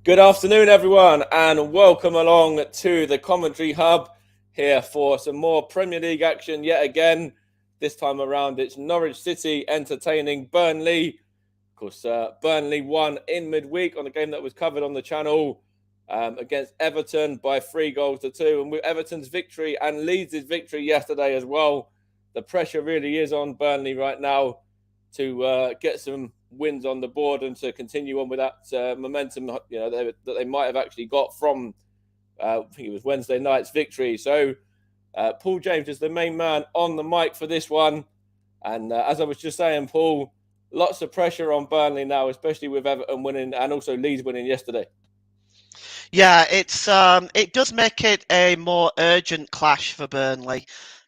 Good afternoon, everyone, and welcome along to the Commentary Hub here for some more Premier League action yet again. This time around, it's Norwich City entertaining Burnley. Of course, Burnley won in midweek on a game that was covered on the channel against Everton by 3-2. And with Everton's victory and Leeds' victory yesterday as well, the pressure really is on Burnley right now to get some wins on the board and to continue on with that momentum, that they might have actually got from, I think it was Wednesday night's victory. So Paul James is the main man on the mic for this one. And as I was just saying, Paul, lots of pressure on Burnley now, especially with Everton winning and also Leeds winning yesterday. Yeah, it does make it a more urgent clash for Burnley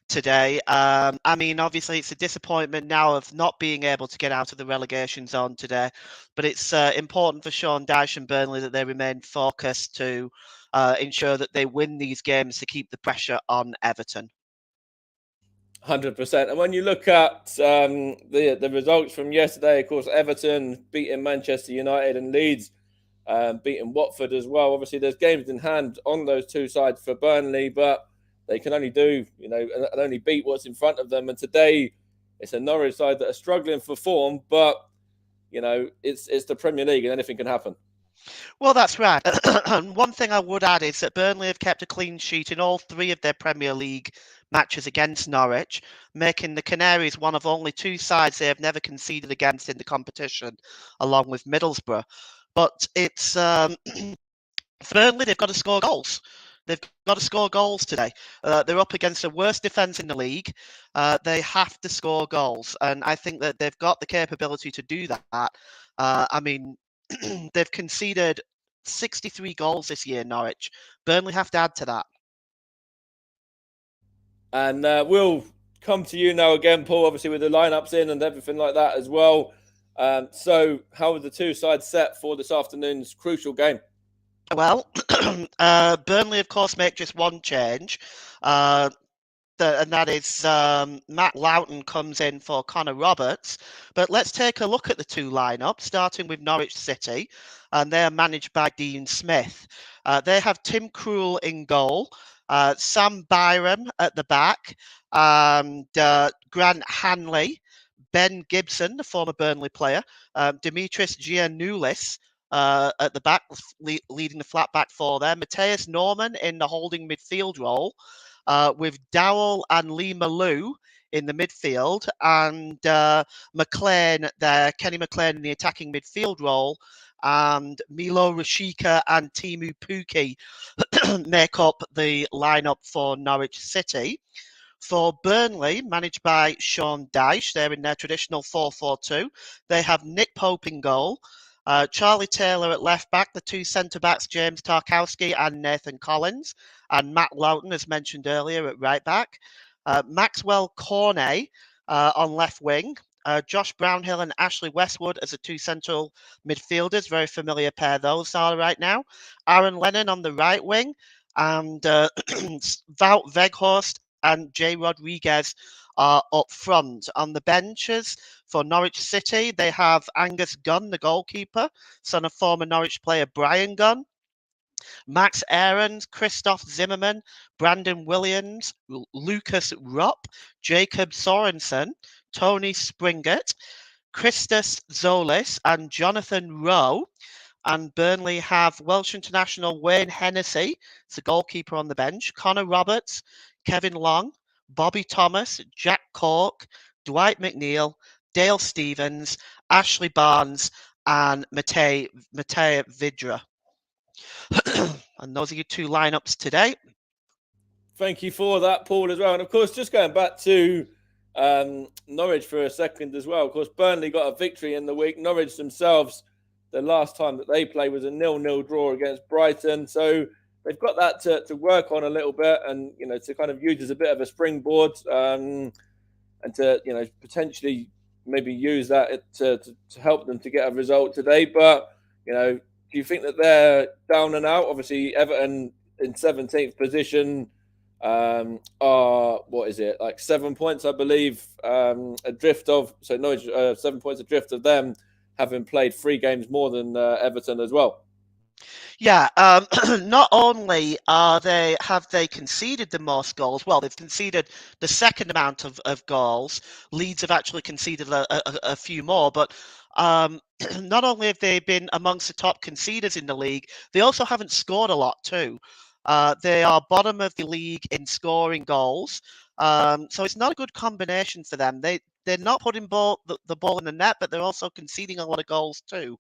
today. I mean, obviously, it's a disappointment now of not being able to get out of the relegation zone today, but it's important for Sean Dyche and Burnley that they remain focused to ensure that they win these games to keep the pressure on Everton. 100%. And when you look at the results from yesterday, of course, Everton beating Manchester United and Leeds beating Watford as well. Obviously, there's games in hand on those two sides for Burnley, but they can only do, and only beat what's in front of them. And today, it's a Norwich side that are struggling for form, but it's the Premier League and anything can happen. Well, that's right. And one thing I would add is that Burnley have kept a clean sheet in all three of their Premier League matches against Norwich, making the Canaries one of only two sides they have never conceded against in the competition, along with Middlesbrough. But it's for Burnley, they've got to score goals. They've got to score goals today. They're up against the worst defence in the league. They have to score goals, and I think that they've got the capability to do that. I mean, they've conceded 63 goals this year, Norwich. Burnley have to add to that. And we'll come to you now again, Paul, obviously with the lineups in and everything like that as well. So how are the two sides set for this afternoon's crucial game? Well, Burnley, of course, make just one change. And that is Matt Loughton comes in for Connor Roberts. But let's take a look at the two lineups, starting with Norwich City, and they are managed by Dean Smith. They have Tim Krul in goal, Sam Byram at the back, and Grant Hanley, Ben Gibson, the former Burnley player, Dimitris Giannoulis, at the back, leading the flat back four there. Matthias Norman in the holding midfield role, with Dowell and Lee Malou in the midfield, and McLean there, Kenny McLean in the attacking midfield role, and Milo Rashika and Timu Puki make up the lineup for Norwich City. For Burnley, managed by Sean Dyche, they're in their traditional 4-4-2. They have Nick Pope in goal, Charlie Taylor at left back, the two centre backs, James Tarkowski and Nathan Collins, and Matt Loughton, as mentioned earlier, at right back. Maxwell Cornet on left wing. Josh Brownhill and Ashley Westwood as the two central midfielders. Very familiar pair those are right now. Aaron Lennon on the right wing, and Wout Weghorst and Jay Rodriguez are up front. On the benches for Norwich City, they have Angus Gunn, the goalkeeper, son of former Norwich player Brian Gunn. Max Aarons, Christoph Zimmerman, Brandon Williams, Lucas Rupp, Jacob Sorensen, Tony Springett, Christus Zolis, and Jonathan Rowe. And Burnley have Welsh international Wayne Hennessy, it's the goalkeeper on the bench, Connor Roberts, Kevin Long, Bobby Thomas, Jack Cork, Dwight McNeil, Dale Stevens, Ashley Barnes, and Matej Vidra. And those are your two lineups today. Thank you for that, Paul, as well. And of course, just going back to Norwich for a second as well. Of course, Burnley got a victory in the week. Norwich themselves, the last time that they played was a 0-0 draw against Brighton. So they've got that to work on a little bit and, to kind of use as a bit of a springboard and to, potentially maybe use that to help them to get a result today. But, do you think that they're down and out? Obviously, Everton in 17th position are, what is it, like 7 points, I believe, adrift of, so Norwich, 7 points adrift of them, having played 3 games more than Everton as well. Yeah, not only have they conceded the most goals, well, they've conceded the second amount of goals. Leeds have actually conceded a few more, but not only have they been amongst the top conceders in the league, they also haven't scored a lot too. They are bottom of the league in scoring goals, so it's not a good combination for them. They're not putting the ball in the net, but they're also conceding a lot of goals too.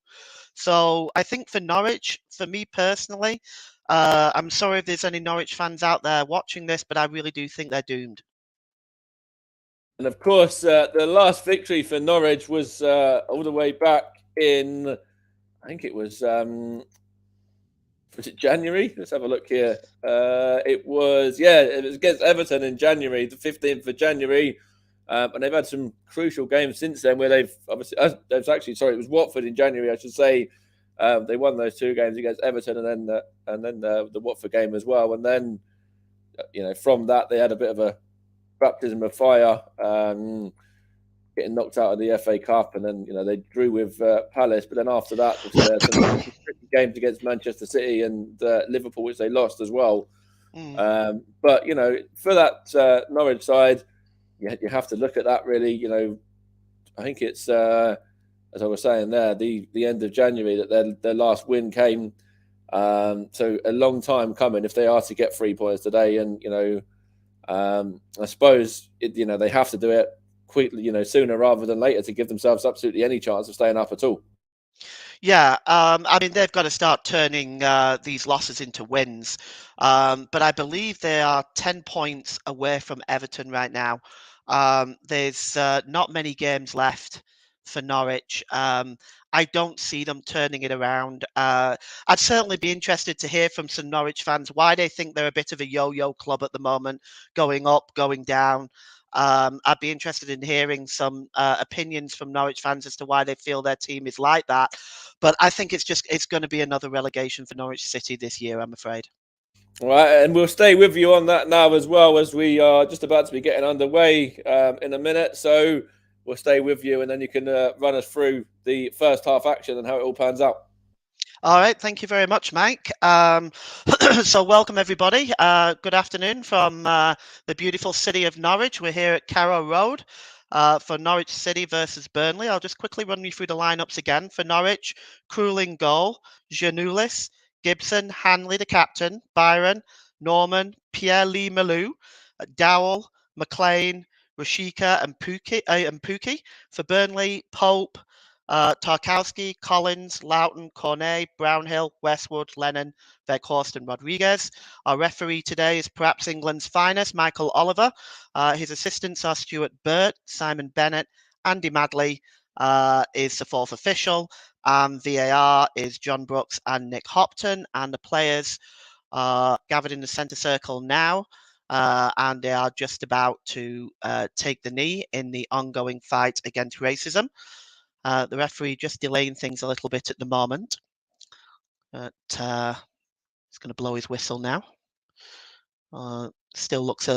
So I think for Norwich, for me personally, I'm sorry if there's any Norwich fans out there watching this, but I really do think they're doomed. And of course, the last victory for Norwich was all the way back in, I think was it January? Let's have a look here. It was, yeah, it was against Everton in January, the 15th of January. And they've had some crucial games since then where they've obviously, sorry, it was Watford in January, I should say. They won those two games against Everton and then the Watford game as well. And then, from that, they had a bit of a baptism of fire, getting knocked out of the FA Cup, and then they drew with Palace. But then after that, obviously, they had some tricky games against Manchester City and Liverpool, which they lost as well. Mm. But for that Norwich side, you have to look at that really. I think it's as I was saying there, the end of January that their last win came. So a long time coming if they are to get 3 points today, and I suppose they have to do it quickly, sooner rather than later to give themselves absolutely any chance of staying up at all. Yeah, I mean, they've got to start turning these losses into wins. But I believe they are 10 points away from Everton right now. There's not many games left for Norwich. I don't see them turning it around. I'd certainly be interested to hear from some Norwich fans why they think they're a bit of a yo-yo club at the moment, going up, going down. I'd be interested in hearing some opinions from Norwich fans as to why they feel their team is like that. But I think it's going to be another relegation for Norwich City this year, I'm afraid. All right, and we'll stay with you on that now as well as we are just about to be getting underway in a minute. So we'll stay with you, and then you can run us through the first half action and how it all pans out. All right, thank you very much, Mike. So welcome everybody. Good afternoon from the beautiful city of Norwich. We're here at Carrow Road for Norwich City versus Burnley. I'll just quickly run you through the lineups again. For Norwich, Krul in goal, Janulis, Gibson, Hanley the captain, Byron, Norman, Pierre-Lee Malou, Dowell, McLean, Rashika and Pookie. For Burnley, Pope, Tarkowski, Collins, Loughton, Cornet, Brownhill, Westwood, Lennon, Weghorst, and Rodriguez. Our referee today is perhaps England's finest, Michael Oliver. His assistants are Stuart Burt, Simon Bennett, Andy Madley is the fourth official, and VAR is John Brooks and Nick Hopton, and the players are gathered in the centre circle now. And they are just about to take the knee in the ongoing fight against racism. The referee just delaying things a little bit at the moment. But he's going to blow his whistle now. Still looks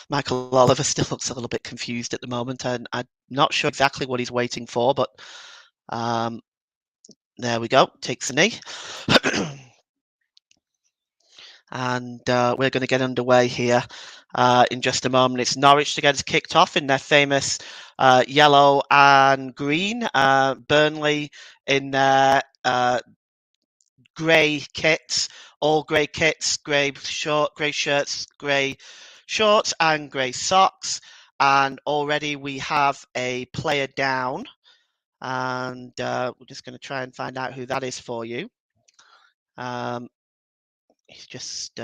Michael Oliver still looks a little bit confused at the moment, and I'm not sure exactly what he's waiting for, but there we go. Takes the knee. And we're going to get underway here in just a moment. It's Norwich to get us kicked off in their famous yellow and green. Burnley in their grey kits, all grey kits, grey shirts, grey shorts, and grey socks. And already we have a player down, and we're just going to try and find out who that is for you. He's just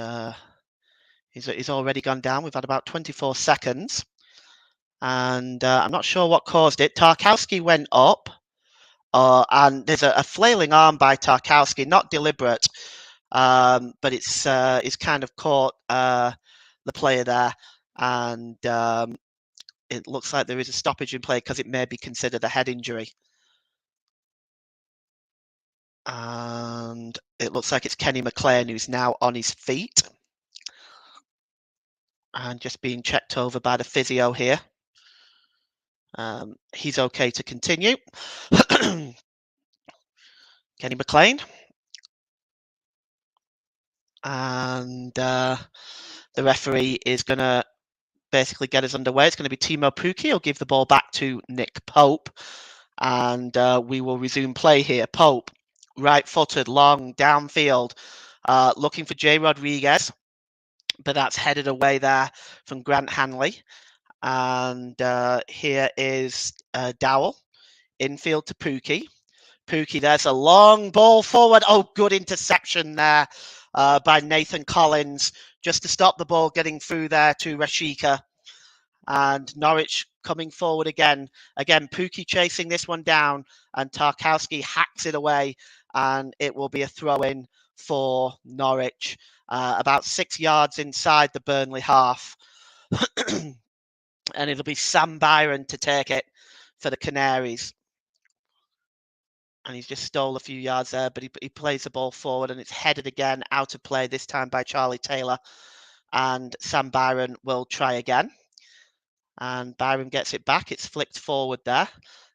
he's already gone down. We've had about 24 seconds, and I'm not sure what caused it. Tarkowski went up. And there's a flailing arm by Tarkowski, not deliberate, but it's kind of caught the player there, and it looks like there is a stoppage in play because it may be considered a head injury. And it looks like it's Kenny McLean who's now on his feet and just being checked over by the physio here. He's okay to continue. Kenny McLean. And the referee is going to basically get us underway. It's going to be Timo Pukki. He'll give the ball back to Nick Pope. And we will resume play here. Pope, right-footed, long, downfield, looking for Jay Rodriguez. But that's headed away there from Grant Hanley. And here is Dowell. Infield to Pukki. Pukki, there's a long ball forward. Oh, good interception there by Nathan Collins, just to stop the ball getting through there to Rashika. And Norwich coming forward again. Again, Pukki chasing this one down, and Tarkowski hacks it away, and it will be a throw-in for Norwich, about 6 yards inside the Burnley half. And it'll be Sam Byron to take it for the Canaries. And he's just stole a few yards there, but he plays the ball forward, and it's headed again out of play, this time by Charlie Taylor. And Sam Byron will try again. And Byron gets it back. It's flicked forward there.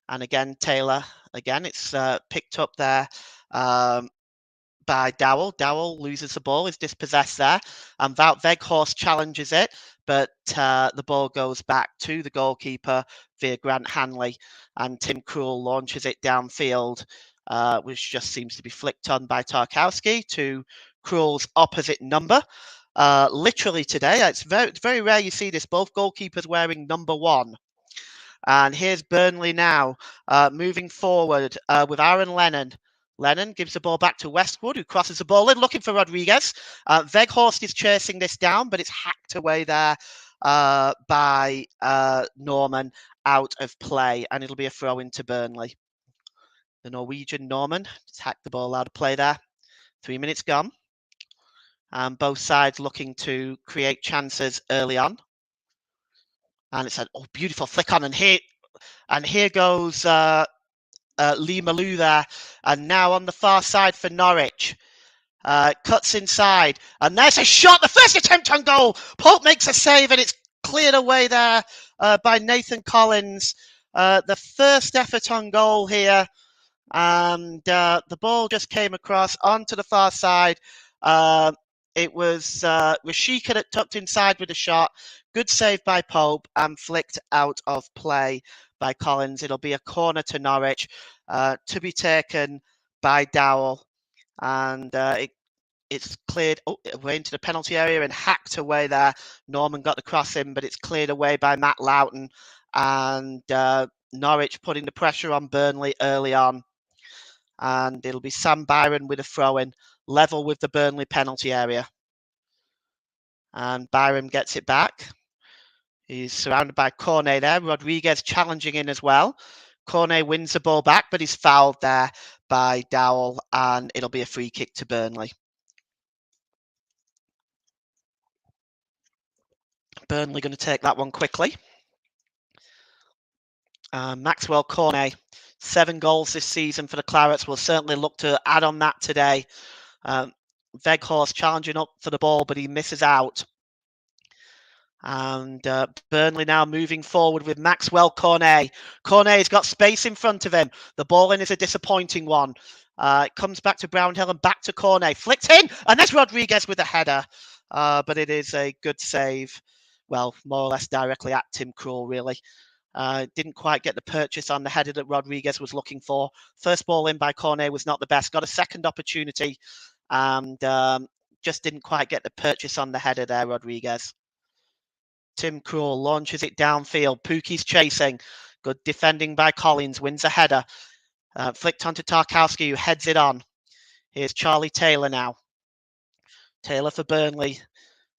And again, Taylor, again, it's picked up there by Dowell. Dowell loses the ball, is dispossessed there. And Wout Weghorst challenges it, but the ball goes back to the goalkeeper via Grant Hanley. And Tim Krul launches it downfield, which just seems to be flicked on by Tarkowski to Krul's opposite number. Literally today, it's very rare you see this. Both goalkeepers wearing number 1. And here's Burnley now, moving forward with Aaron Lennon. Lennon gives the ball back to Westwood, who crosses the ball in, looking for Rodriguez. Weghorst is chasing this down, but it's hacked away there by Norman, out of play, and it'll be a throw into Burnley. The Norwegian Norman just hacked the ball out of play there. 3 minutes gone. And both sides looking to create chances early on. And it's a beautiful flick on, and here goes Lee Malou there. And now on the far side for Norwich. Cuts inside, and there's a shot. The first attempt on goal. Pope makes a save, and it's cleared away there by Nathan Collins. The first effort on goal here. And the ball just came across onto the far side. It was Rashika that tucked inside with a shot. Good save by Pope, and flicked out of play by Collins. It'll be a corner to Norwich, to be taken by Dowell. And it's cleared away into the penalty area and hacked away there. Norman got the cross in, but it's cleared away by Matt Loughton. And Norwich putting the pressure on Burnley early on. And it'll be Sam Byron with a throw-in, level with the Burnley penalty area. And Byron gets it back. He's surrounded by Cornet there. Rodriguez challenging in as well. Cornet wins the ball back, but he's fouled there by Dowell, and it'll be a free kick to Burnley. Burnley going to take that one quickly. Maxwell Cornet, 7 goals this season for the Clarets. Will certainly look to add on that today. Weghorst challenging up for the ball, but he misses out. And Burnley now moving forward with Maxwell Cornet. Cornet's got space in front of him. The ball in is a disappointing one. It comes back to Brownhill and back to Cornet. Flicked in, and there's Rodriguez with a header. But it is a good save. Well, more or less directly at Tim Krul, really. Didn't quite get the purchase on the header that Rodriguez was looking for. First ball in by Cornet was not the best. Got a second opportunity, and just didn't quite get the purchase on the header there, Rodriguez. Tim Krul launches it downfield. Pukki's chasing. Good defending by Collins. Wins a header. Flicked onto Tarkowski, who heads it on. Here's Charlie Taylor now. Taylor for Burnley.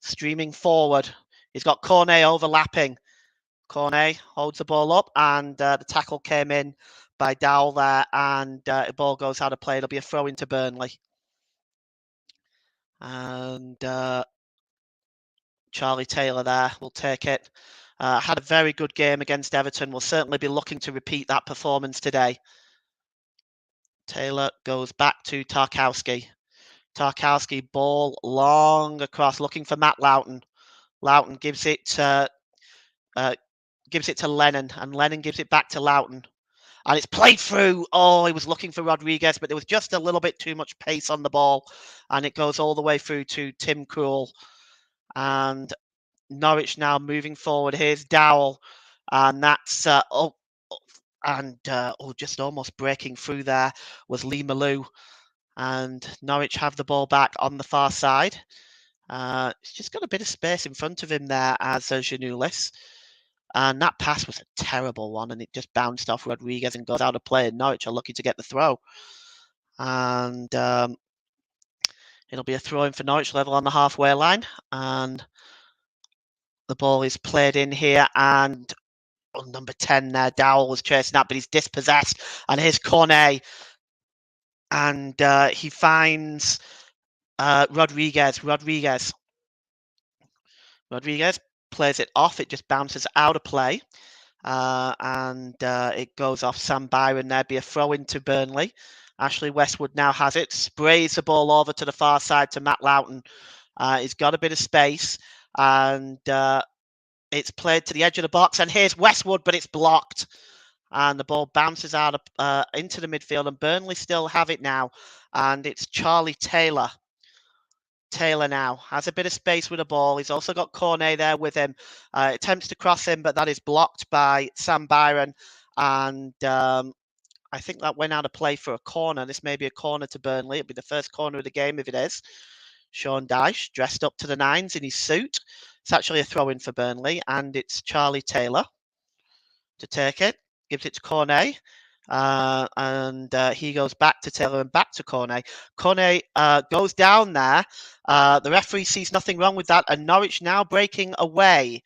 Streaming forward. He's got Cornet overlapping. Cornet holds the ball up, and the tackle came in by Dowell there, and the ball goes out of play. It'll be a throw into Burnley. And Charlie Taylor there will take it. Had a very good game against Everton. Will certainly be looking to repeat that performance today. Taylor goes back to Tarkowski. Tarkowski, ball long across, looking for Matt Loughton. Loughton gives it to Lennon, and Lennon gives it back to Loughton. And it's played through. Oh, he was looking for Rodriguez, but there was just a little bit too much pace on the ball. And it goes all the way through to Tim Krul. And Norwich now moving forward. Here's Dowell. And that's, just almost breaking through there was Lee Malou. And Norwich have the ball back on the far side. He's just got a bit of space in front of him there as Janulis. And that pass was a terrible one, and it just bounced off Rodriguez and goes out of play. And Norwich are lucky to get the throw. And it'll be a throw in for Norwich level on the halfway line. And the ball is played in here. And number 10 there, Dowell was chasing that, but he's dispossessed. And here's Cornet. And he finds Rodriguez. Rodriguez plays it off. It just bounces out of play. And it goes off Sam Byron. There'd be a throw into Burnley. Ashley Westwood now has it. Sprays the ball over to the far side to Matt Loughton. He's got a bit of space. And it's played to the edge of the box. And here's Westwood, but it's blocked. And the ball bounces out into the midfield. And Burnley still have it now. And it's Charlie Taylor. Taylor now has a bit of space with the ball. He's also got Cornet there with him. Attempts to cross him, but that is blocked by Sam Byron. And I think that went out of play for a corner. This may be a corner to Burnley. It'll be the first corner of the game if it is. Sean Dyche dressed up to the nines in his suit. It's actually a throw-in for Burnley, and it's Charlie Taylor to take it. Gives it to Cornet. And he goes back to Taylor and back to Cornet. Cornet goes down there. The referee sees nothing wrong with that, and Norwich now breaking away.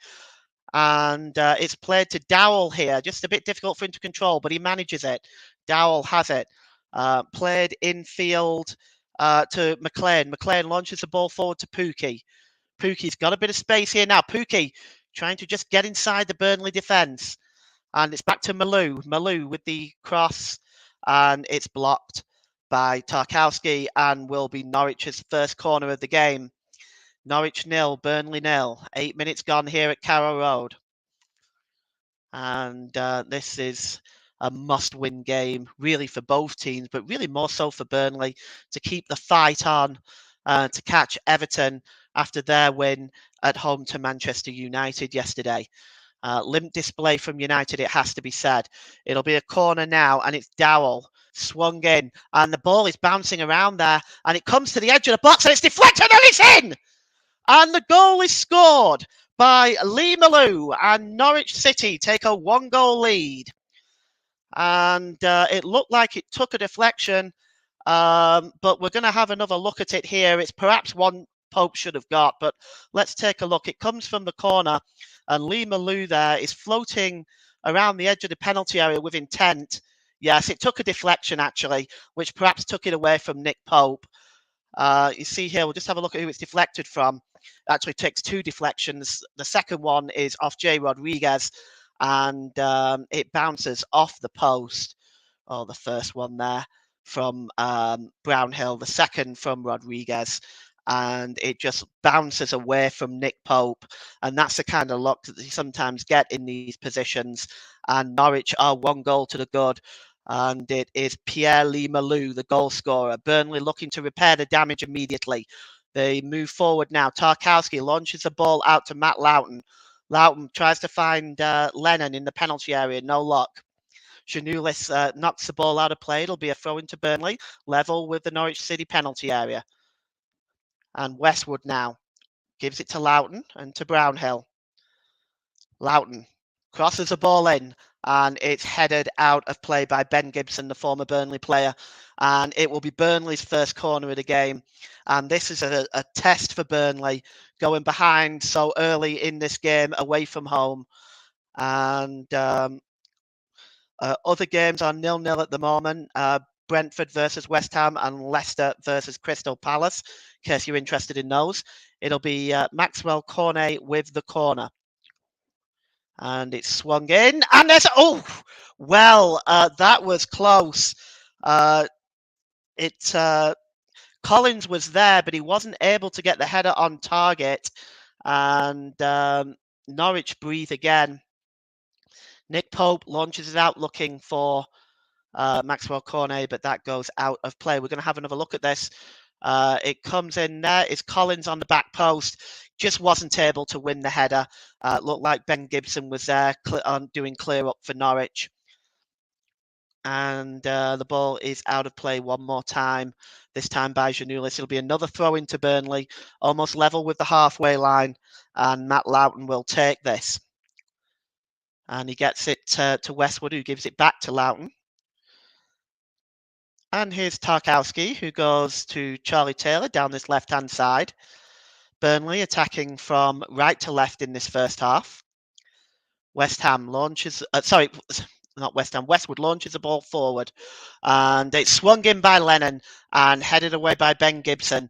And it's played to Dowell here. Just a bit difficult for him to control, but he manages it. Dowell has it. Played infield to McLean. McLean launches the ball forward to Pookie. Pookie's got a bit of space here now. Pookie trying to just get inside the Burnley defence. And it's back to Malou. Malou with the cross. And it's blocked by Tarkowski and will be Norwich's first corner of the game. Norwich 0, Burnley 0. 8 minutes gone here at Carrow Road. And this is a must-win game, really, for both teams, but really more so for Burnley to keep the fight on, to catch Everton after their win at home to Manchester United yesterday. Limp display from United, it has to be said. It'll be a corner now, and it's Dowell swung in, and the ball is bouncing around there, and it comes to the edge of the box, and it's deflected, and it's in! And the goal is scored by Lee Malou, and Norwich City take a 1-goal lead. And it looked like it took a deflection, but we're going to have another look at it here. It's perhaps one Pope should have got, but let's take a look. It comes from the corner, and Lee Malou there is floating around the edge of the penalty area with intent. Yes, it took a deflection, actually, which perhaps took it away from Nick Pope. You see here, we'll just have a look at who it's deflected from. It actually takes 2 deflections. The second one is off Jay Rodriguez, and it bounces off the post. Oh, the first one there from Brownhill, the second from Rodriguez, and it just bounces away from Nick Pope. And that's the kind of luck that you sometimes get in these positions. And Norwich are 1 goal to the good. And it is Pierre-Lee Malou, the goal scorer. Burnley looking to repair the damage immediately. They move forward now. Tarkowski launches the ball out to Matt Loughton. Loughton tries to find Lennon in the penalty area. No luck. Janulis knocks the ball out of play. It'll be a throw into Burnley, level with the Norwich City penalty area. And Westwood now gives it to Loughton and to Brownhill. Loughton crosses the ball in, and it's headed out of play by Ben Gibson, the former Burnley player. And it will be Burnley's first corner of the game. And this is a test for Burnley, going behind so early in this game away from home. And other games are 0-0 at the moment. Brentford versus West Ham and Leicester versus Crystal Palace, in case you're interested in those. It'll be Maxwell Cornet with the corner. And it's swung in, and there's that was close. Collins was there, but he wasn't able to get the header on target, and Norwich breathe again. Nick Pope launches it out looking for Maxwell Cornet, but that goes out of play. We're going to have another look at this. It comes in there. It's Collins on the back post. Just wasn't able to win the header. Looked like Ben Gibson was there doing clear up for Norwich. And the ball is out of play one more time, this time by Janulis. It'll be another throw into Burnley, almost level with the halfway line, and Matt Loughton will take this. And he gets it to Westwood, who gives it back to Loughton. And here's Tarkowski, who goes to Charlie Taylor down this left-hand side. Burnley attacking from right to left in this first half. West Ham launches, not West Ham, Westwood launches the ball forward. And it's swung in by Lennon and headed away by Ben Gibson.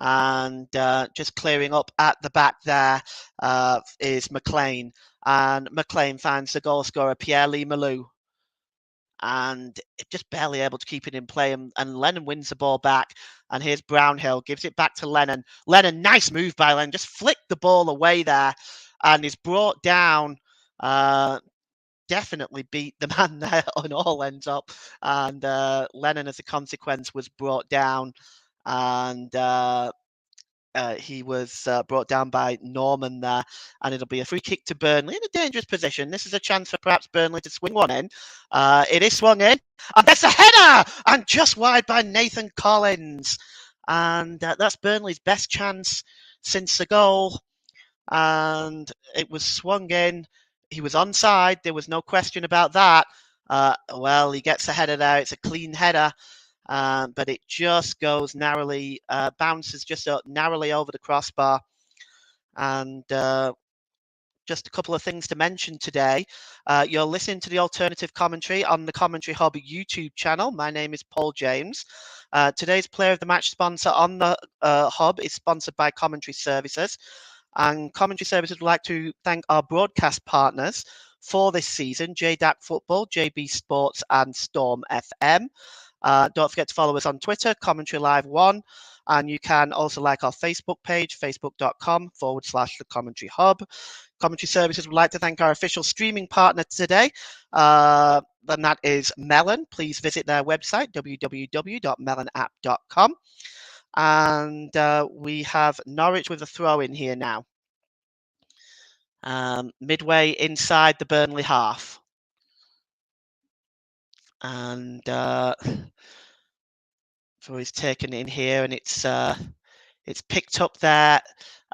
And just clearing up at the back there is McLean. And McLean finds the goal scorer, Pierre-Lee Malou. And just barely able to keep it in play. And Lennon wins the ball back. And here's Brownhill, gives it back to Lennon. Lennon, nice move by Lennon, just flicked the ball away there and is brought down. Definitely beat the man there on all ends up. And Lennon, as a consequence, was brought down. And he was brought down by Norman there, and it'll be a free kick to Burnley in a dangerous position. This is a chance for perhaps Burnley to swing one in. It is swung in, and that's a header, and just wide by Nathan Collins. And that's Burnley's best chance since the goal. And it was swung in. He was onside. There was no question about that. Well, he gets a header there. It's a clean header. But it just goes narrowly, bounces just narrowly over the crossbar. And just a couple of things to mention today. You're listening to the alternative commentary on the Commentary Hub YouTube channel. My name is Paul James. Today's Player of the Match sponsor on the Hub is sponsored by Commentary Services. And Commentary Services would like to thank our broadcast partners for this season, JDAC Football, JB Sports, and Storm FM. Don't forget to follow us on Twitter, Commentary Live 1. And you can also like our Facebook page, facebook.com/The Commentary Hub. Commentary Services would like to thank our official streaming partner today, and that is Melon. Please visit their website, www.melonapp.com. And we have Norwich with a throw in here now. Midway inside the Burnley half. And so he's taken in here, and it's picked up there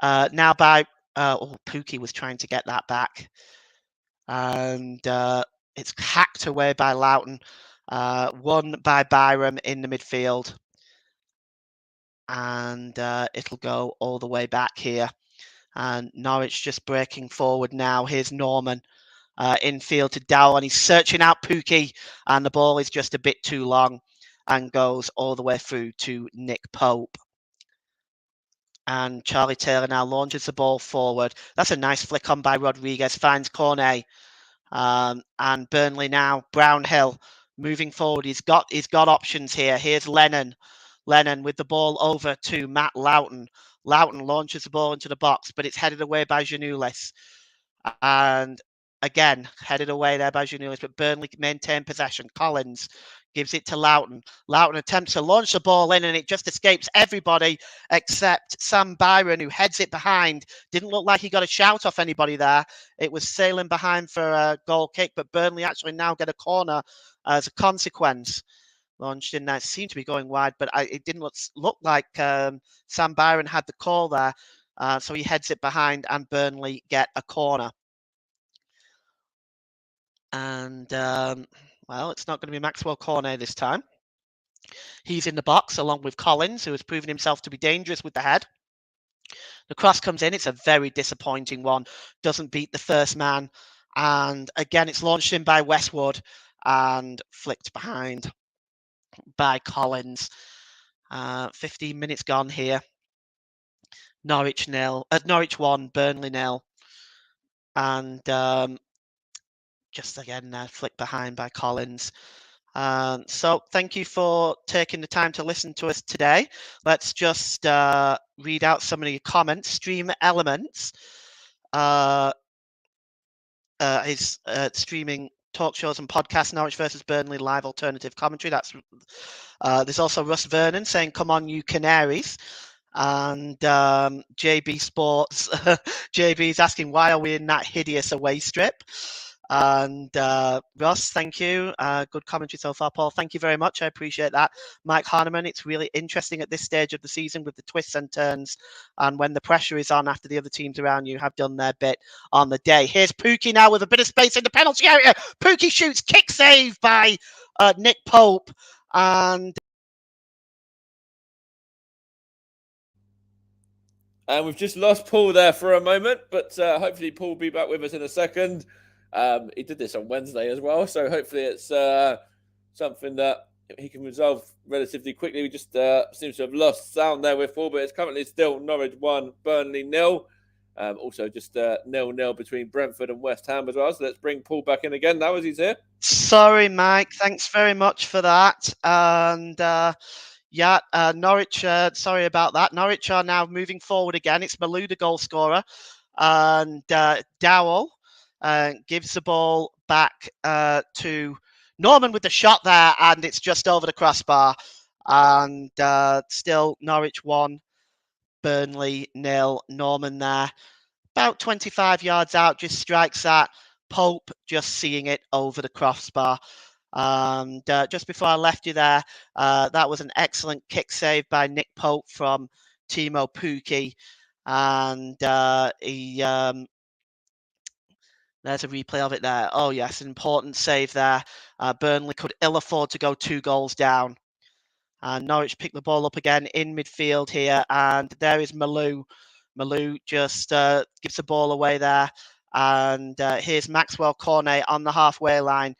now by Pookie was trying to get that back, and it's hacked away by Loughton, won by Byram in the midfield, and it'll go all the way back here. And Norwich just breaking forward now. Here's Norman. Infield to Dowell, and he's searching out Pookie, and the ball is just a bit too long and goes all the way through to Nick Pope. And Charlie Taylor now launches the ball forward. That's a nice flick on by Rodriguez, finds Cornet. And Burnley now, Brownhill moving forward. He's got options here. Here's Lennon. Lennon with the ball over to Matt Loughton. Loughton launches the ball into the box, but it's headed away by Janulis. And again, headed away there by Janulis, but Burnley maintain possession. Collins gives it to Loughton. Loughton attempts to launch the ball in, and it just escapes everybody except Sam Byron, who heads it behind. Didn't look like he got a shout off anybody there. It was sailing behind for a goal kick, but Burnley actually now get a corner as a consequence. Launched in there, seemed to be going wide, but it didn't look like Sam Byron had the call there. So he heads it behind, and Burnley get a corner. And, well, it's not going to be Maxwell Cornet this time. He's in the box along with Collins, who has proven himself to be dangerous with the head. The cross comes in. It's a very disappointing one. Doesn't beat the first man. And again, it's launched in by Westwood and flicked behind by Collins. 15 minutes gone here. Norwich 1, Burnley 0. And just again, flicked behind by Collins. So thank you for taking the time to listen to us today. Let's just read out some of your comments. Stream Elements is streaming talk shows and podcasts, Norwich versus Burnley live alternative commentary. There's also Russ Vernon saying, "Come on, you Canaries." And JB Sports, JB's asking, why are we in that hideous away strip? And Ross, thank you. Good commentary so far, Paul. Thank you very much. I appreciate that. Mike Harneman, it's really interesting at this stage of the season with the twists and turns and when the pressure is on after the other teams around you have done their bit on the day. Here's Pookie now with a bit of space in the penalty area. Pookie shoots, kick save by Nick Pope. And we've just lost Paul there for a moment, but hopefully Paul will be back with us in a second. He did this on Wednesday as well, so hopefully it's something that he can resolve relatively quickly. We just seems to have lost sound there with Paul, but it's currently still Norwich 1, Burnley 0. Also just 0-0 between Brentford and West Ham as well. So let's bring Paul back in again now as he's here. Sorry, Mike. Thanks very much for that. And Norwich, sorry about that. Norwich are now moving forward again. It's Malou, the goal scorer. And Dowell gives the ball back to Norman with the shot there. And it's just over the crossbar. And still Norwich 1, Burnley 0. Norman there. About 25 yards out, just strikes that. Pope just seeing it over the crossbar. And just before I left you there, that was an excellent kick save by Nick Pope from Timo Pukki. And there's a replay of it there. Oh, yes, an important save there. Burnley could ill afford to go 2 goals down. And Norwich pick the ball up again in midfield here. And there is Malou. Malou just gives the ball away there. And here's Maxwell Cornet on the halfway line.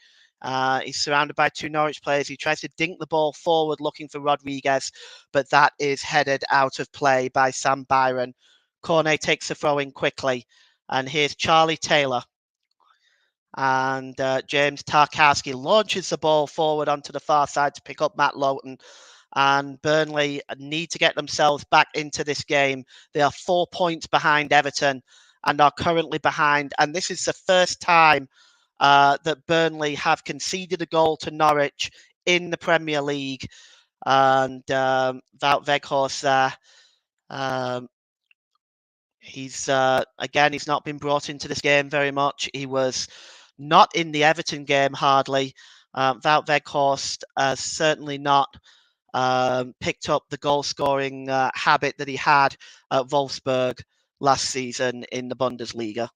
He's surrounded by 2 Norwich players. He tries to dink the ball forward looking for Rodriguez, but that is headed out of play by Sam Byron. Cornet takes the throw in quickly. And here's Charlie Taylor. And James Tarkowski launches the ball forward onto the far side to pick up Matt Lowton. And Burnley need to get themselves back into this game. They are 4 points behind Everton and are currently behind. And this is the first time that Burnley have conceded a goal to Norwich in the Premier League. And Wout Weghorst there. He's not been brought into this game very much. He was not in the Everton game hardly. Wout Weghorst certainly not picked up the goal-scoring habit that he had at Wolfsburg last season in the Bundesliga.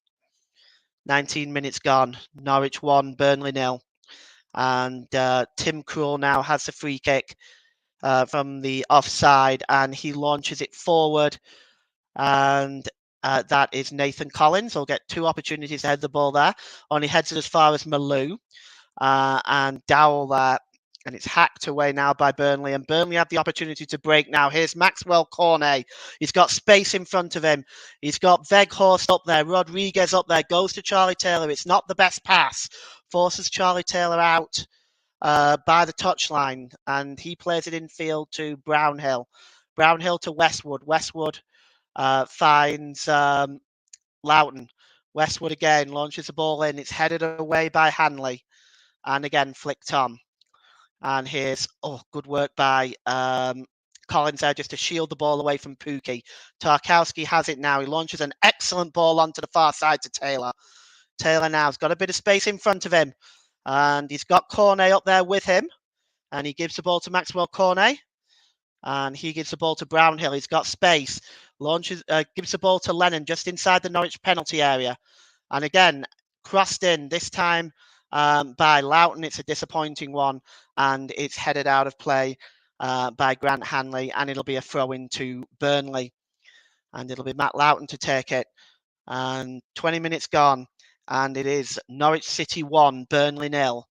19 minutes gone. Norwich 1, Burnley 0. And Tim Krul now has the free kick from the offside, and he launches it forward. And that is Nathan Collins. He'll get 2 opportunities to head the ball there. Only heads it as far as Malou. And Dowell there. And it's hacked away now by Burnley. And Burnley have the opportunity to break now. Here's Maxwell Cornet. He's got space in front of him. He's got Weghorst up there. Rodriguez up there. Goes to Charlie Taylor. It's not the best pass. Forces Charlie Taylor out by the touchline. And he plays it infield to Brownhill. Brownhill to Westwood. Westwood finds Loughton. Westwood again launches the ball in. It's headed away by Hanley. And again, flicked on. And here's, good work by Collins there just to shield the ball away from Pukki. Tarkowski has it now. He launches an excellent ball onto the far side to Taylor. Taylor now has got a bit of space in front of him. And he's got Cornet up there with him. And he gives the ball to Maxwell Cornet. And he gives the ball to Brownhill. He's got space. Gives the ball to Lennon just inside the Norwich penalty area. And again, crossed in, this time by Loughton. It's a disappointing one. And it's headed out of play by Grant Hanley. And it'll be a throw into Burnley. And it'll be Matt Loughton to take it. And 20 minutes gone. And it is Norwich City 1, Burnley 0.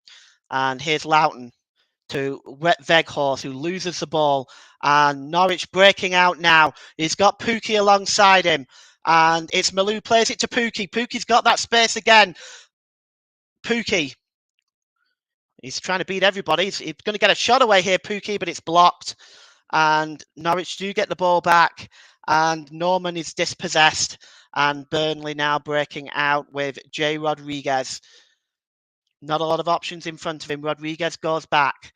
And here's Loughton to Weghorst, who loses the ball. And Norwich breaking out now. He's got Pukki alongside him. And it's Malou plays it to Pukki. Pukki's got that space again. Pukki. He's trying to beat everybody. He's going to get a shot away here, Pukki, but it's blocked. And Norwich do get the ball back. And Norman is dispossessed. And Burnley now breaking out with Jay Rodriguez. Not a lot of options in front of him. Rodriguez goes back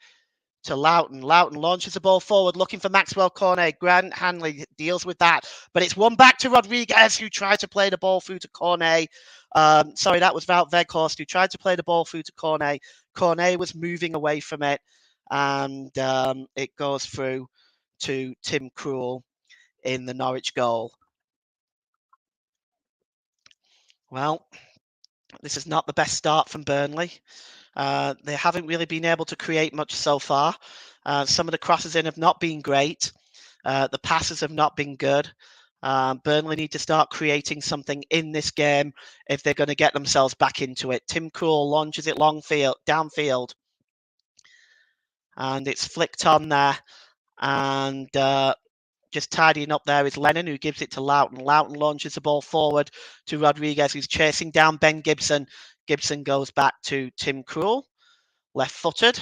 to Loughton. Loughton launches the ball forward, looking for Maxwell Cornet. Grant Hanley deals with that, but it's one back to Rodriguez, who tried to play the ball through to Cornet. Sorry, that was Wout Weghorst, who tried to play the ball through to Cornet. Cornet was moving away from it, and it goes through to Tim Krul in the Norwich goal. Well, this is not the best start from Burnley. They haven't really been able to create much so far. Some of the crosses in have not been great. The passes have not been good. Burnley need to start creating something in this game if they're going to get themselves back into it. Tim Krul launches it downfield, and it's flicked on there. And just tidying up there is Lennon, who gives it to Loughton. Loughton launches the ball forward to Rodriguez, who's chasing down Ben Gibson. Gibson goes back to Tim Krul, left-footed,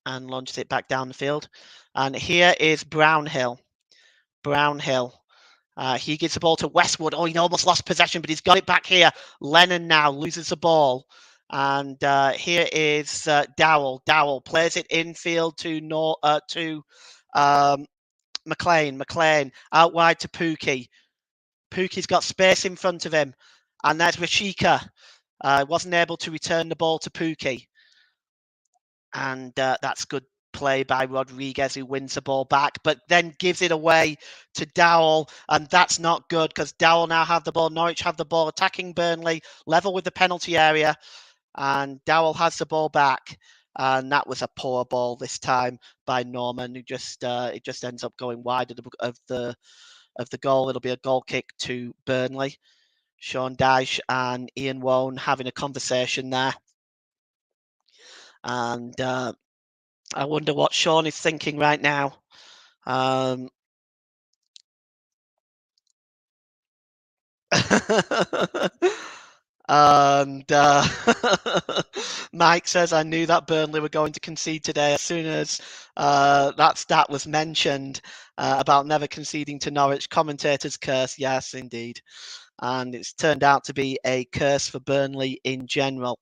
and launches it back down the field. And here is Brownhill. He gives the ball to Westwood. Oh, he almost lost possession, but he's got it back here. Lennon now loses the ball. And here is Dowell. Dowell plays it infield to McLean. McLean out wide to Pookie. Pookie's got space in front of him. And there's Rashika. Wasn't able to return the ball to Pookie. And that's good play by Rodriguez, who wins the ball back, but then gives it away to Dowell, and that's not good because Dowell now have the ball. Norwich have the ball, attacking Burnley, level with the penalty area, and Dowell has the ball back, and that was a poor ball this time by Norman, who just it just ends up going wide of the goal. It'll be a goal kick to Burnley. Sean Dyche and Ian Wone having a conversation there, and I wonder what Sean is thinking right now. And Mike says, I knew that Burnley were going to concede today as soon as that stat was mentioned about never conceding to Norwich. Commentators curse. Yes, indeed. And it's turned out to be a curse for Burnley in general.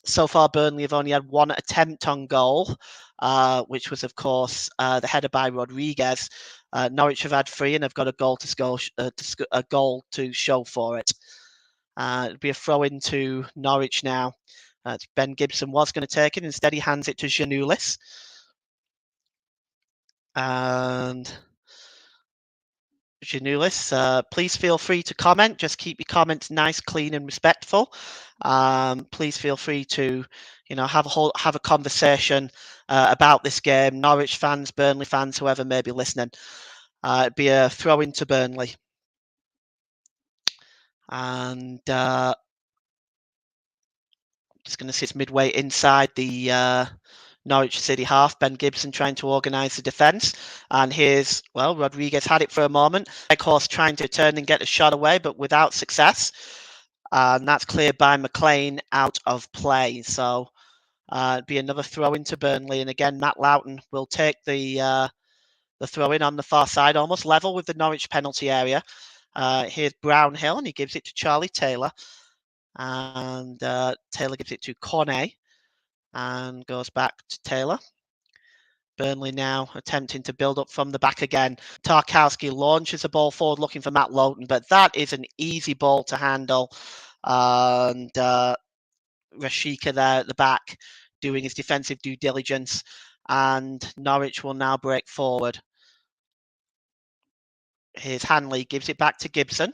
So far, Burnley have only had one attempt on goal, which was, of course, the header by Rodriguez. Norwich have had 3 and have got a goal to score, a goal to show for it. It'll be a throw into Norwich now. Ben Gibson was going to take it. Instead, he hands it to Giannoulis. And Giannoulis, please feel free to comment. Just keep your comments nice, clean, and respectful. Please feel free to, have a conversation about this game. Norwich fans, Burnley fans, whoever may be listening. It'd be a throw into Burnley. And just going to see it's midway inside the Norwich City half. Ben Gibson trying to organise the defence. And here's, Rodriguez had it for a moment. Weghorst trying to turn and get a shot away, but without success. And that's cleared by McLean out of play. So it'd be another throw into Burnley. And again, Matt Loughton will take the throw in on the far side, almost level with the Norwich penalty area. Here's Brownhill, and he gives it to Charlie Taylor. And Taylor gives it to Cornet and goes back to Taylor. Burnley now attempting to build up from the back again. Tarkowski launches the ball forward looking for Matt Loughton, but that is an easy ball to handle. And Rashika there at the back doing his defensive due diligence. And Norwich will now break forward. Here's Hanley, gives it back to Gibson.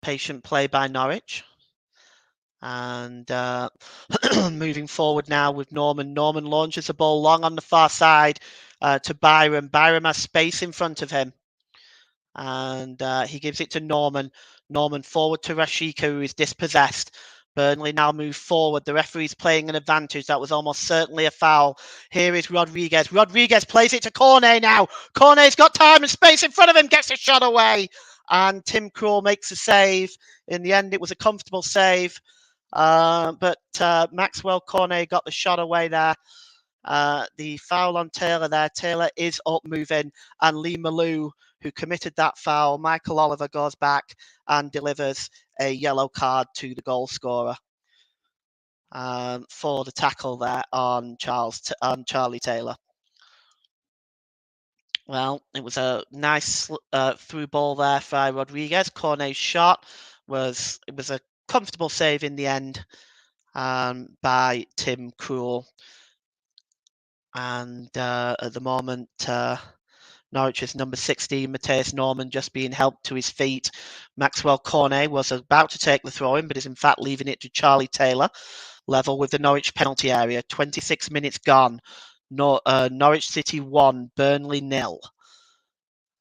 Patient play by Norwich. And moving forward now with Norman. Norman launches the ball long on the far side to Byram. Byram has space in front of him. And he gives it to Norman. Norman forward to Rashika, who is dispossessed. Burnley now move forward. The referee's playing an advantage. That was almost certainly a foul. Here is Rodriguez. Rodriguez plays it to Cornet now. Cornet's got time and space in front of him. Gets a shot away. And Tim Krul makes a save. In the end, it was a comfortable save. But Maxwell Cornet got the shot away there. The foul on Taylor there. Taylor is up moving. And Lee Malou, who committed that foul. Michael Oliver goes back and delivers a yellow card to the goal scorer for the tackle there on Charlie Taylor. Well, it was a nice through ball there for Rodriguez. Cornet's shot was a comfortable save in the end by Tim Krul. And at the moment, Norwich's number 16, Matthias Norman, just being helped to his feet. Maxwell Cornet was about to take the throw in, but is in fact leaving it to Charlie Taylor, level with the Norwich penalty area. 26 minutes gone. Norwich City 1, Burnley 0.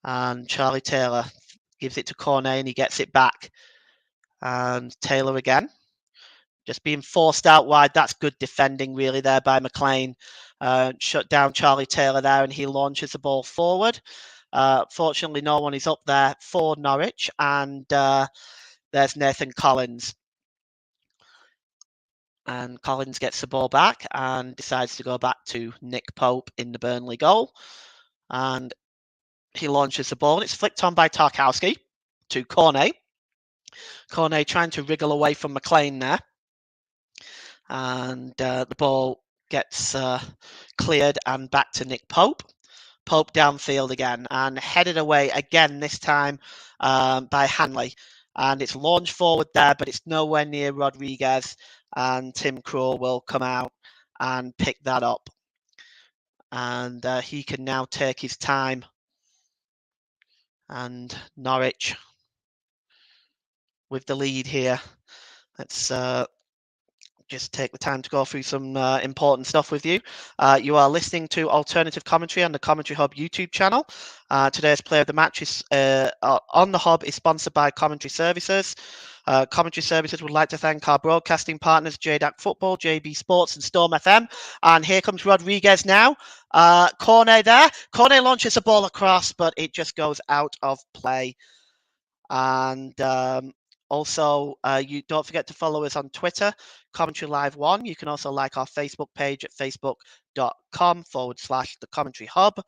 And Charlie Taylor gives it to Cornet and he gets it back. And Taylor again, just being forced out wide. That's good defending really there by McLean. Shut down Charlie Taylor there and he launches the ball forward. Fortunately, no one is up there for Norwich. And there's Nathan Collins. And Collins gets the ball back and decides to go back to Nick Pope in the Burnley goal. And he launches the ball and it's flicked on by Tarkowski to Cornet. Cornet trying to wriggle away from McLean there. And the ball gets cleared and back to Nick Pope. Pope downfield again and headed away again, this time by Hanley. And it's launched forward there, but it's nowhere near Rodriguez. And Tim Krul will come out and pick that up. And he can now take his time. And Norwich with the lead here. Let's just take the time to go through some important stuff with you. You are listening to Alternative Commentary on the Commentary Hub YouTube channel. Today's Player of the Match is on the Hub is sponsored by Commentary Services. Commentary Services would like to thank our broadcasting partners, JDAC Football, JB Sports and Storm FM. And here comes Rodriguez now. Cornet there. Cornet launches the ball across, but it just goes out of play. And also, you don't forget to follow us on Twitter, Commentary Live 1. You can also like our Facebook page at facebook.com/The Commentary Hub.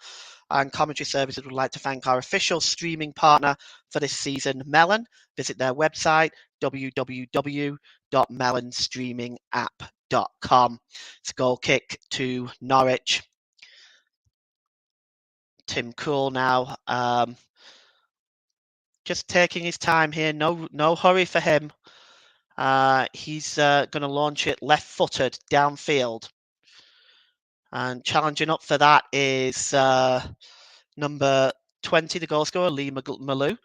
And Commentary Services would like to thank our official streaming partner for this season, Melon. Visit their website, www.melonstreamingapp.com. It's a goal kick to Norwich. Tim Krul now. Just taking his time here. No hurry for him. He's going to launch it left-footed downfield. And challenging up for that is number 20, the goal scorer, Lee Malou.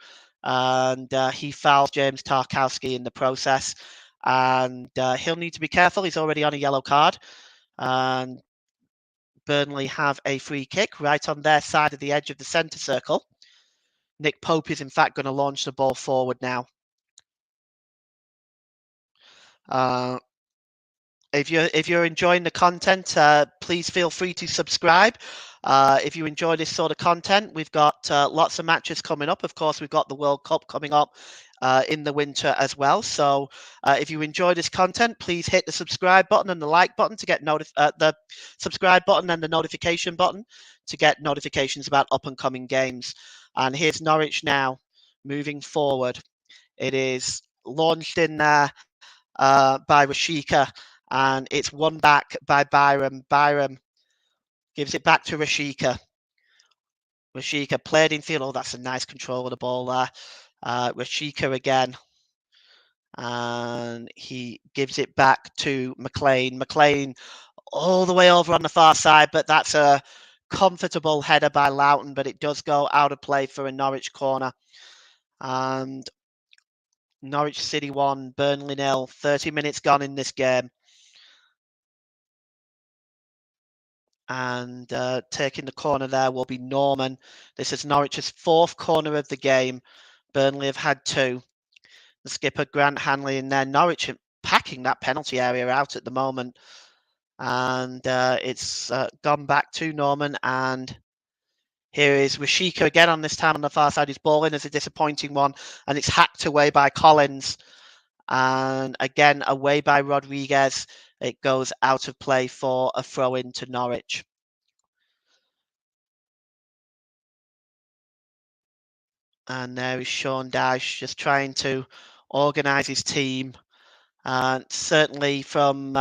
And he fouls James Tarkowski in the process. And he'll need to be careful. He's already on a yellow card. And Burnley have a free kick right on their side of the edge of the centre circle. Nick Pope is in fact going to launch the ball forward now. If you're enjoying the content, please feel free to subscribe. If you enjoy this sort of content, we've got lots of matches coming up. Of course, we've got the World Cup coming up in the winter as well. So if you enjoy this content, please hit the subscribe button and the like button to get the subscribe button and the notification button to get notifications about up and coming games. And here's Norwich now moving forward. It is launched in there by Rashika, and it's won back by Byram. Byram gives it back to Rashika. Rashika played in field. Oh, that's a nice control of the ball there. Rashika again. And he gives it back to McLean. McLean all the way over on the far side, but that's a comfortable header by Loughton, but it does go out of play for a Norwich corner. And Norwich City 1, Burnley 0, 30 minutes gone in this game. And taking the corner there will be Norman. This is Norwich's fourth corner of the game. Burnley have had 2. The skipper, Grant Hanley, in there. Norwich packing that penalty area out at the moment. And it's gone back to Norman. And here is Rashika again on this time on the far side. His ball in is a disappointing one. And it's hacked away by Collins. And again, away by Rodriguez. It goes out of play for a throw-in to Norwich. And there is Sean Dyche just trying to organise his team. And certainly from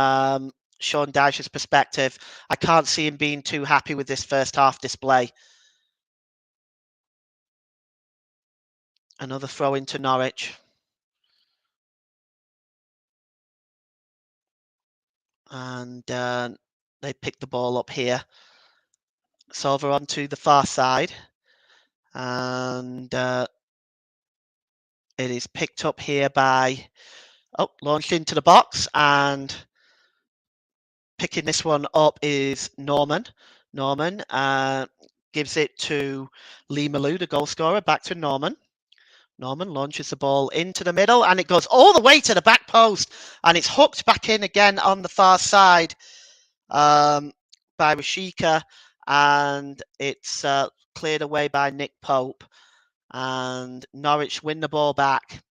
Sean Dyche's perspective, I can't see him being too happy with this first half display. Another throw into Norwich. And they pick the ball up here. It's over onto the far side. And it is picked up here by, launched into the box. And picking this one up is Norman. Norman gives it to Lee Malou, the goal scorer, back to Norman. Norman launches the ball into the middle and it goes all the way to the back post and it's hooked back in again on the far side by Rashika, and it's cleared away by Nick Pope, and Norwich win the ball back.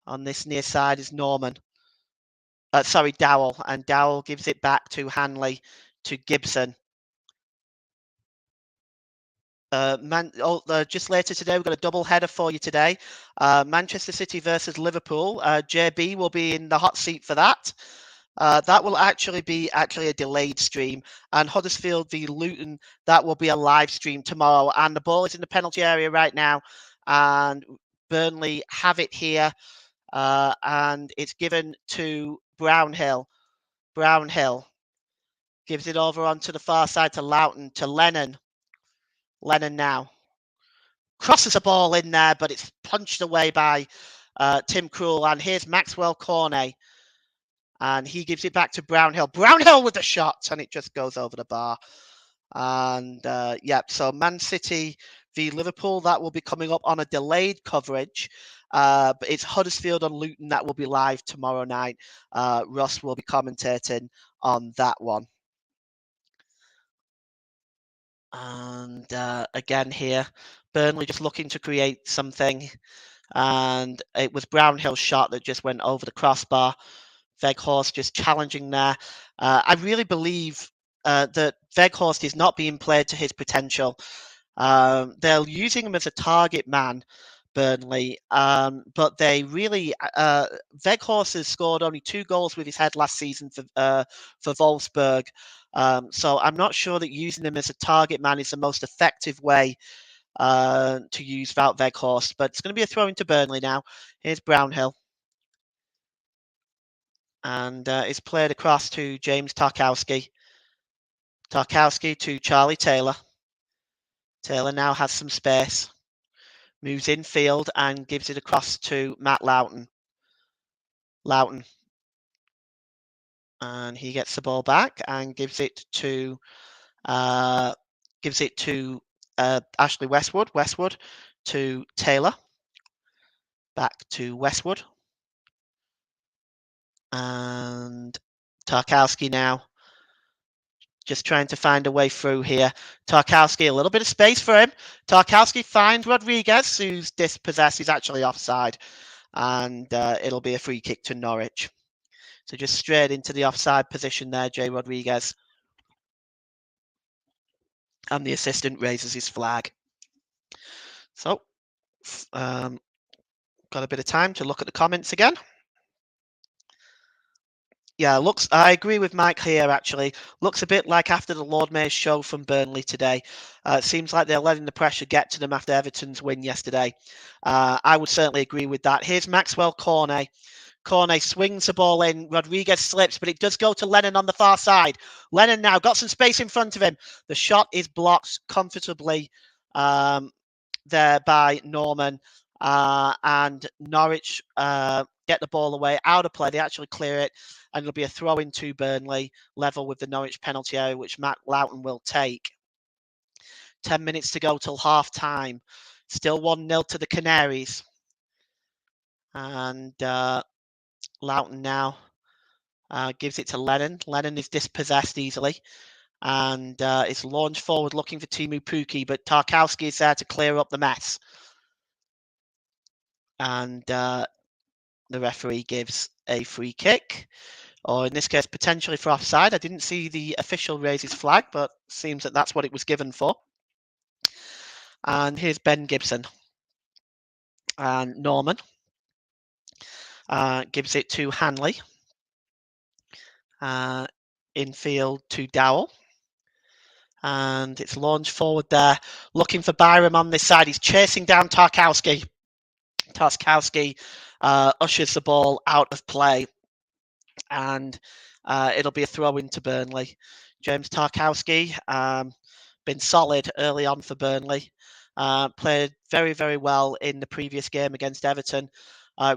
On this near side is Norman. Dowell, and Dowell gives it back to Hanley, to Gibson. Just later today, we've got a double header for you today. Manchester City versus Liverpool. JB will be in the hot seat for that. That will actually be a delayed stream. And Huddersfield v Luton, that will be a live stream tomorrow. And the ball is in the penalty area right now. And Burnley have it here. And it's given to Brownhill. Brownhill gives it over onto the far side to Loughton, to Lennon. Lennon now crosses a ball in there, but it's punched away by Tim Krul. And here's Maxwell Cornet. And he gives it back to Brownhill. Brownhill with the shot, and it just goes over the bar. And so Man City v Liverpool, that will be coming up on a delayed coverage. But it's Huddersfield and Luton that will be live tomorrow night. Ross will be commentating on that one. And again here, Burnley just looking to create something. And it was Brownhill's shot that just went over the crossbar. Weghorst just challenging there. I really believe that Weghorst is not being played to his potential. They're using him as a target man, Burnley, but they really Weghorst has scored only 2 goals with his head last season for Wolfsburg. So I'm not sure that using him as a target man is the most effective way to use Wout Weghorst. But it's going to be a throw into Burnley now. Here's Brownhill. And it's played across to James Tarkowski. Tarkowski to Charlie Taylor. Taylor now has some space. Moves infield and gives it across to Matt Loughton. Loughton. And he gets the ball back and gives it to Ashley Westwood. Westwood to Taylor. Back to Westwood. And Tarkowski now just trying to find a way through here. Tarkowski, a little bit of space for him. Tarkowski finds Rodriguez, who's dispossessed. He's actually offside. And it'll be a free kick to Norwich. So just straight into the offside position there, Jay Rodriguez. And the assistant raises his flag. So, got a bit of time to look at the comments again. Yeah, I agree with Mike here, actually. Looks a bit like after the Lord Mayor's show from Burnley today. It seems like they're letting the pressure get to them after Everton's win yesterday. I would certainly agree with that. Here's Maxwell Cornet. Cornet swings the ball in. Rodriguez slips, but it does go to Lennon on the far side. Lennon now got some space in front of him. The shot is blocked comfortably there by Norman. And Norwich get the ball away out of play. They actually clear it, and it'll be a throw into Burnley, level with the Norwich penalty area, which Matt Loughton will take. 10 minutes to go till half time. Still 1-0 to the Canaries. And Loughton now gives it to Lennon. Lennon is dispossessed easily. And it's launched forward looking for Timu Pukki, but Tarkowski is there to clear up the mess. And the referee gives a free kick, or in this case, potentially for offside. I didn't see the official raise his flag, but seems that that's what it was given for. And here's Ben Gibson. And Norman gives it to Hanley. Infield to Dowell. And it's launched forward there, looking for Byram on this side. He's chasing down Tarkowski. Tarkowski ushers the ball out of play, and it'll be a throw into Burnley. James Tarkowski, been solid early on for Burnley. Played very, very well in the previous game against Everton.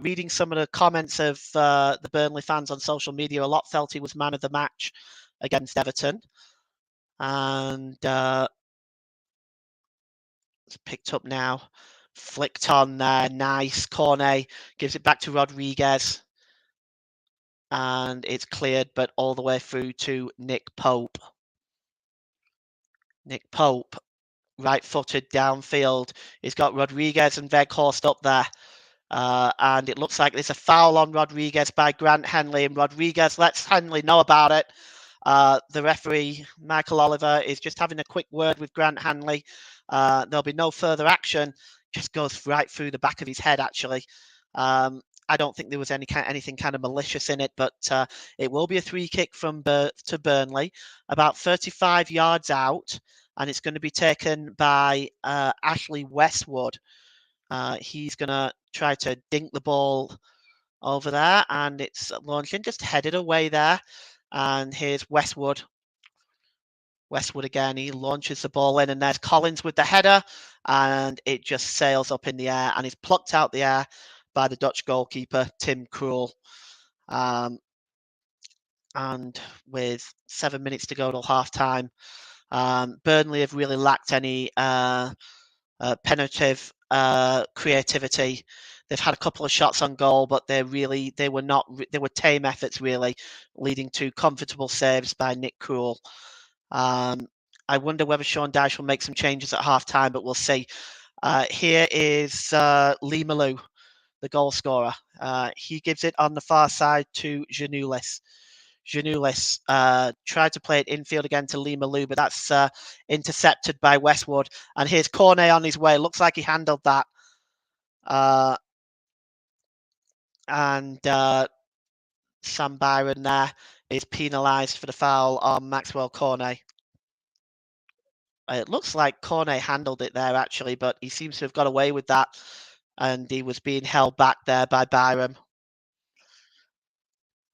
Reading some of the comments of the Burnley fans on social media, a lot felt he was man of the match against Everton. And it's picked up now. Flicked on there. Nice. Cornet gives it back to Rodriguez. And it's cleared, but all the way through to Nick Pope. Nick Pope, right-footed downfield. He's got Rodriguez and Weghorst up there. And it looks like there's a foul on Rodriguez by Grant Henley. And Rodriguez lets Henley know about it. The referee, Michael Oliver, is just having a quick word with Grant Hanley. There'll be no further action. Just goes right through the back of his head, actually. I don't think there was anything kind of malicious in it, but it will be a free kick to Burnley, about 35 yards out, and it's going to be taken by Ashley Westwood. He's going to try to dink the ball over there, and it's launched in, just headed away there. And here's Westwood. Westwood again, he launches the ball in, and there's Collins with the header, and it just sails up in the air and is plucked out the air by the Dutch goalkeeper, Tim Krul. And with 7 minutes to go till half time, Burnley have really lacked any penetrative creativity. They've had a couple of shots on goal, but they were tame efforts, really, leading to comfortable saves by Nick Krul. I wonder whether Sean Dyche will make some changes at half time, but we'll see. Here is Lee Malou, the goal scorer. He gives it on the far side to Giannoulis. Giannoulis tried to play it infield again to Lee Malou, but that's intercepted by Westwood. And here's Cornet on his way. Looks like he handled that. And Sam Byron there is penalised for the foul on Maxwell Cornet. It looks like Cornet handled it there, actually, but he seems to have got away with that. And he was being held back there by Byram.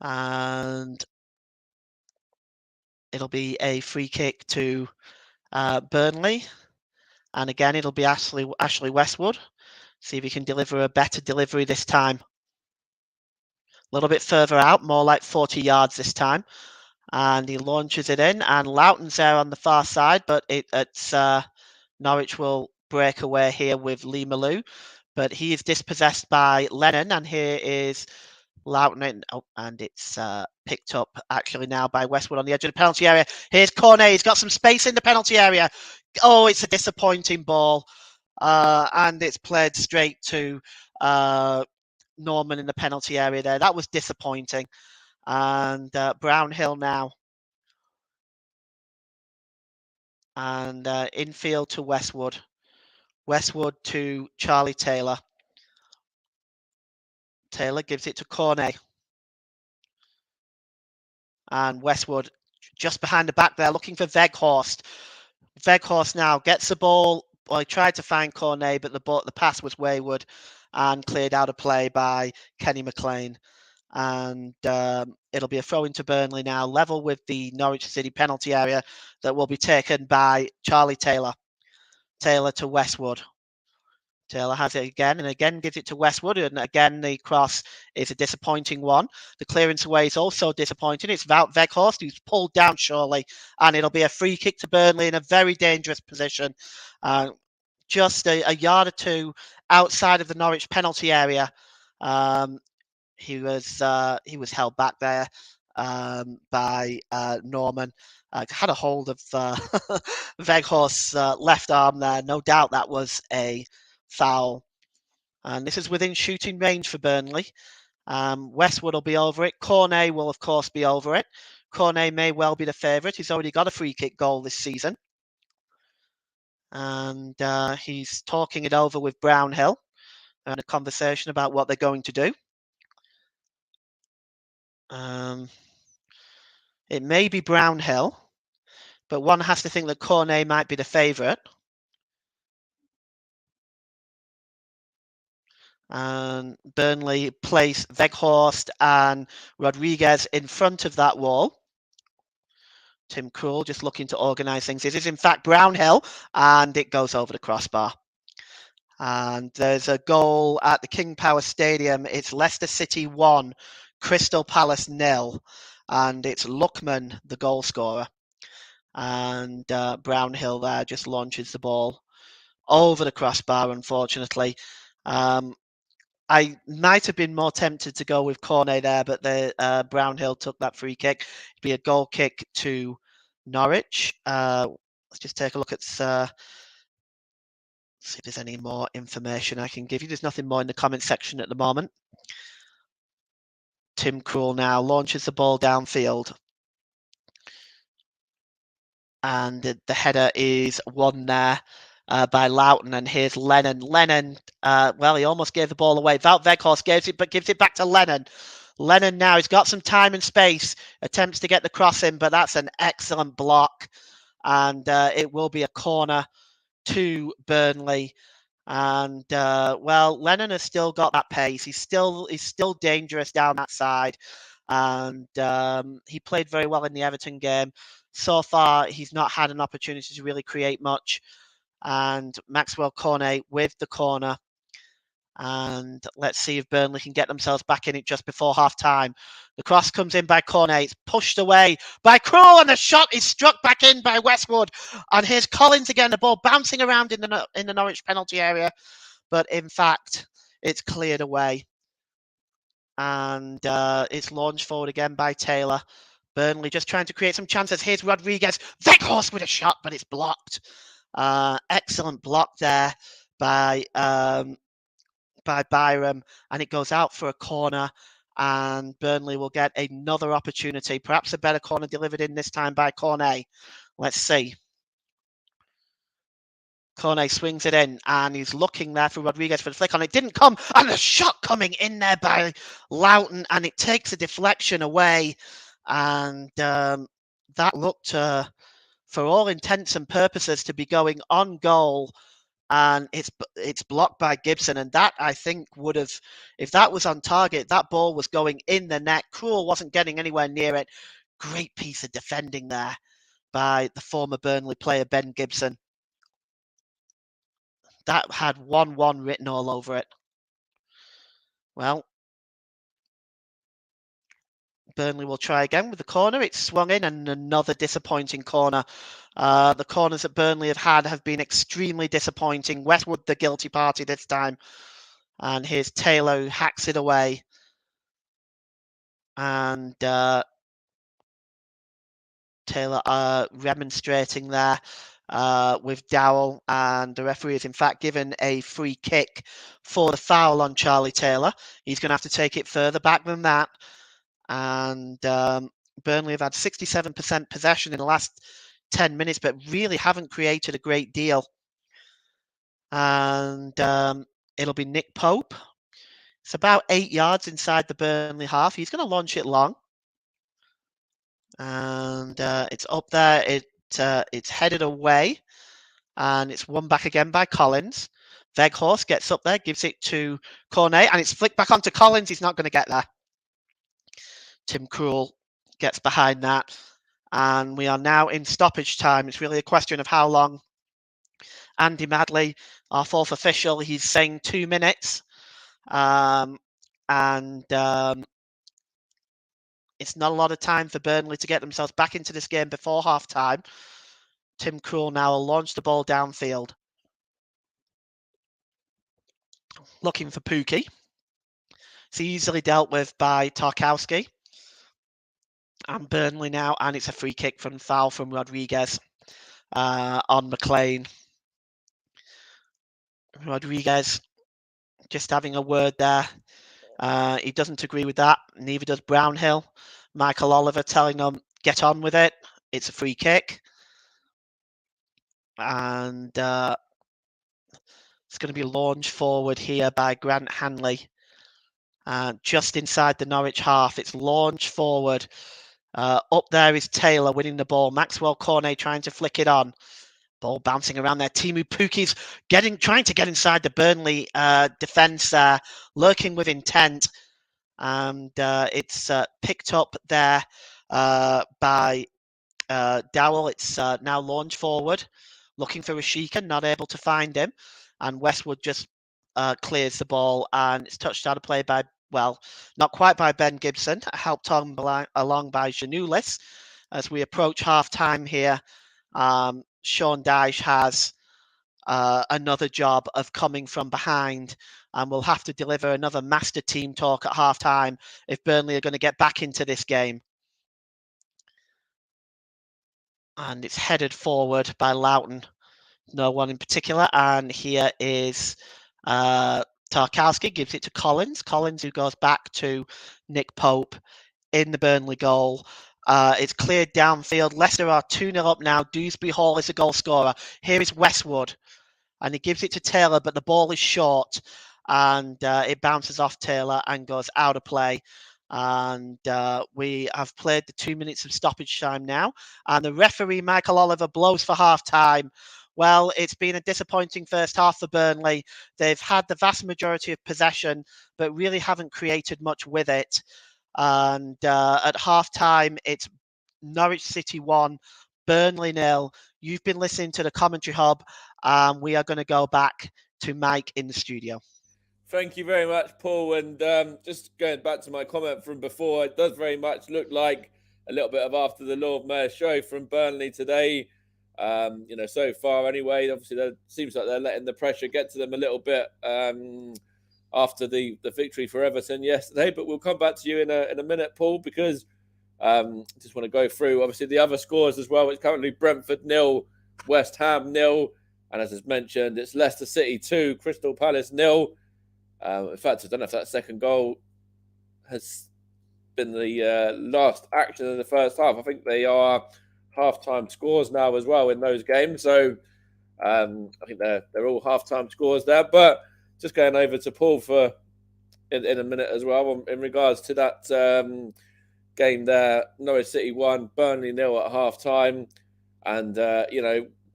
And it'll be a free kick to Burnley. And again, it'll be Ashley Westwood. See if he can deliver a better delivery this time. A little bit further out, more like 40 yards this time. And he launches it in, and Loughton's there on the far side, but it's Norwich will break away here with Lee Malou. But he is dispossessed by Lennon, and here is Loughton. And it's picked up actually now by Westwood on the edge of the penalty area. Here's Cornet. He's got some space in the penalty area. Oh, it's a disappointing ball. And it's played straight to Norman in the penalty area there. That was disappointing. And Brownhill now. And infield to Westwood. Westwood to Charlie Taylor. Taylor gives it to Cornet. And Westwood just behind the back there, looking for Weghorst. Weghorst now gets the ball. Well, he tried to find Cornet, but the pass was wayward and cleared out of play by Kenny McLean. And it'll be a throw into Burnley now, level with the Norwich City penalty area, that will be taken by Charlie Taylor. Taylor to Westwood. Taylor has it again, and again gives it to Westwood, and again the cross is a disappointing one. The clearance away is also disappointing. It's Wout Weghorst who's pulled down surely, and it'll be a free kick to Burnley in a very dangerous position. Just a yard or two outside of the Norwich penalty area. He was held back there by Norman. Had a hold of Weghorst's left arm there. No doubt that was a foul. And this is within shooting range for Burnley. Westwood will be over it. Cornet will, of course, be over it. Cornet may well be the favourite. He's already got a free kick goal this season. And he's talking it over with Brownhill. and a conversation about what they're going to do. It may be Brownhill, but one has to think that Cornet might be the favourite. And Burnley place Weghorst and Rodriguez in front of that wall. Tim Krul just looking to organise things. It is in fact Brownhill, and it goes over the crossbar. And there's a goal at the King Power Stadium. It's Leicester City 1, Crystal Palace 0, and it's Luckman, the goal scorer. And Brownhill there just launches the ball over the crossbar, unfortunately. I might have been more tempted to go with Cornet there, but the Brownhill took that free kick. It'd be a goal kick to Norwich. Let's just take a look at see if there's any more information I can give you. There's nothing more in the comment section at the moment. Tim Krul now launches the ball downfield. And the header is won there by Loughton. And here's Lennon. Lennon, well, he almost gave the ball away. Wout Weghorst gives it back to Lennon. Lennon now, he's got some time and space, attempts to get the cross in, but that's an excellent block. And it will be a corner to Burnley. And well, Lennon has still got that pace. He's still dangerous down that side. And he played very well in the Everton game. So far, he's not had an opportunity to really create much. And Maxwell Cornet with the corner. And let's see if Burnley can get themselves back in it just before half-time. The cross comes in by Cornet. It's pushed away by Krul, and the shot is struck back in by Westwood. And here's Collins again, the ball bouncing around in the Norwich penalty area. But in fact, it's cleared away. And it's launched forward again by Taylor. Burnley just trying to create some chances. Here's Rodriguez. Weghorst with a shot, but it's blocked. Excellent block there by Byram, and it goes out for a corner, and Burnley will get another opportunity, perhaps a better corner delivered in this time by Cornet. Let's see. Cornet swings it in, and he's looking there for Rodriguez for the flick on. It didn't come, and a shot coming in there by Loughton, and it takes a deflection away, and that looked, for all intents and purposes, to be going on goal. And it's blocked by Gibson, and that, I think, would have, if that was on target, that ball was going in the net. Krul wasn't getting anywhere near it. Great piece of defending there by the former Burnley player, Ben Gibson. That had 1-1 written all over it. Well, Burnley will try again with the corner. It's swung in, and another disappointing corner. The corners that Burnley have been extremely disappointing. Westwood, the guilty party this time. And here's Taylor, who hacks it away. And Taylor remonstrating there with Dowell. And the referee is, in fact, given a free kick for the foul on Charlie Taylor. He's going to have to take it further back than that. And Burnley have had 67% possession in the last 10 minutes, but really haven't created a great deal. And it'll be Nick Pope. It's about 8 yards inside the Burnley half. He's going to launch it long. And it's up there. It's headed away. And it's won back again by Collins. Weghorst gets up there, gives it to Cornet, and it's flicked back onto Collins. He's not going to get there. Tim Krul gets behind that. And we are now in stoppage time. It's really a question of how long. Andy Madley, our fourth official, he's saying 2 minutes. It's not a lot of time for Burnley to get themselves back into this game before half-time. Tim Krul now will launch the ball downfield. Looking for Pukki. It's easily dealt with by Tarkowski. And Burnley now, and it's a free kick from foul from Rodriguez on McLean. Rodriguez just having a word there. He doesn't agree with that. Neither does Brownhill. Michael Oliver telling him, get on with it. It's a free kick. And It's going to be launched forward here by Grant Hanley. Just inside the Norwich half. It's launched forward. Up there is Taylor winning the ball. Maxwell Cornet trying to flick it on. Ball bouncing around there. Timu Puki's trying to get inside the Burnley defence there, lurking with intent. And it's picked up there by Dowell. It's now launched forward, looking for Rashika, not able to find him. And Westwood just clears the ball, and it's touched out of play by, well, not quite by Ben Gibson, helped on along by Janulis. As we approach half-time here, Sean Dyche has another job of coming from behind, and will have to deliver another master team talk at half-time if Burnley are going to get back into this game. And it's headed forward by Loughton. No one in particular. And here is Tarkowski, gives it to Collins. Collins, who goes back to Nick Pope in the Burnley goal. It's cleared downfield. Leicester are 2-0 up now. Dewsbury Hall is a goal scorer. Here is Westwood. And he gives it to Taylor, but the ball is short. And it bounces off Taylor and goes out of play. And we have played the 2 minutes of stoppage time now. And the referee, Michael Oliver, blows for half-time. Well, it's been a disappointing first half for Burnley. They've had the vast majority of possession, but really haven't created much with it. And at half-time, it's Norwich City 1, Burnley 0. You've been listening to the Commentary Hub, and we are going to go back to Mike in the studio. Thank you very much, Paul. And just going back to my comment from before, it does very much look like a little bit of after the Lord Mayor show from Burnley today. So far anyway, obviously it seems like they're letting the pressure get to them a little bit after the victory for Everton yesterday. But we'll come back to you in a minute, Paul, because just want to go through obviously the other scores as well. It's currently Brentford 0, West Ham 0, and as I mentioned, it's Leicester City 2, Crystal Palace 0. In fact, I don't know if that second goal has been the last action in the first half. I think they are half-time scores now as well in those games. So I think they're all half-time scores there. But just going over to Paul for in a minute as well in regards to that game there. Norwich City 1, Burnley 0 at half-time. And,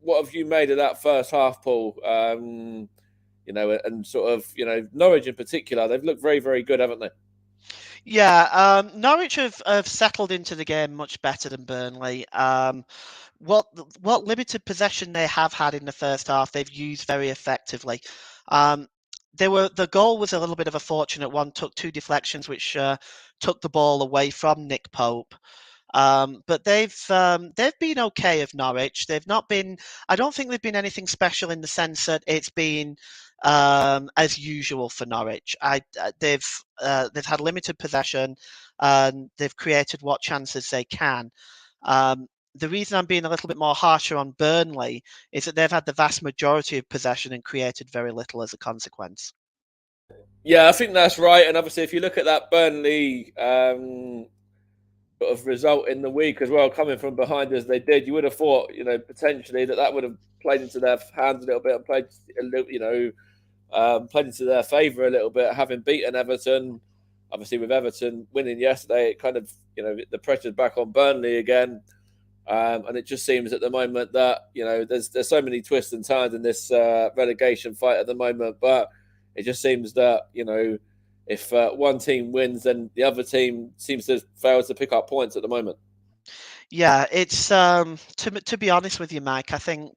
what have you made of that first half, Paul? And sort of, Norwich in particular, they've looked very, very good, haven't they? Yeah, Norwich have settled into the game much better than Burnley. What limited possession they have had in the first half, they've used very effectively. The goal was a little bit of a fortunate one. Took two deflections, which took the ball away from Nick Pope. But they've been okay of Norwich. They've not been. I don't think they've been anything special in the sense that it's been as usual for Norwich. They've had limited possession, and they've created what chances they can. The reason I'm being a little bit more harsher on Burnley is that they've had the vast majority of possession and created very little as a consequence. Yeah, I think that's right. And obviously, if you look at that Burnley sort of result in the week as well, coming from behind as they did, you would have thought, potentially that would have played into their hands a little bit and played into their favour a little bit, having beaten Everton. Obviously, with Everton winning yesterday, it kind of, the pressure's back on Burnley again. And it just seems at the moment that, there's so many twists and turns in this relegation fight at the moment. But it just seems that, if one team wins, then the other team seems to fail to pick up points at the moment. Yeah, it's to be honest with you, Mike. I think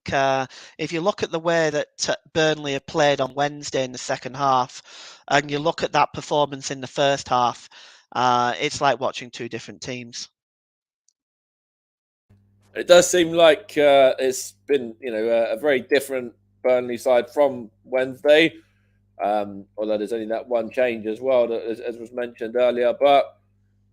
if you look at the way that Burnley have played on Wednesday in the second half, and you look at that performance in the first half, it's like watching two different teams. It does seem like it's been, a very different Burnley side from Wednesday. Although there's only that one change as well, as was mentioned earlier. But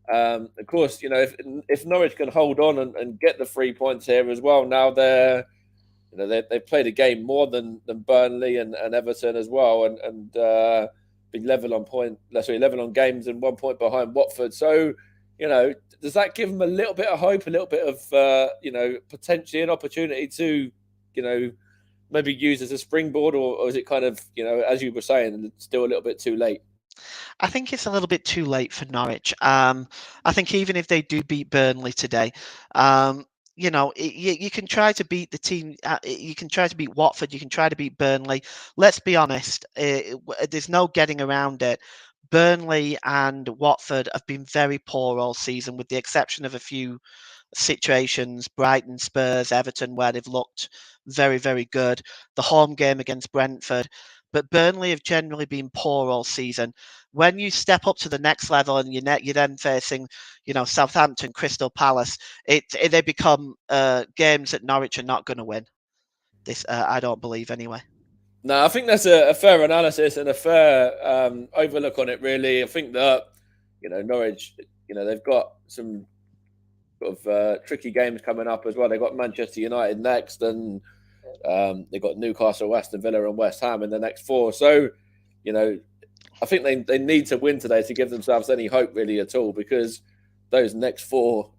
of course, if Norwich can hold on and get the 3 points here as well, now they've played a game more than Burnley and Everton as well, and been level on games and 1 point behind Watford. So, does that give them a little bit of hope, a little bit of potentially an opportunity to, maybe use as a springboard, or is it kind of, as you were saying, still a little bit too late? I think it's a little bit too late for Norwich. I think even if they do beat Burnley today, um, you can try to beat the team. You can try to beat Watford. You can try to beat Burnley. Let's be honest. There's no getting around it. Burnley and Watford have been very poor all season, with the exception of a few situations, Brighton, Spurs, Everton, where they've looked very, very good. The home game against Brentford. But Burnley have generally been poor all season. When you step up to the next level and you're then facing, Southampton, Crystal Palace, they become games that Norwich are not going to win. This I don't believe anyway. No, I think that's a fair analysis and a fair overlook on it. Really, I think that Norwich, they've got some sort of tricky games coming up as well. They've got Manchester United next, and they've got Newcastle, Aston Villa, and West Ham in the next four. So, you know, I think they need to win today to give themselves any hope really at all, because those next four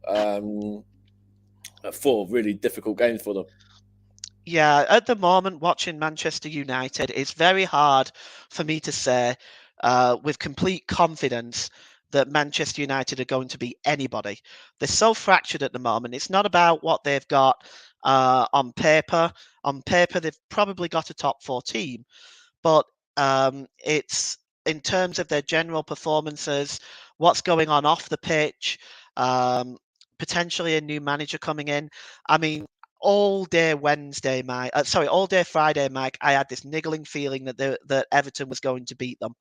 really difficult games for them. Yeah, at the moment, watching Manchester United, it's very hard for me to say with complete confidence that Manchester United are going to be anybody. They're so fractured at the moment. It's not about what they've got on paper. On paper, they've probably got a top four team, but it's in terms of their general performances, what's going on off the pitch, um, potentially a new manager coming in. I mean, all day Wednesday, all day Friday, Mike, I had this niggling feeling that Everton was going to beat them.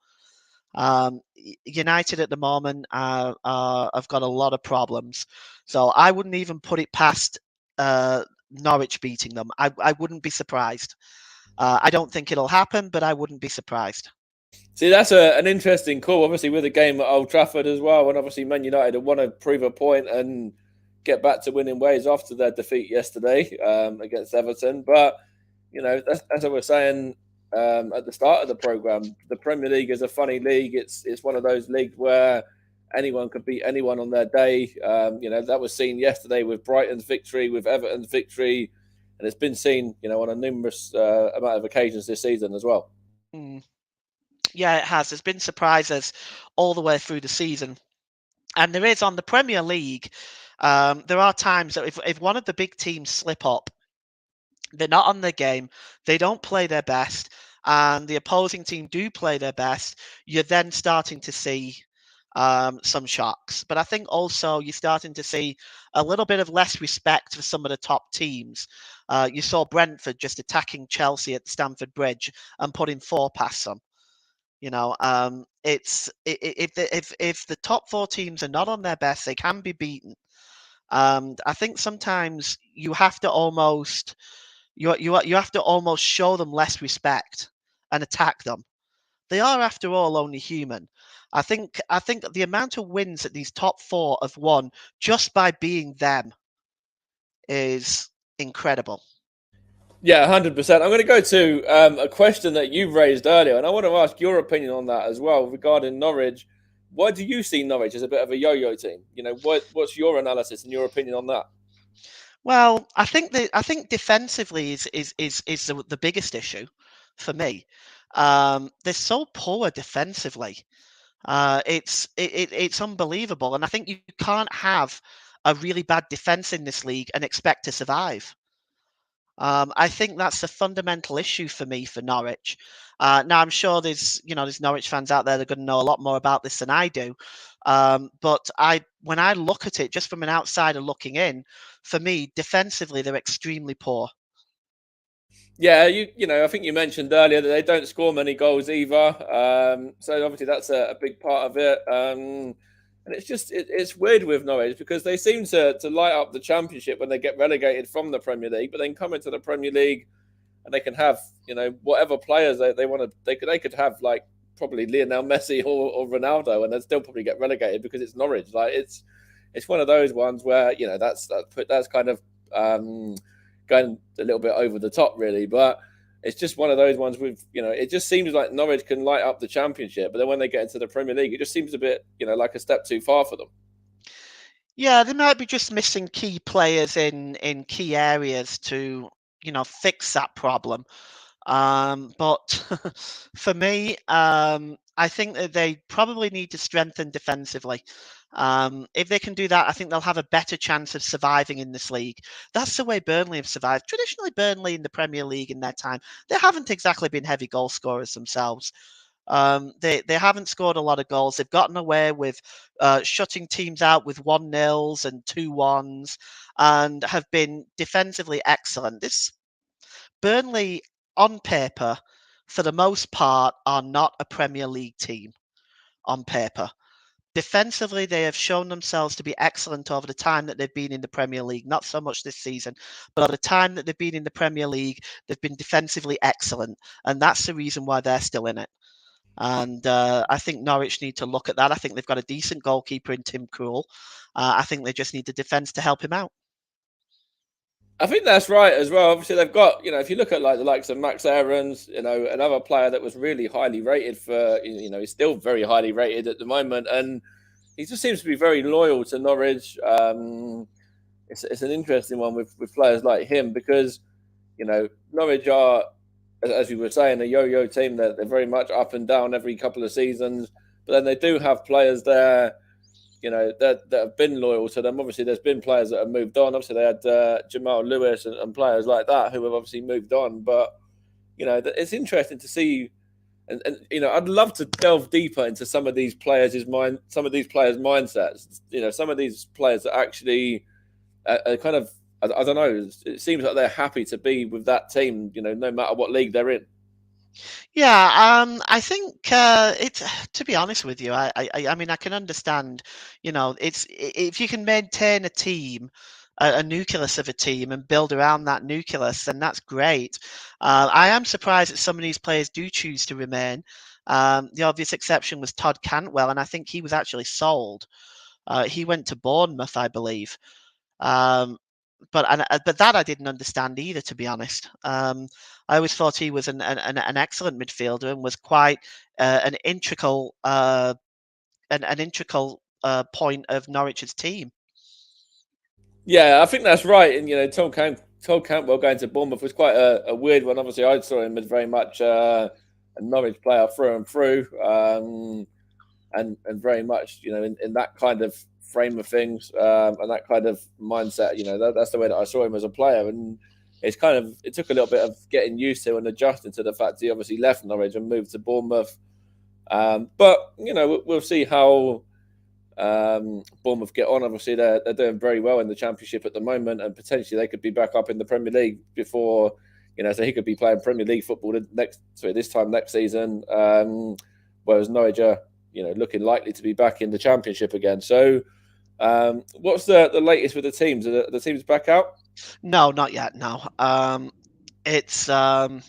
United at the moment have got a lot of problems, so I wouldn't even put it past Norwich beating them. I wouldn't be surprised. I don't think it'll happen, but I wouldn't be surprised. See, that's an interesting call. Obviously, with a game at Old Trafford as well, and obviously Man United want to prove a point and get back to winning ways after their defeat yesterday against Everton. But that's, as I was saying at the start of the program, the Premier League is a funny league. It's one of those leagues where anyone could beat anyone on their day. That was seen yesterday with Brighton's victory, with Everton's victory, and it's been seen on a numerous amount of occasions this season as well. Mm. Yeah, it has. There's been surprises all the way through the season. And there is on the Premier League, there are times that if one of the big teams slip up, they're not on their game, they don't play their best, and the opposing team do play their best, you're then starting to see some shocks. But I think also you're starting to see a little bit of less respect for some of the top teams. You saw Brentford just attacking Chelsea at Stamford Bridge and putting four past them. If the top four teams are not on their best, they can be beaten. And I think sometimes you have to almost show them less respect and attack them. They are, after all, only human. I think the amount of wins that these top four have won just by being them is incredible. Yeah, 100%. I'm going to go to a question that you've raised earlier, and I want to ask your opinion on that as well regarding Norwich. Why do you see Norwich as a bit of a yo-yo team? What's your analysis and your opinion on that? Well, I think defensively is the biggest issue for me. They're so poor defensively. It's unbelievable, and I think you can't have a really bad defense in this league and expect to survive. I think that's the fundamental issue for me for Norwich. Now I'm sure there's Norwich fans out there that are going to know a lot more about this than I do. But when I look at it just from an outsider looking in, for me defensively they're extremely poor. Yeah, I think you mentioned earlier that they don't score many goals either. So obviously that's a big part of it. And it's weird with Norwich because they seem to light up the Championship when they get relegated from the Premier League, but then come into the Premier League and they can have whatever players they want to. They could have like probably Lionel Messi or Ronaldo, and they'd still probably get relegated because it's Norwich. Like it's one of those ones where that's kind of going a little bit over the top, really. But it's just one of those ones with it just seems like Norwich can light up the Championship, but then when they get into the Premier League, it just seems a bit like a step too far for them. Yeah, they might be just missing key players in key areas to fix that problem. But for me, I think that they probably need to strengthen defensively. If they can do that, I think they'll have a better chance of surviving in this league. That's the way Burnley have survived. Traditionally, Burnley in the Premier League in their time, they haven't exactly been heavy goal scorers themselves. They haven't scored a lot of goals. They've gotten away with shutting teams out with 1-0s and 2-1s, and have been defensively excellent. This Burnley, on paper, for the most part, are not a Premier League team on paper. Defensively, they have shown themselves to be excellent over the time that they've been in the Premier League. Not so much this season, but over the time that they've been in the Premier League, they've been defensively excellent. And that's the reason why they're still in it. And I think Norwich need to look at that. I think they've got a decent goalkeeper in Tim Krul. I think they just need the defence to help him out. I think that's right as well. Obviously, they've got, if you look at like the likes of Max Aarons, another player that was really highly rated he's still very highly rated at the moment, and he just seems to be very loyal to Norwich. It's an interesting one with players like him because, Norwich are, as you were saying, a yo-yo team. They're very much up and down every couple of seasons, but then they do have players there that have been loyal to them. Obviously, there's been players that have moved on. Obviously, they had Jamal Lewis and players like that who have obviously moved on. But it's interesting to see, and I'd love to delve deeper into some of these players' mindsets. Some of these players that actually are kind of, I don't know. It seems like they're happy to be with that team. No matter what league they're in. Yeah, I think it's to be honest with you, I mean I can understand, it's if you can maintain a team, a nucleus of a team, and build around that nucleus, then that's great. I am surprised that some of these players do choose to remain. The obvious exception was Todd Cantwell, and I think he was actually sold. He went to Bournemouth, I believe. Um, but that I didn't understand either, to be honest. I always thought he was an excellent midfielder and was quite an integral an integral point of Norwich's team. Yeah, I think that's right. And Todd Campbell going to Bournemouth was quite a weird one. Obviously, I saw him as very much a Norwich player through and through, and very much in that kind of frame of things, and that kind of mindset. That's the way that I saw him as a player, and it took a little bit of getting used to and adjusting to the fact he obviously left Norwich and moved to Bournemouth. But we'll see how Bournemouth get on. Obviously, they're doing very well in the Championship at the moment, and potentially they could be back up in the Premier League before, so he could be playing Premier League football this time next season. Whereas Norwich are, looking likely to be back in the Championship again. So, what's the latest with the teams? Are the teams back out? No, not yet. No. It's no,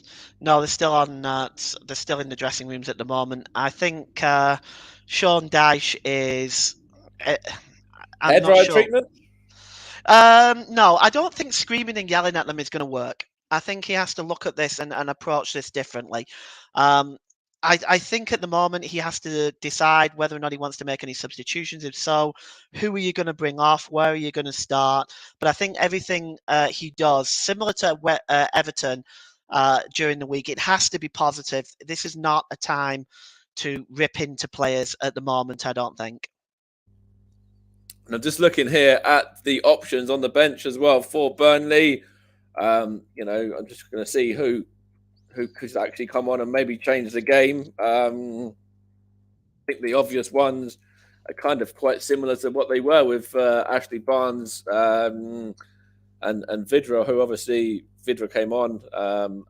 they're still on. They're still in the dressing rooms at the moment. I think Sean Dyche is. Uh, I'm Head not ride sure. treatment? No, I don't think screaming and yelling at them is going to work. I think he has to look at this and approach this differently. Um, I think at the moment he has to decide whether or not he wants to make any substitutions. If so, who are you going to bring off? Where are you going to start? But I think everything he does, similar to Everton during the week, it has to be positive. This is not a time to rip into players at the moment, I don't think. And I'm just looking here at the options on the bench as well for Burnley. I'm just going to see who could actually come on and maybe change the game. I think the obvious ones are kind of quite similar to what they were with Ashley Barnes and Vidra, who obviously Vidra came on.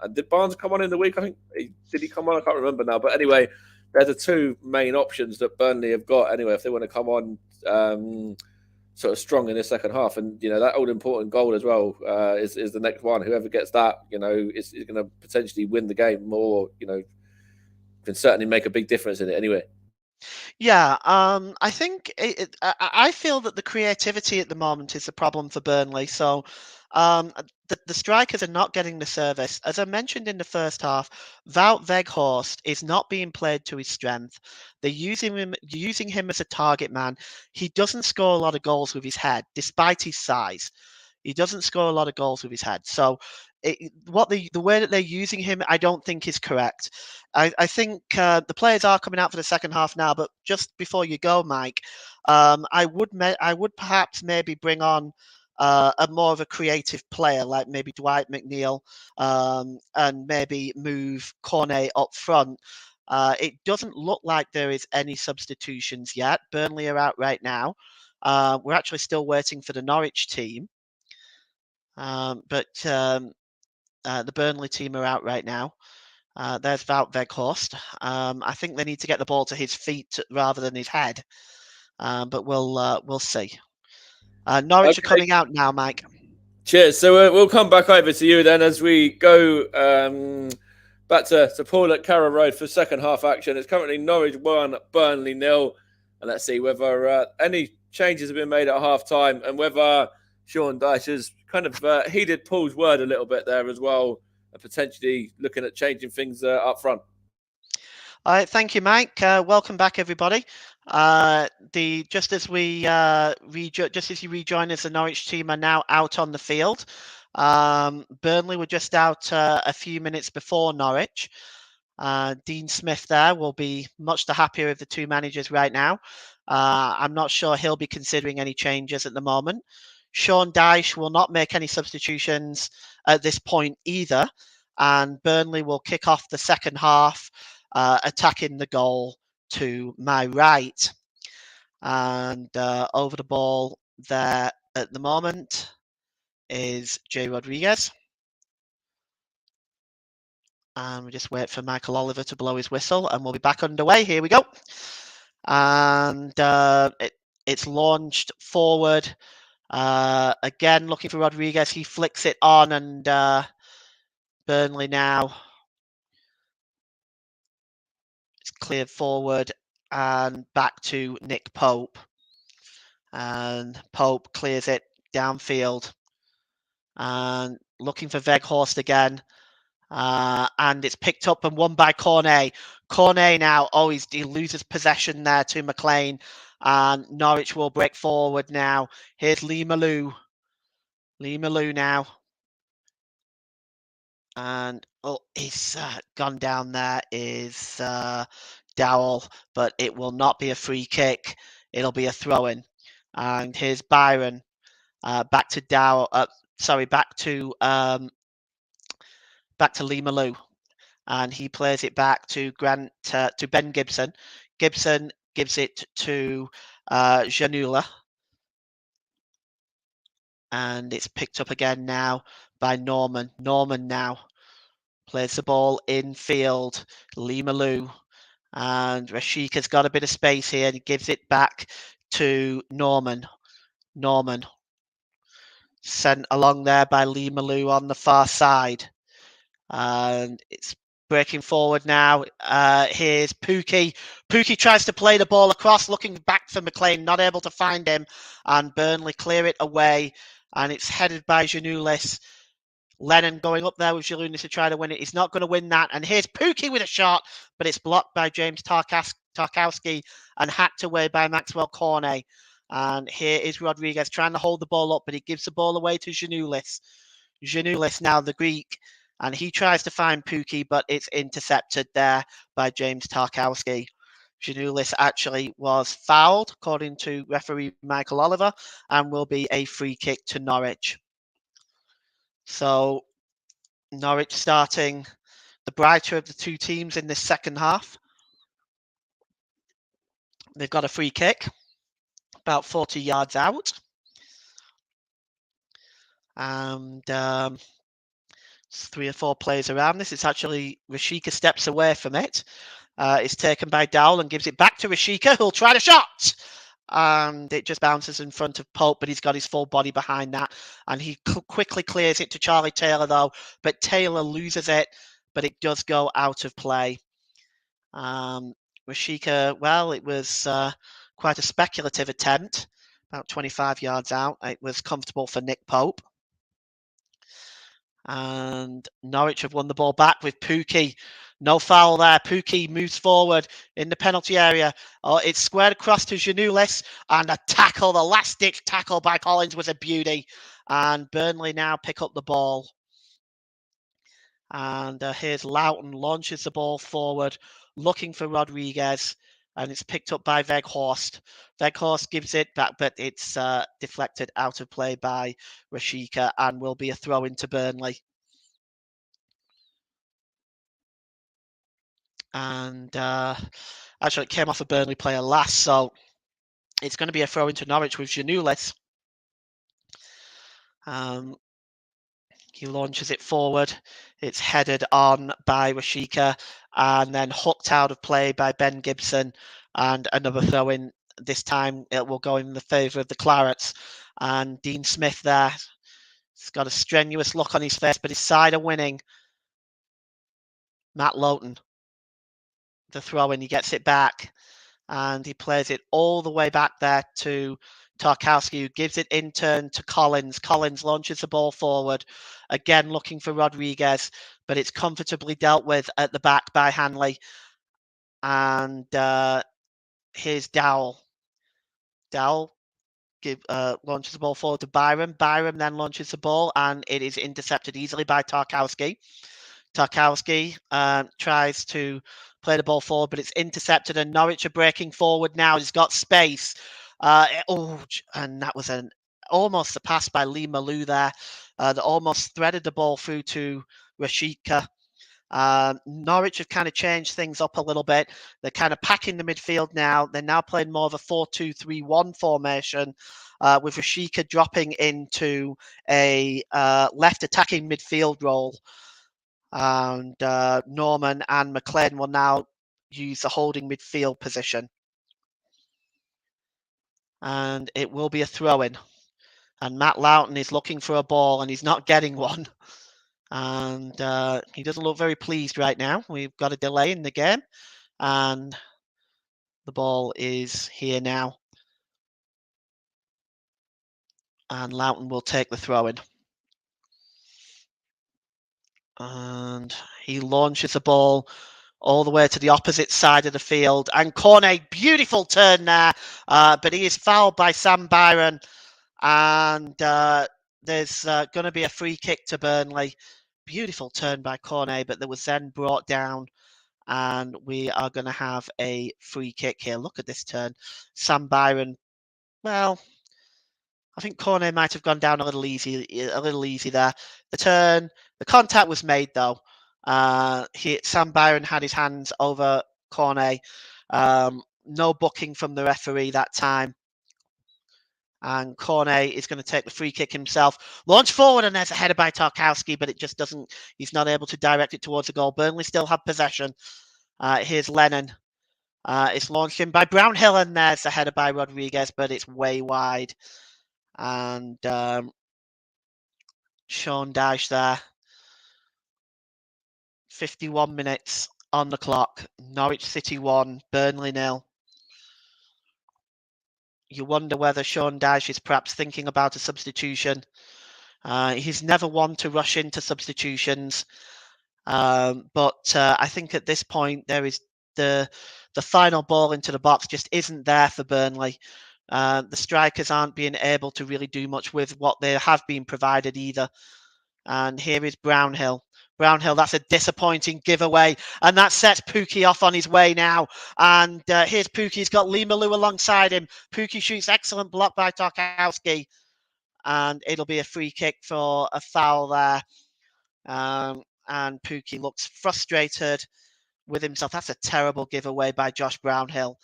And did Barnes come on in the week? I think did he come on? I can't remember now. But anyway, they're the two main options that Burnley have got. Anyway, if they want to come on sort of strong in the second half, and that old important goal as well is the next one. Whoever gets that, is going to potentially win the game, or can certainly make a big difference in it. Anyway. Yeah, I think I feel that the creativity at the moment is the problem for Burnley. So the strikers are not getting the service. As I mentioned in the first half, Wout Weghorst is not being played to his strength. They're using him as a target man. He doesn't score a lot of goals with his head, despite his size. He doesn't score a lot of goals with his head. So the way that they're using him, I don't think is correct. I think the players are coming out for the second half now, but just before you go, Mike, I would perhaps maybe bring on a more of a creative player like maybe Dwight McNeil, and maybe move Cornet up front. It doesn't look like there is any substitutions yet. Burnley are out right now. We're actually still waiting for the Norwich team, but the Burnley team are out right now. There's Wout Weghorst. I think they need to get the ball to his feet rather than his head, but we'll see. Norwich are Okay. coming out now, Mike. Cheers. So we'll come back over to you then as we go back to Paul at Carrow Road for second half action. It's currently Norwich 1, Burnley 0. And let's see whether any changes have been made at half time and whether Sean Dyche has kind of heeded Paul's word a little bit there as well, and potentially looking at changing things up front. All right, thank you, Mike. Welcome back, everybody. Just as you rejoin us, the Norwich team are now out on the field. Burnley were just out a few minutes before Norwich. Dean Smith there will be much the happier of the two managers right now. I'm not sure he'll be considering any changes at the moment. Sean Dyche will not make any substitutions at this point either, and Burnley will kick off the second half, attacking the goal to my right. And over the ball there at the moment is Jay Rodriguez. And we just wait for Michael Oliver to blow his whistle, and we'll be back underway. Here we go. And it's launched forward. Again, looking for Rodriguez. He flicks it on, and Burnley now. It's cleared forward and back to Nick Pope. And Pope clears it downfield. And looking for Weghorst again. And it's picked up and won by Cornet. Cornet now, he loses possession there to McLean. And Norwich will break forward now. Here's Lee Malou. Lee Malou now. And he's gone down there is Dowell, but it will not be a free kick. It'll be a throw-in. And here's Byron. Back to Dowell. Back to Lee Malou. And he plays it back to Ben Gibson. Gibson gives it to Janula. And it's picked up again now by Norman. Norman now plays the ball in field. Lee Malou. And Rashika's got a bit of space here and he gives it back to Norman. Norman. Sent along there by Lee Malou on the far side. And it's breaking forward now. Here's Pookie. Pookie tries to play the ball across, looking back for McLean, not able to find him. And Burnley clear it away. And it's headed by Janulis. Lennon going up there with Jalunis to try to win it. He's not going to win that. And here's Pookie with a shot, but it's blocked by James Tarkowski and hacked away by Maxwell Cornet. And here is Rodriguez trying to hold the ball up, but he gives the ball away to Janulis. Janulis now the Greek. And he tries to find Pookie, but it's intercepted there by James Tarkowski. Janulis actually was fouled, according to referee Michael Oliver, and will be a free kick to Norwich. So Norwich starting the brighter of the two teams in this second half. They've got a free kick, about 40 yards out. And 3 or 4 players around this. It's actually Rashika steps away from it. It's taken by Dowell and gives it back to Rashika, who'll try the shot. And it just bounces in front of Pope, but he's got his full body behind that. And he quickly clears it to Charlie Taylor, though. But Taylor loses it, but it does go out of play. Rashika, well, it was quite a speculative attempt, about 25 yards out. It was comfortable for Nick Pope. And Norwich have won the ball back with Pookie. No foul there. Pookie moves forward in the penalty area. Oh, it's squared across to Janulis. And a tackle, the last-ditch tackle by Collins was a beauty. And Burnley now pick up the ball. And here's Loughton, launches the ball forward, looking for Rodriguez, and it's picked up by Weghorst. Weghorst gives it back, but it's deflected out of play by Rashica and will be a throw into Burnley. And actually, it came off a Burnley player last, so it's going to be a throw into Norwich with Giannoulis. He launches it forward. It's headed on by Rashica and then hooked out of play by Ben Gibson. And another throw in. This time it will go in the favour of the Clarets. And Dean Smith there. He's got a strenuous look on his face, but his side are winning. Matt Loughton, the throw in, he gets it back. And he plays it all the way back there to Tarkowski, who gives it in turn to Collins. Collins launches the ball forward, again looking for Rodriguez, but it's comfortably dealt with at the back by Hanley. And here's Dowell. Dowell launches the ball forward to Byram. Byram then launches the ball, and it is intercepted easily by Tarkowski. Tarkowski tries to play the ball forward, but it's intercepted, and Norwich are breaking forward now. He's got space. And that was almost a pass by Lee Malou there that almost threaded the ball through to Rashica. Norwich have kind of changed things up a little bit. They're kind of packing the midfield now. They're now playing more of a 4-2-3-1 formation with Rashica dropping into a left attacking midfield role. And Norman and McLean will now use the holding midfield position. And it will be a throw-in. And Matt Loughton is looking for a ball, and he's not getting one. And he doesn't look very pleased right now. We've got a delay in the game. And the ball is here now. And Loughton will take the throw-in. And he launches the ball all the way to the opposite side of the field. And Cornet, beautiful turn there, but he is fouled by Sam Byron. And there's going to be a free kick to Burnley. Beautiful turn by Cornet, but that was then brought down. And we are going to have a free kick here. Look at this turn. Sam Byron, well, I think Cornet might have gone down a little easy there. The turn, the contact was made though. Sam Byron had his hands over Cornet. No booking from the referee that time. And Cornet is going to take the free kick himself. Launch forward, and there's a header by Tarkowski, but it just doesn't, he's not able to direct it towards the goal. Burnley still have possession. Here's Lennon. It's launched in by Brownhill, and there's a header by Rodriguez, but it's way wide. And Sean Dyche there. 51 minutes on the clock. Norwich City 1, Burnley 0. You wonder whether Sean Dyche is perhaps thinking about a substitution. He's never one to rush into substitutions. But I think at this point there is the final ball into the box just isn't there for Burnley. The strikers aren't being able to really do much with what they have been provided either. And here is Brownhill. Brownhill, that's a disappointing giveaway. And that sets Pukki off on his way now. And here's Pukki. He's got Lee Malou alongside him. Pukki shoots, excellent block by Tarkowski. And it'll be a free kick for a foul there. And Pukki looks frustrated with himself. That's a terrible giveaway by Josh Brownhill.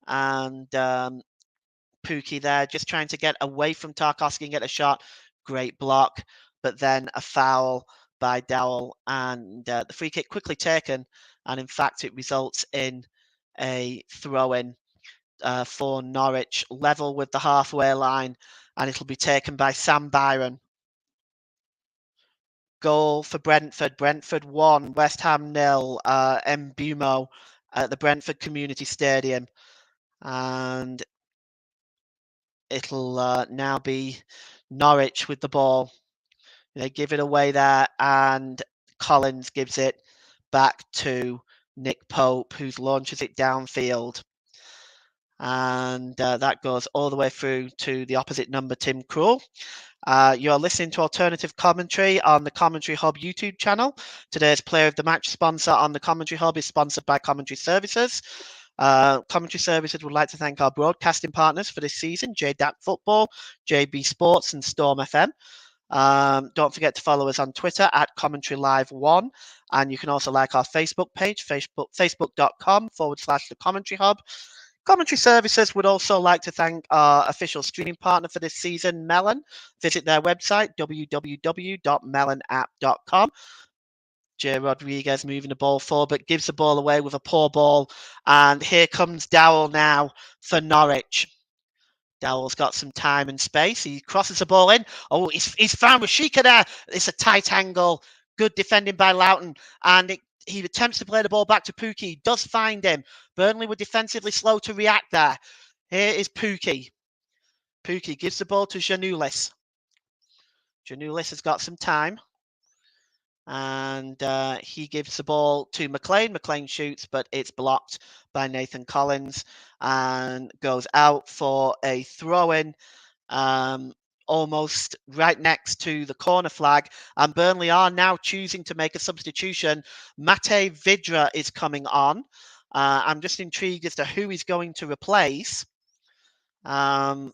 And Pukki there just trying to get away from Tarkowski and get a shot. Great block. But then a foul by Dowell, and the free kick quickly taken, and in fact it results in a throw-in for Norwich, level with the halfway line, and it'll be taken by Sam Byron. Goal for Brentford. Brentford 1, West Ham 0, Mbumo at the Brentford Community Stadium. And it'll now be Norwich with the ball. They give it away there, and Collins gives it back to Nick Pope, who launches it downfield. And that goes all the way through to the opposite number, Tim Krul. You're listening to alternative commentary on the Commentary Hub YouTube channel. Today's Player of the Match sponsor on the Commentary Hub is sponsored by Commentary Services. Commentary Services would like to thank our broadcasting partners for this season, JDAC Football, JB Sports, and Storm FM. Don't forget to follow us on Twitter at Commentary Live 1. And you can also like our Facebook page, facebook.com/the Commentary Hub. Commentary Services would also like to thank our official streaming partner for this season, Melon. Visit their website, www.melonapp.com. Jay Rodriguez moving the ball forward, but gives the ball away with a poor ball. And here comes Dowell now for Norwich. Dowell's got some time and space. He crosses the ball in. Oh, he's found Rashika there. It's a tight angle. Good defending by Loughton. And he attempts to play the ball back to Pukki. Does find him. Burnley were defensively slow to react there. Here is Pukki. Pukki gives the ball to Janulis. Janulis has got some time. And he gives the ball to McLean. McLean shoots, but it's blocked by Nathan Collins and goes out for a throw-in almost right next to the corner flag. And Burnley are now choosing to make a substitution. Mate Vidra is coming on. I'm just intrigued as to who he's going to replace. I'm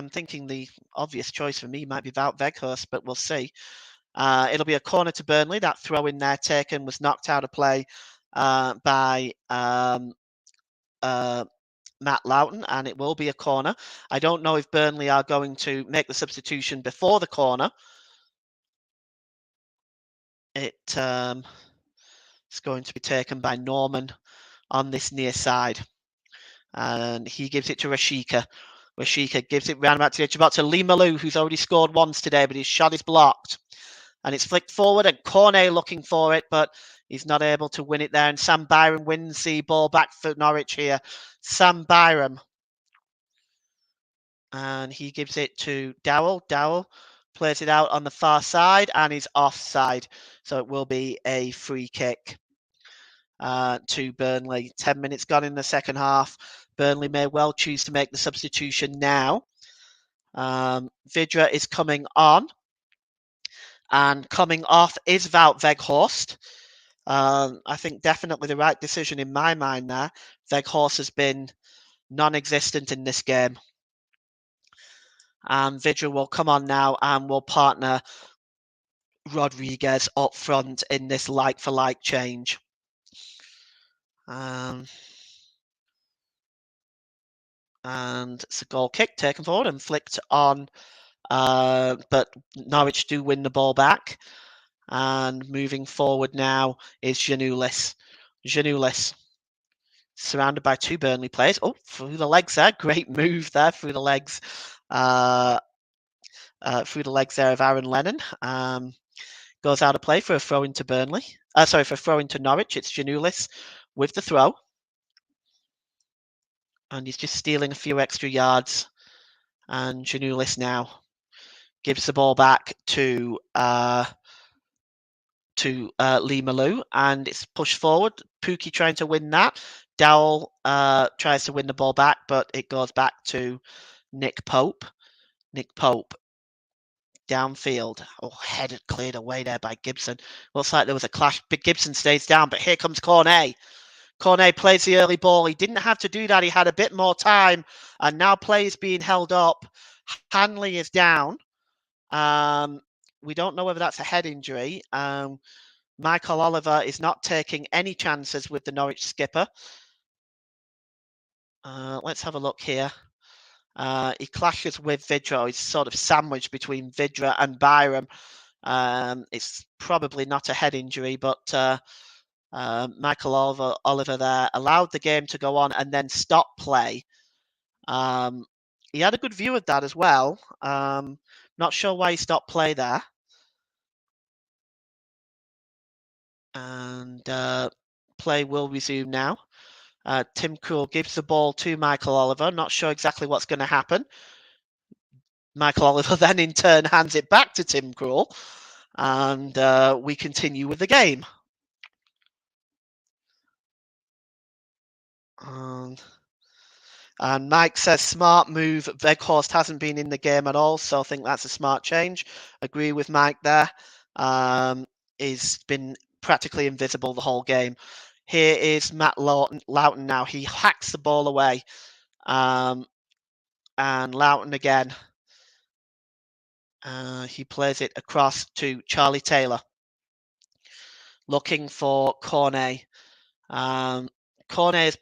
thinking the obvious choice for me might be Wout Weghorst, but we'll see. It'll be a corner to Burnley. That throw in there taken was knocked out of play by Matt Loughton, and it will be a corner. I don't know if Burnley are going to make the substitution before the corner. It's going to be taken by Norman on this near side. And he gives it to Rashika. Rashika gives it round about to the edge, about to Lee Malou, who's already scored once today, but his shot is blocked. And it's flicked forward, and Cornet looking for it, but he's not able to win it there. And Sam Byram wins the ball back for Norwich here. Sam Byram. And he gives it to Dowell. Dowell plays it out on the far side and is offside. So it will be a free kick to Burnley. 10 minutes gone in the second half. Burnley may well choose to make the substitution now. Vidra is coming on. And coming off is Wout Weghorst. I think definitely the right decision in my mind there. Weghorst has been non-existent in this game. And Vidra will come on now and will partner Rodriguez up front in this like-for-like change. And it's a goal kick taken forward and flicked on. But Norwich do win the ball back. And moving forward now is Janulis. Janulis, surrounded by two Burnley players. Oh, through the legs there. Great move there through the legs. Through the legs there of Aaron Lennon. Goes out of play for a throw into Burnley. For a throw into Norwich. It's Janulis with the throw. And he's just stealing a few extra yards. And Janulis now gives the ball back to Lee Malou, and it's pushed forward. Pukki trying to win that. Dowell tries to win the ball back, but it goes back to Nick Pope. Nick Pope downfield. Oh, headed cleared away there by Gibson. Looks like there was a clash. But Gibson stays down, but here comes Cornet. Cornet plays the early ball. He didn't have to do that. He had a bit more time, and now play is being held up. Hanley is down. We don't know whether that's a head injury. Michael Oliver is not taking any chances with the Norwich skipper. Let's have a look here. He clashes with Vidra. He's sort of sandwiched between Vidra and Byram. It's probably not a head injury, but Michael Oliver there allowed the game to go on and then stop play. He had a good view of that as well. Not sure why he stopped play there. And play will resume now. Tim Krul gives the ball to Michael Oliver. Not sure exactly what's going to happen. Michael Oliver then in turn hands it back to Tim Krul. And we continue with the game. And Mike says, smart move. Veghorst hasn't been in the game at all, so I think that's a smart change. Agree with Mike there. He's been practically invisible the whole game. Here is Matt Loughton now. He hacks the ball away. And Loughton again. He plays it across to Charlie Taylor. Looking for Cornet. Cornet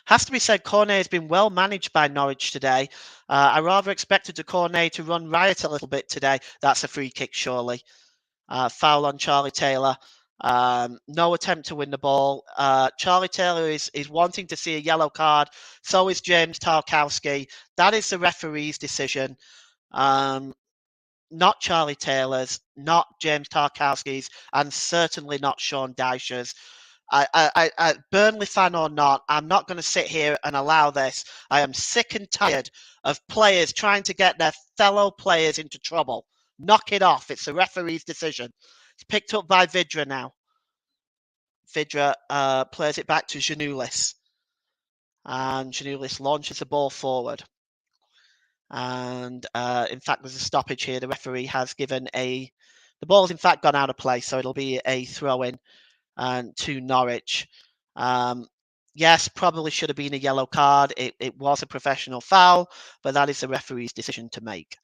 has to be said, Cornet has been well managed by Norwich today. I rather expected Cornet to run riot a little bit today. That's a free kick, surely. Foul on Charlie Taylor. No attempt to win the ball. Charlie Taylor is wanting to see a yellow card. So is James Tarkowski. That is the referee's decision. Not Charlie Taylor's, not James Tarkowski's, and certainly not Sean Dyche's. Burnley fan or not, I'm not going to sit here and allow this. I am sick and tired of players trying to get their fellow players into trouble. Knock it off. It's the referee's decision. It's picked up by Vidra now. Vidra plays it back to Janulis. And Janulis launches the ball forward. And in fact, there's a stoppage here. The referee has given the ball's in fact gone out of play, so it'll be a throw-in to Norwich. Yes, probably should have been a yellow card. It was a professional foul, but that is the referee's decision to make.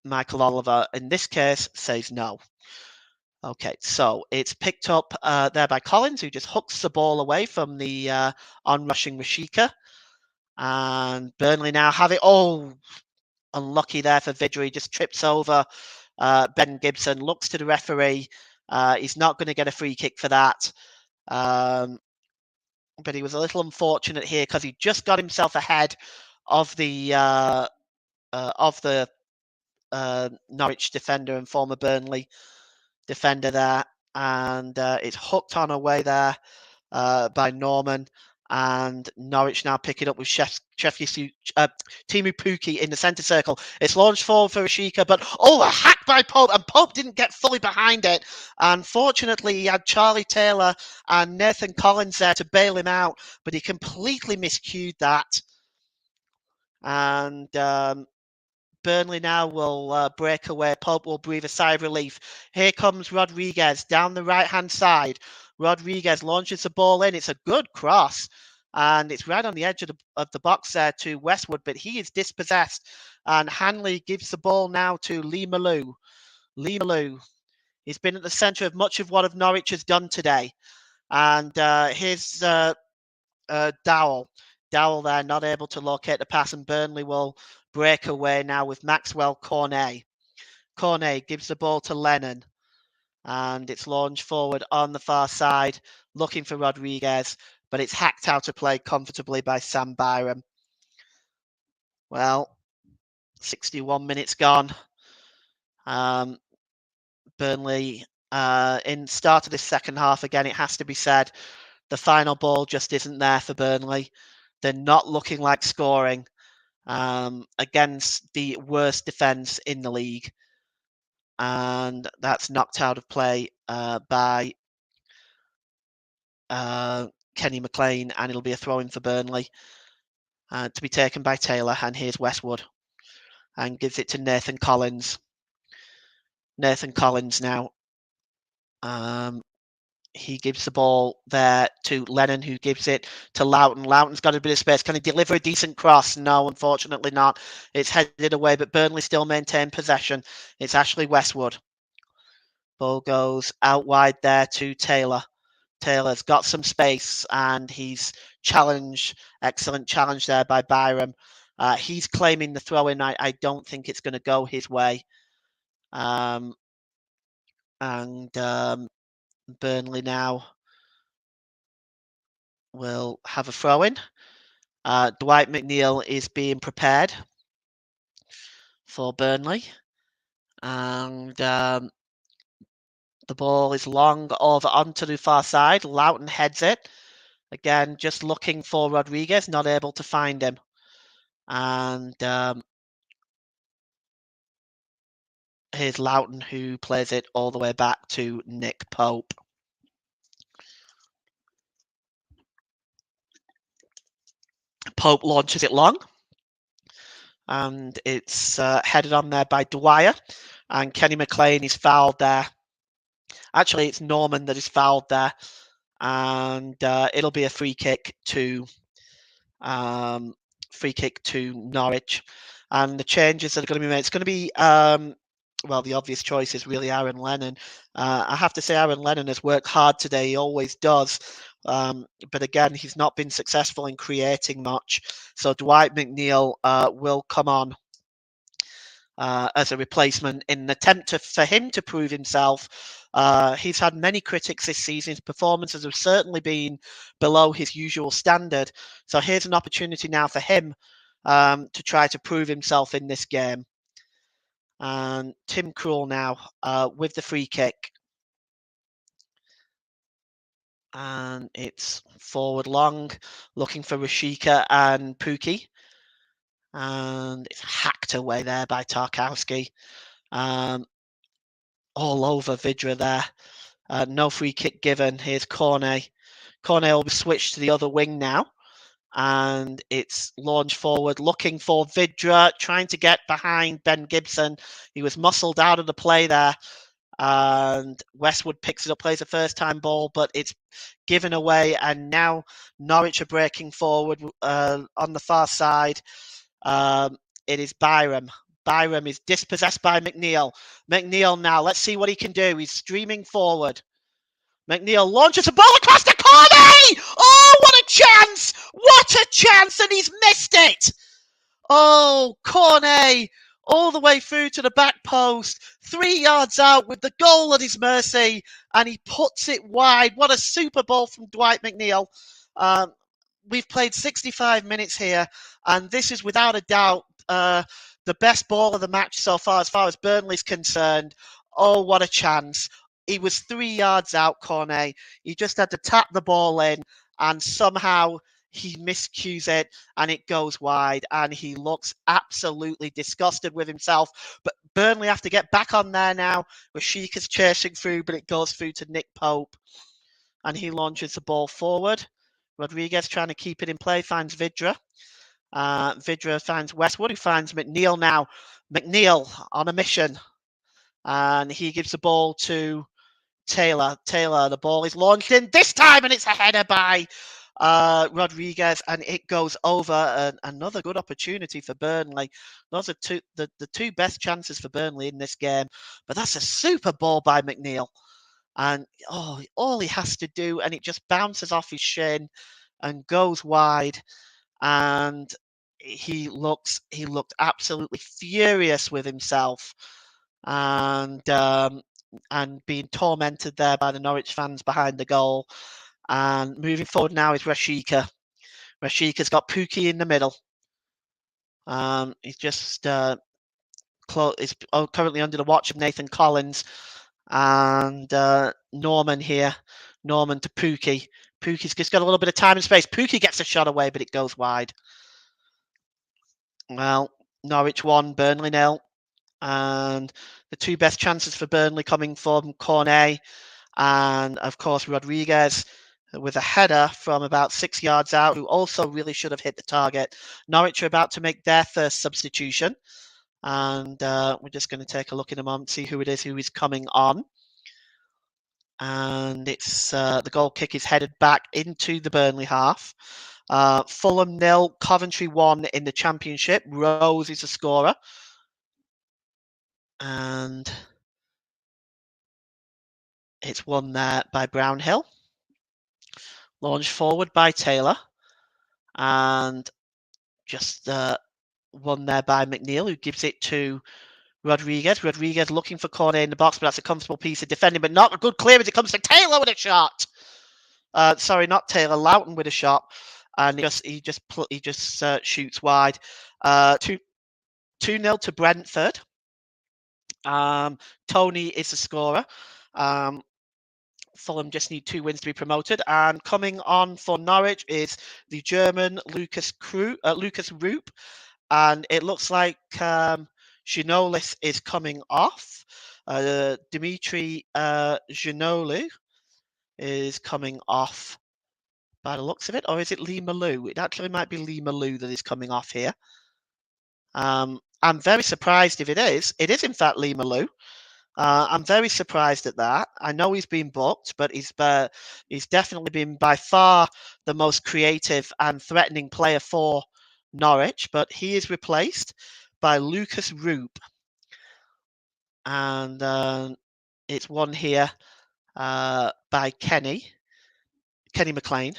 Michael Oliver, in this case, says no. Okay, so it's picked up there by Collins, who just hooks the ball away from the onrushing Rashika. And Burnley now have it. Oh, unlucky there for Vidri. Just trips over Ben Gibson, looks to the referee. He's not going to get a free kick for that. But he was a little unfortunate here because he just got himself ahead of the Norwich defender and former Burnley defender there. And it's hooked on away there by Norman. And Norwich now pick it up with Timu Pukki in the centre circle. It's launched forward for Rashika, but a hack by Pope, and Pope didn't get fully behind it. Unfortunately, he had Charlie Taylor and Nathan Collins there to bail him out, but he completely miscued that. And Burnley now will break away. Pope will breathe a sigh of relief. Here comes Rodriguez down the right-hand side. Rodriguez launches the ball in. It's a good cross. And it's right on the edge of the box there to Westwood, but he is dispossessed. And Hanley gives the ball now to Lee Malou. Lee Malou. He's been at the centre of much of what Norwich has done today. And here's Dowell. Dowell there, not able to locate the pass, and Burnley will break away now with Maxwell Cornet. Cornet gives the ball to Lennon. And it's launched forward on the far side, looking for Rodriguez, but it's hacked out of play comfortably by Sam Byram. Well, 61 minutes gone. Burnley in start of this second half, again, it has to be said, the final ball just isn't there for Burnley. They're not looking like scoring against the worst defence in the league. And that's knocked out of play by Kenny McLean, and it'll be a throw-in for Burnley to be taken by Taylor. And here's Westwood, and gives it to Nathan Collins. Nathan Collins now. He gives the ball there to Lennon, who gives it to Loughton. Loughton's got a bit of space. Can he deliver a decent cross? No, unfortunately not. It's headed away, but Burnley still maintain possession. It's Ashley Westwood. Ball goes out wide there to Taylor. Taylor's got some space, and he's challenged. Excellent challenge there by Byram. He's claiming the throw-in. I don't think it's going to go his way. Burnley now will have a throw-in. Dwight McNeil is being prepared for Burnley. And the ball is long over onto the far side. Loughton heads it. Again, just looking for Rodriguez, not able to find him. And here's Loughton, who plays it all the way back to Nick Pope. Pope launches it long, and it's headed on there by Dwyer, and Kenny McLean is fouled there. Actually, it's Norman that is fouled there, and it'll be a free kick to Norwich. And the changes that are going to be made, it's going to be well, the obvious choice is really Aaron Lennon. I have to say, Aaron Lennon has worked hard today. He always does. But again, he's not been successful in creating much. So Dwight McNeil will come on as a replacement in an attempt for him to prove himself. He's had many critics this season. His performances have certainly been below his usual standard. So here's an opportunity now for him to try to prove himself in this game. And Tim Krul now with the free kick. And it's forward long, looking for Rashika and Pookie. And it's hacked away there by Tarkowski. All over Vidra there. No free kick given. Here's Cornet. Cornet will be switched to the other wing now. And it's launched forward, looking for Vidra, trying to get behind Ben Gibson. He was muscled out of the play there. And Westwood picks it up, plays a first-time ball, but it's given away. And now Norwich are breaking forward on the far side. It is Byram. Byram is dispossessed by McNeil. McNeil now, let's see what he can do. He's streaming forward. McNeil launches a ball across the corner. Oh, what a chance! What a chance! And he's missed it. Oh, Cornet all the way through to the back post, 3 yards out with the goal at his mercy, and he puts it wide. What a super ball from Dwight McNeil. We've played 65 minutes here, and this is without a doubt the best ball of the match so far as Burnley's concerned. Oh, what a chance. He was 3 yards out, Cornet. He just had to tap the ball in, and somehow he miscues it, and it goes wide, and he looks absolutely disgusted with himself. But Burnley have to get back on there now. Rashika's chasing through, but it goes through to Nick Pope, and he launches the ball forward. Rodriguez trying to keep it in play, finds Vidra. Vidra finds Westwood, who finds McNeil now. McNeil on a mission, and he gives the ball to Taylor. Taylor, the ball is launched in this time, and it's a header by Rodriguez, and it goes over. Another good opportunity for Burnley. Those are the two best chances for Burnley in this game, but that's a super ball by McNeil. And all he has to do, and it just bounces off his shin and goes wide. And he looked absolutely furious with himself, and being tormented there by the Norwich fans behind the goal. And moving forward now is Rashika. Rashika's got Pookie in the middle. He's just is currently under the watch of Nathan Collins. And Norman here. Norman to Pookie. Pookie's just got a little bit of time and space. Pookie gets a shot away, but it goes wide. Well, Norwich 1, Burnley 0. And the two best chances for Burnley coming from Cornet and, of course, Rodriguez with a header from about 6 yards out, who also really should have hit the target. Norwich are about to make their first substitution. And we're just going to take a look in a moment, see who it is who is coming on. And it's the goal kick is headed back into the Burnley half. Fulham 0, Coventry 1 in the Championship. Rose is the scorer. And it's won there by Brownhill. Launched forward by Taylor. And just won there by McNeil, who gives it to Rodriguez. Rodriguez looking for Cornet in the box, but that's a comfortable piece of defending, but not a good clearance. It comes to Taylor with a shot. Sorry, not Taylor. Loughton with a shot, and he just shoots wide. 2-0 to Brentford. Tony is the scorer. Fulham just need 2 wins to be promoted. And coming on for Norwich is the German Lucas Roop. And it looks like Ginolis is coming off. Dimitri Ginolu is coming off. by the looks of it, or is it Lee Malou? It actually might be Lee Malou that is coming off here. I'm very surprised if it is. It is in fact Lee Malou. I'm very surprised at that. I know he's been booked, but he's definitely been by far the most creative and threatening player for Norwich. But he is replaced by Lucas Roop, and it's won here by Kenny McLean,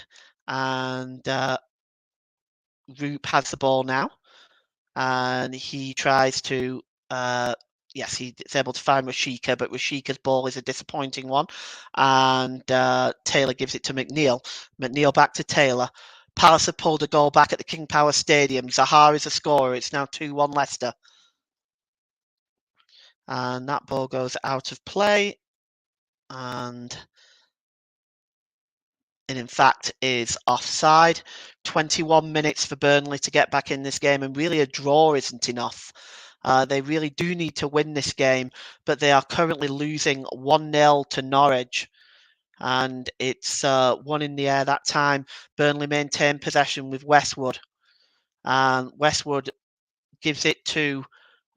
and Roop has the ball now, and he tries to. Yes, he's able to find Rashika, but Rashika's ball is a disappointing one. And Taylor gives it to McNeil. McNeil back to Taylor. Palace have pulled a goal back at the King Power Stadium. Zaha is a scorer. It's now 2-1 Leicester. And that ball goes out of play. And in fact is offside. 21 minutes for Burnley to get back in this game, and really a draw isn't enough. They really do need to win this game, but they are currently losing 1-0 to Norwich. And it's one in the air that time. Burnley maintain possession with Westwood. And Westwood gives it to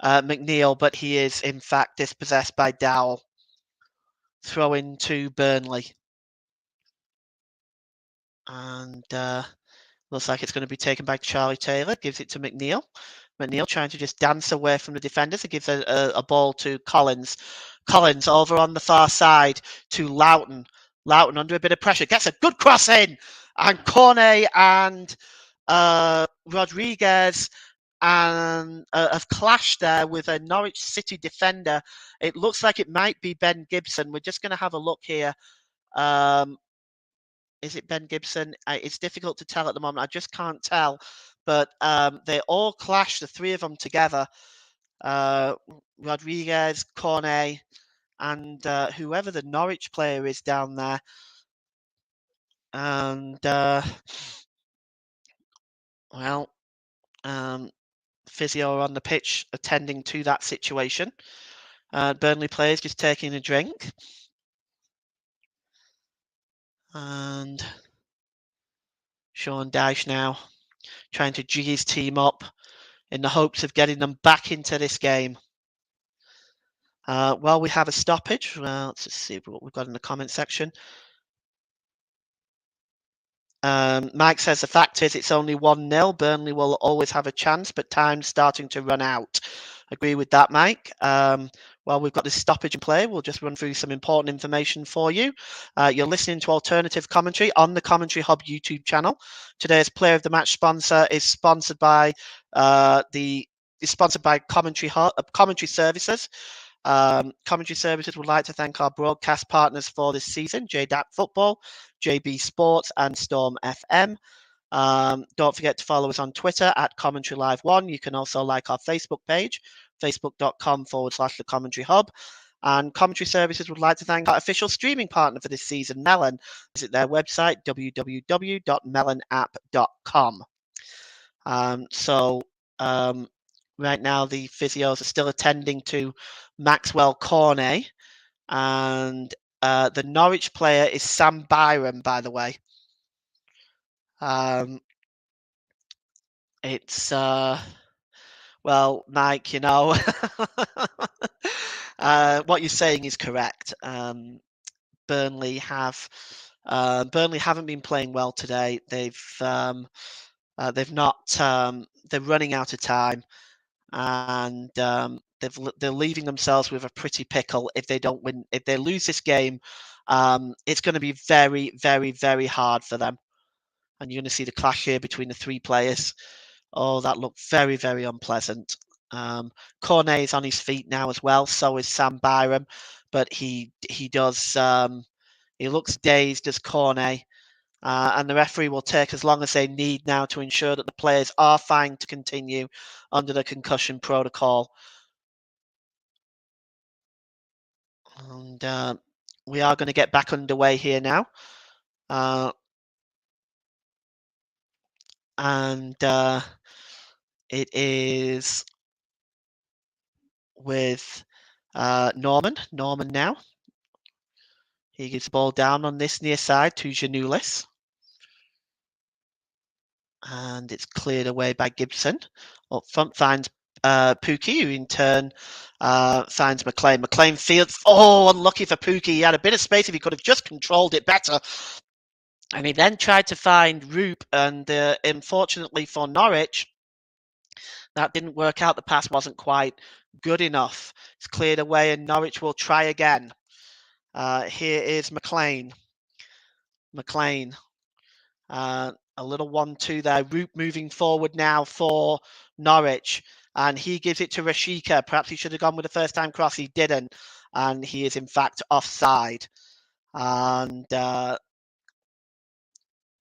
McNeil, but he is in fact dispossessed by Dowell. Throw in to Burnley. And looks like it's going to be taken by Charlie Taylor. Gives it to McNeil. McNeil trying to just dance away from the defenders. He gives a ball to Collins. Collins over on the far side to Loughton. Loughton under a bit of pressure. Gets a good cross in. And Cornet and Rodriguez and have clashed there with a Norwich City defender. It looks like it might be Ben Gibson. We're just going to have a look here. Is it Ben Gibson? It's difficult to tell at the moment. I just can't tell. But they all clash, the three of them together. Rodriguez, Cornet, and whoever the Norwich player is down there. And, physio on the pitch attending to that situation. Burnley players just taking a drink. And Sean Dyche now trying to jig his team up in the hopes of getting them back into this game. Well, we have a stoppage. Let's just see what we've got in the comment section. Mike says the fact is it's only 1-0. Burnley will always have a chance, but time's starting to run out. Agree with that, Mike. Well, we've got this stoppage in play. We'll just run through some important information for you. You're listening to alternative commentary on the Commentary Hub YouTube channel. Today's Player of the Match sponsor is sponsored by Commentary Hub, Commentary Services. Commentary Services would like to thank our broadcast partners for this season: JDAP Football, JB Sports, and Storm FM. Don't forget to follow us on Twitter at Commentary Live 1. You can also like our Facebook page, facebook.com/The Commentary Hub. And Commentary Services would like to thank our official streaming partner for this season, Melon. Visit their website, www.melonapp.com. Right now, the physios are still attending to Maxwell Cornet. And the Norwich player is Sam Byram, by the way. It's well, Mike, you know, what you're saying is correct. Burnley haven't been playing well today. They've not. They're running out of time, and they're leaving themselves with a pretty pickle if they don't win. If they lose this game, it's going to be very, very, very hard for them. And you're going to see the clash here between the three players. Oh, that looked very, very unpleasant. Cornet is on his feet now as well. So is Sam Byram, but he does. He looks dazed as Cornet, and the referee will take as long as they need now to ensure that the players are fine to continue under the concussion protocol. And we are going to get back underway here now. And it is with Norman. Norman now. He gives the ball down on this near side to Janulis. And it's cleared away by Gibson. Up front finds Pookie, who in turn finds McLean. McLean fields. Oh, unlucky for Pookie. He had a bit of space if he could have just controlled it better. And he then tried to find Roop, and unfortunately for Norwich, that didn't work out. The pass wasn't quite good enough. It's cleared away, and Norwich will try again. Here is McLean. McLean. A little 1-2 there. Roop moving forward now for Norwich. And he gives it to Rashika. Perhaps he should have gone with the first time cross. He didn't. And he is, in fact, offside. And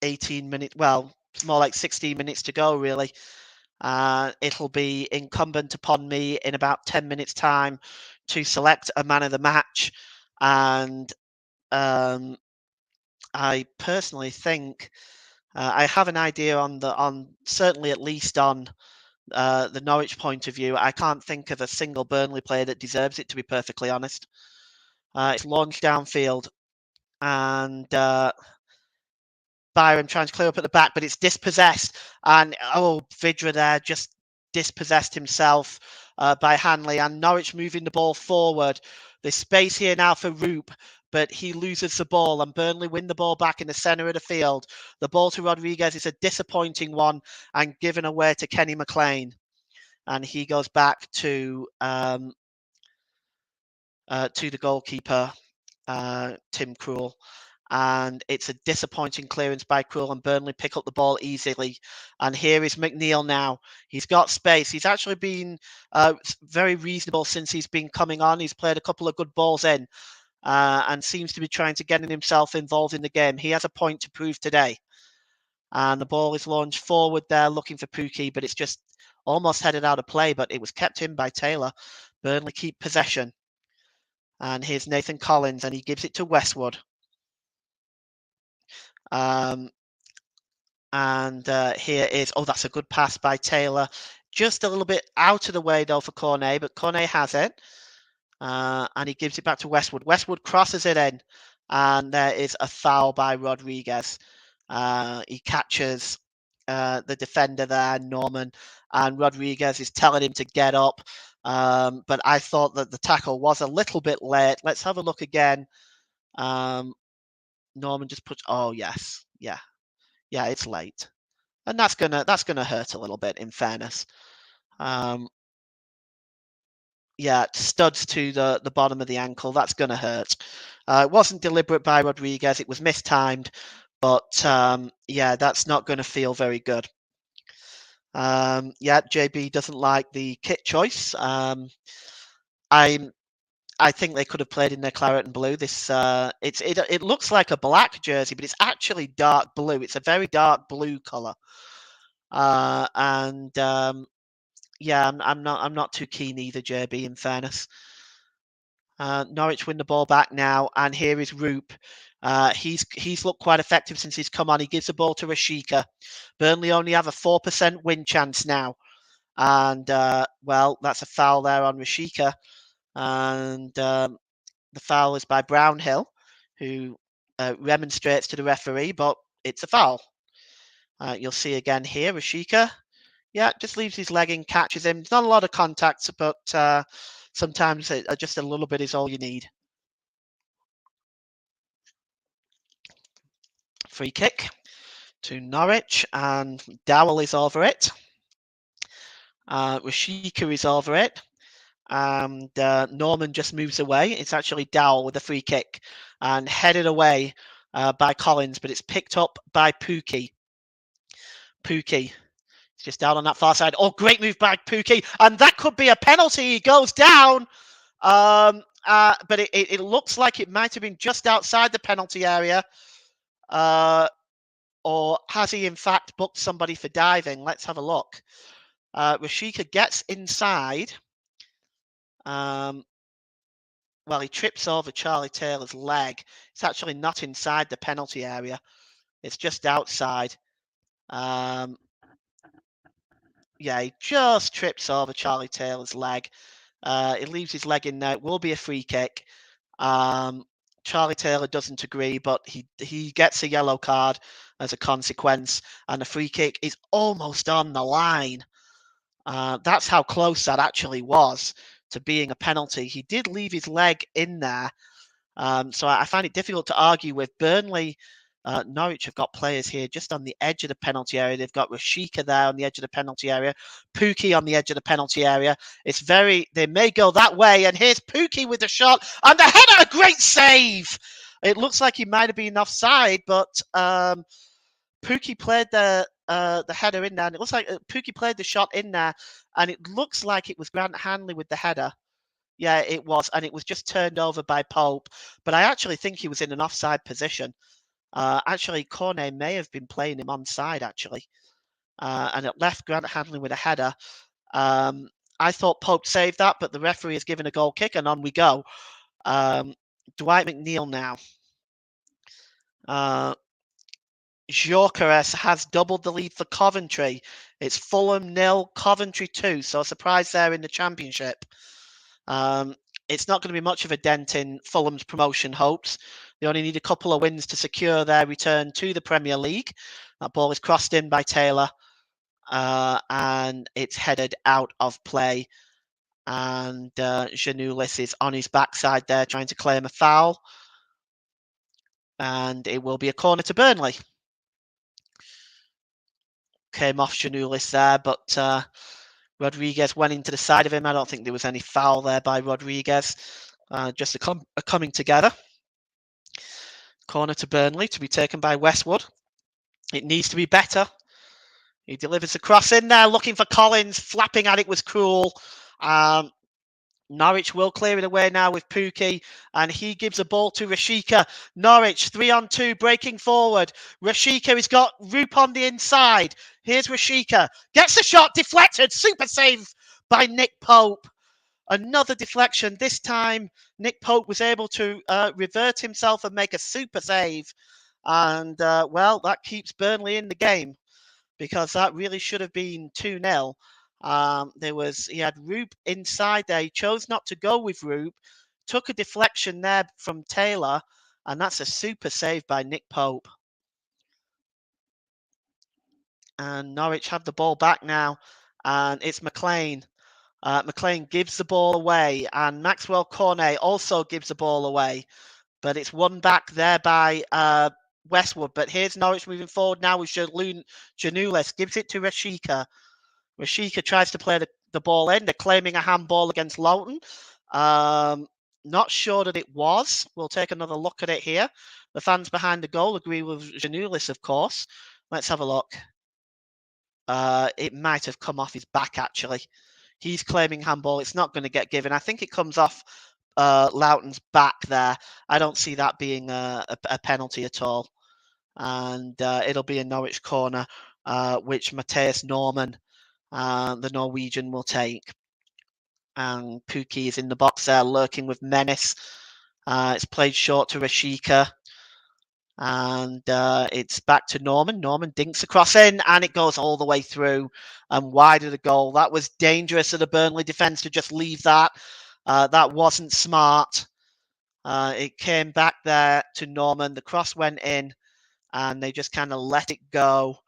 18 minutes, well, it's more like 16 minutes to go, really. It'll be incumbent upon me in about 10 minutes' time to select a man of the match. And I personally think I have an idea on certainly at least on the Norwich point of view. I can't think of a single Burnley player that deserves it, to be perfectly honest. It's launched downfield, and Byram trying to clear up at the back, but it's dispossessed. And Vidra there just dispossessed himself by Hanley, and Norwich moving the ball forward. There's space here now for Roop, but he loses the ball, and Burnley win the ball back in the centre of the field. The ball to Rodriguez is a disappointing one and given away to Kenny McLean. And he goes back to the goalkeeper, Tim Krul. And it's a disappointing clearance by Krul, and Burnley pick up the ball easily. And here is McNeil now. He's got space. He's actually been very reasonable since he's been coming on. He's played a couple of good balls in and seems to be trying to get himself involved in the game. He has a point to prove today. And the ball is launched forward there, looking for Pookie, but it's just almost headed out of play, but it was kept in by Taylor. Burnley keep possession. And here's Nathan Collins, and he gives it to Westwood. And here is, that's a good pass by Taylor. Just a little bit out of the way, though, for Cornet, but Cornet has it. And he gives it back to Westwood. Westwood crosses it in, and there is a foul by Rodriguez. He catches the defender there, Norman, and Rodriguez is telling him to get up. But I thought that the tackle was a little bit late. Let's have a look again. Norman just puts. Oh yes, yeah, it's late, and that's gonna hurt a little bit. In fairness, studs to the bottom of the ankle. That's gonna hurt. It wasn't deliberate by Rodriguez. It was mistimed, but that's not going to feel very good. JB doesn't like the kit choice. I think they could have played in their claret and blue. This it looks like a black jersey, but it's actually dark blue. It's a very dark blue color. I'm not too keen either, JB, in fairness. Norwich win the ball back now, and here is Roop. He's looked quite effective since he's come on. He gives the ball to Rashika. Burnley only have a 4% win chance now, and that's a foul there on Rashika. And the foul is by Brownhill, who remonstrates to the referee, but it's a foul. You'll see again here, Rashika. Just leaves his leg in, catches him. It's not a lot of contact, but sometimes just a little bit is all you need. Free kick to Norwich, and Dowell is over it. Rashika is over it. And Norman just moves away. It's actually Dowell with a free kick and headed away by Collins, but it's picked up by Pookie. Pookie is just down on that far side. Oh, great move by Pookie, and that could be a penalty. He goes down, but it looks like it might have been just outside the penalty area. Or has he in fact booked somebody for diving? Let's have a look. Rashika gets inside. He trips over Charlie Taylor's leg. It's actually not inside the penalty area. It's just outside. He just trips over Charlie Taylor's leg. It leaves his leg in there. It will be a free kick. Charlie Taylor doesn't agree, but he gets a yellow card, as a consequence, and the free kick is almost on the line. That's how close that actually was to being a penalty. He did leave his leg in there, so I find it difficult to argue with. Burnley. Norwich have got players here just on the edge of the penalty area. They've got Rashika there on the edge of the penalty area, Pookie on the edge of the penalty area. They may go that way, and here's Pookie with the shot, and the header, a great save! It looks like he might have been offside, but Pookie played the header in there, and it looks like Pookie played the shot in there, and it looks like it was Grant Hanley with the header. Yeah, it was, and it was just turned over by Pope, but I actually think he was in an offside position. Actually, Cornet may have been playing him onside, actually. And it left Grant Hanley with a header. I thought Pope saved that, but the referee has given a goal kick, and on we go. Dwight McNeil now. Gyökeres has doubled the lead for Coventry. It's Fulham 0, Coventry 2, so a surprise there in the Championship. It's not going to be much of a dent in Fulham's promotion hopes. They only need a couple of wins to secure their return to the Premier League. That ball is crossed in by Taylor, and it's headed out of play. And Janulis is on his backside there trying to claim a foul. And it will be a corner to Burnley. Came off Janulis there, but Rodriguez went into the side of him. I don't think there was any foul there by Rodriguez. Just a coming together. Corner to Burnley to be taken by Westwood. It needs to be better. He delivers a cross in there, looking for Collins. Flapping at it was cruel. Norwich will clear it away now with Pookie, and he gives a ball to Rashika. Norwich 3-on-2, breaking forward. Rashika has got Roop on the inside. Here's Rashika. Gets the shot deflected. Super save by Nick Pope. Another deflection. This time, Nick Pope was able to revert himself and make a super save. And, well, that keeps Burnley in the game, because that really should have been 2-0. He had Roop inside there. He chose not to go with Roop. Took a deflection there from Taylor. And that's a super save by Nick Pope. And Norwich have the ball back now. And it's McLean. McLean gives the ball away, and Maxwell Cornet also gives the ball away, but it's won back there by Westwood. But here's Norwich moving forward now with Janulis, gives it to Rashika. Rashika tries to play the ball in. They're claiming a handball against Loughton. Not sure that it was. We'll take another look at it here. The fans behind the goal agree with Janulis, of course. Let's have a look. It might have come off his back, actually. He's claiming handball. It's not going to get given. I think it comes off Loughton's back there. I don't see that being a penalty at all. And it'll be a Norwich corner, which Matthias Norman, the Norwegian, will take. And Pookie is in the box there, lurking with menace. It's played short to Rashika. And it's back to Norman. Norman dinks across in, and it goes all the way through and wide of the goal. That was dangerous of the Burnley defence to just leave that. That wasn't smart. It came back there to Norman. The cross went in, and they just kind of let it go.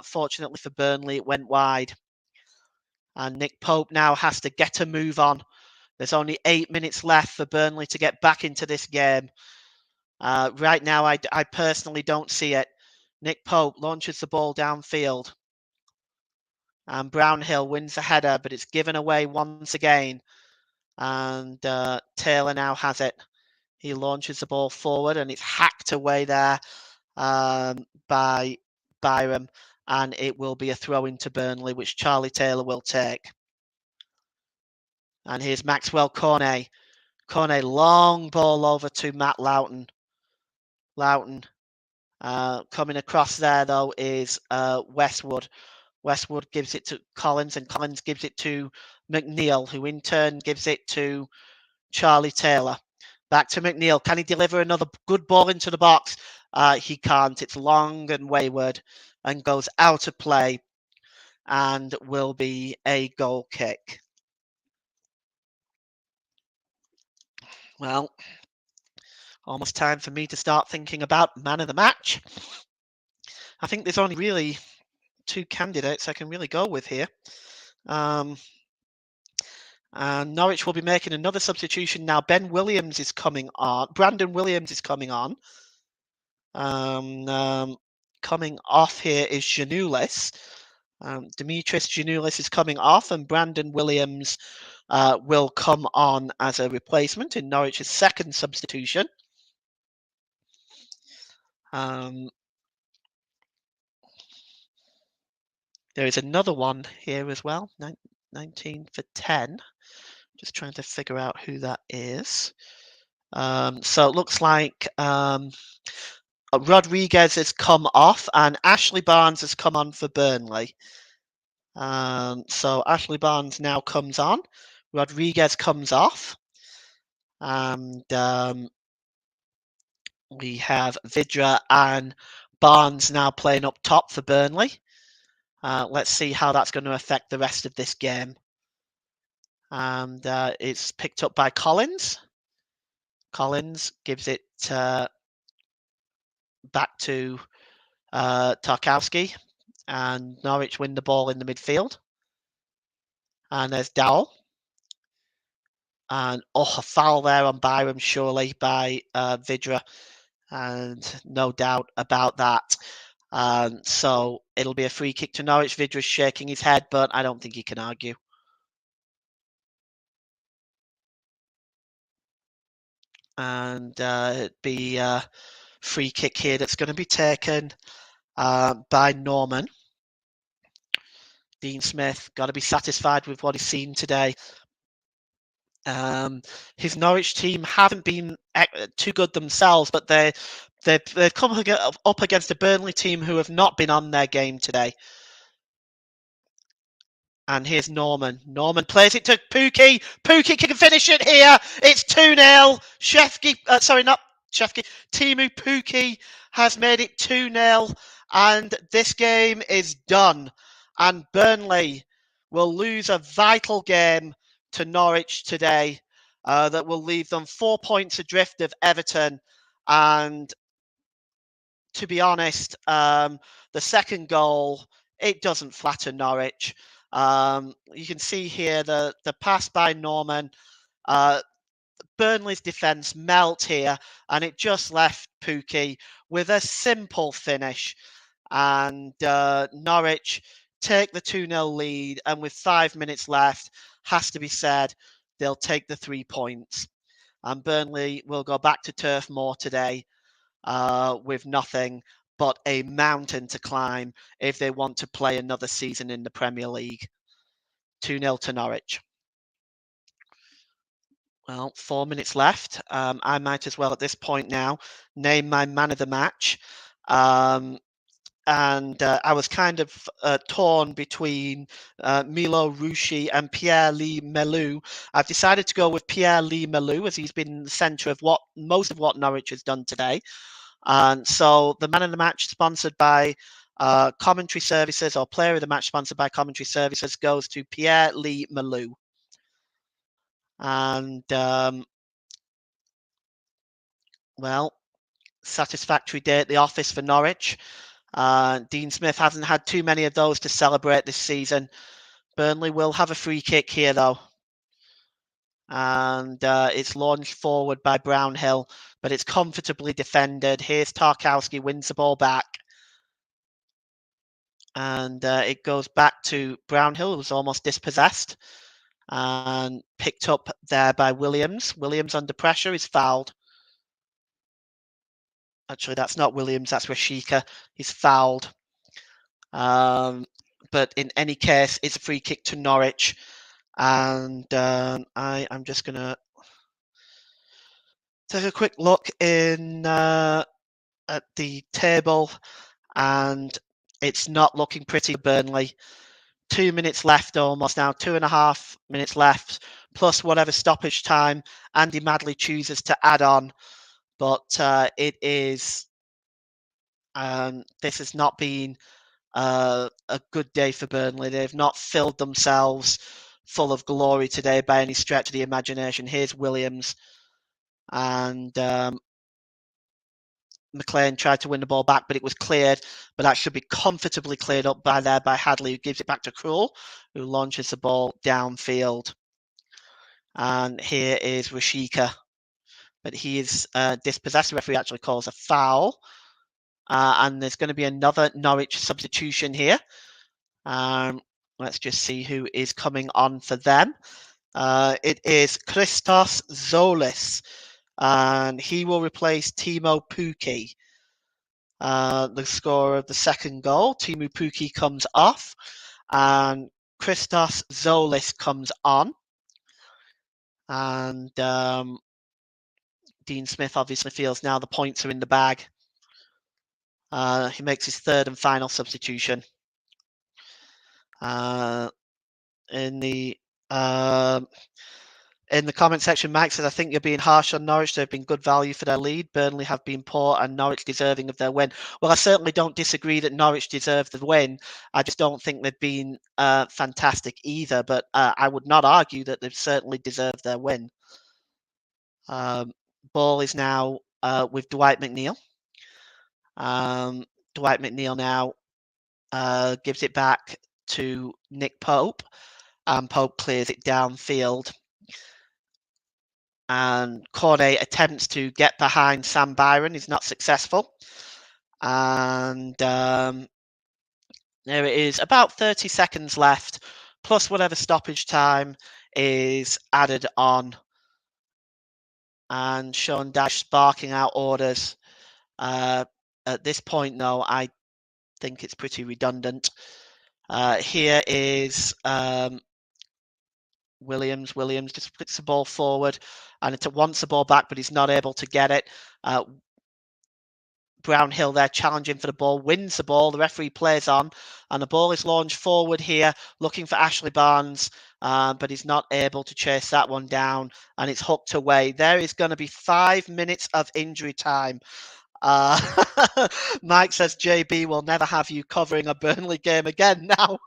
Fortunately for Burnley, it went wide. And Nick Pope now has to get a move on. There's only 8 minutes left for Burnley to get back into this game. Right now, I personally don't see it. Nick Pope launches the ball downfield. And Brownhill wins the header, but it's given away once again. And Taylor now has it. He launches the ball forward, and it's hacked away there by Byram. And it will be a throw into Burnley, which Charlie Taylor will take. And here's Maxwell Cornet. Cornet, long ball over to Matt Loughton. Loughton. Coming across there, though, is Westwood. Westwood gives it to Collins, and Collins gives it to McNeil, who in turn gives it to Charlie Taylor. Back to McNeil. Can he deliver another good ball into the box? He can't. It's long and wayward and goes out of play and will be a goal kick. Well, almost time for me to start thinking about man of the match. I think there's only really two candidates I can really go with here. And Norwich will be making another substitution now. Brandon Williams is coming on. Coming off here is Giannoulis. Dimitris Giannoulis is coming off, and Brandon Williams will come on as a replacement in Norwich's second substitution. There is another one here as well, 19 for 10. Just trying to figure out who that is. So it looks like Rodriguez has come off and Ashley Barnes has come on for Burnley. So Ashley Barnes now comes on. Rodriguez comes off. And we have Vidra and Barnes now playing up top for Burnley. Let's see how that's going to affect the rest of this game. And it's picked up by Collins. Collins gives it back to Tarkowski, and Norwich win the ball in the midfield. And there's Dowell. And a foul there on Byram, surely, by Vidra. And no doubt about that. So it'll be a free kick to Norwich. Vidra's shaking his head, but I don't think he can argue. And it'd be a free kick here that's going to be taken by Norman. Dean Smith, got to be satisfied with what he's seen today. His Norwich team haven't been too good themselves, but they've come up against a Burnley team who have not been on their game today. And here's Norman. Norman plays it to Pukki. Pukki can finish it here. It's 2-0. Timu Pukki has made it 2-0. And this game is done. And Burnley will lose a vital game to Norwich today that will leave them 4 points adrift of Everton. And to be honest, the second goal, it doesn't flatter Norwich. You can see here the pass by Norman. Burnley's defence melt here, and it just left Pukki with a simple finish. And Norwich take the 2-0 lead, and with 5 minutes left, has to be said, they'll take the 3 points. And Burnley will go back to Turf Moor today with nothing but a mountain to climb if they want to play another season in the Premier League. 2-0 to Norwich. Well, 4 minutes left. I might as well at this point now name my man of the match. And I was kind of torn between Milo Rushi and Pierre-Lee Melou. I've decided to go with Pierre-Lee Melou as he's been the centre of most of what Norwich has done today. And so the man of the match sponsored by Commentary Services, or player of the match sponsored by Commentary Services, goes to Pierre-Lee Melou. And, well, satisfactory day at the office for Norwich. Dean Smith hasn't had too many of those to celebrate this season. Burnley will have a free kick here, though. And it's launched forward by Brownhill, but it's comfortably defended. Here's Tarkowski, wins the ball back. And it goes back to Brownhill, who's almost dispossessed. And picked up there by Williams. Williams under pressure is fouled. Actually, that's not Williams, that's Rashika. He's fouled. But in any case, it's a free kick to Norwich. And I'm just going to take a quick look in at the table. And it's not looking pretty, Burnley. 2 minutes left almost now, 2.5 minutes left, plus whatever stoppage time Andy Madley chooses to add on. But it is, this has not been a good day for Burnley. They've not filled themselves full of glory today by any stretch of the imagination. Here's Williams. And McLean tried to win the ball back, but it was cleared. But that should be comfortably cleared up by Hadley, who gives it back to Krul, who launches the ball downfield. And here is Rashika, but he is dispossessed. The referee actually calls a foul. And there's going to be another Norwich substitution here. Let's just see who is coming on for them. It is Christos Zolis, and he will replace Timo Pukki. The scorer of the second goal. Timo Pukki comes off, and Christos Zolis comes on. And Dean Smith obviously feels now the points are in the bag. He makes his third and final substitution. In the comment section, Mike says, I think you're being harsh on Norwich. They've been good value for their lead. Burnley have been poor and Norwich deserving of their win. Well, I certainly don't disagree that Norwich deserve the win. I just don't think they've been fantastic either. But I would not argue that they've certainly deserved their win. Ball is now with Dwight McNeil. Dwight McNeil now gives it back to Nick Pope. And Pope clears it downfield. And Cornet attempts to get behind Sam Byron. He's not successful. And there it is. About 30 seconds left, plus whatever stoppage time is added on. And Sean Dash sparking out orders. At this point, though, I think it's pretty redundant. Here is Williams. Williams just flicks the ball forward, and it wants the ball back, but he's not able to get it. Brownhill there challenging for the ball, wins the ball. The referee plays on, and the ball is launched forward here, looking for Ashley Barnes, but he's not able to chase that one down, and it's hooked away. There is going to be 5 minutes of injury time. Mike says, JB will never have you covering a Burnley game again now.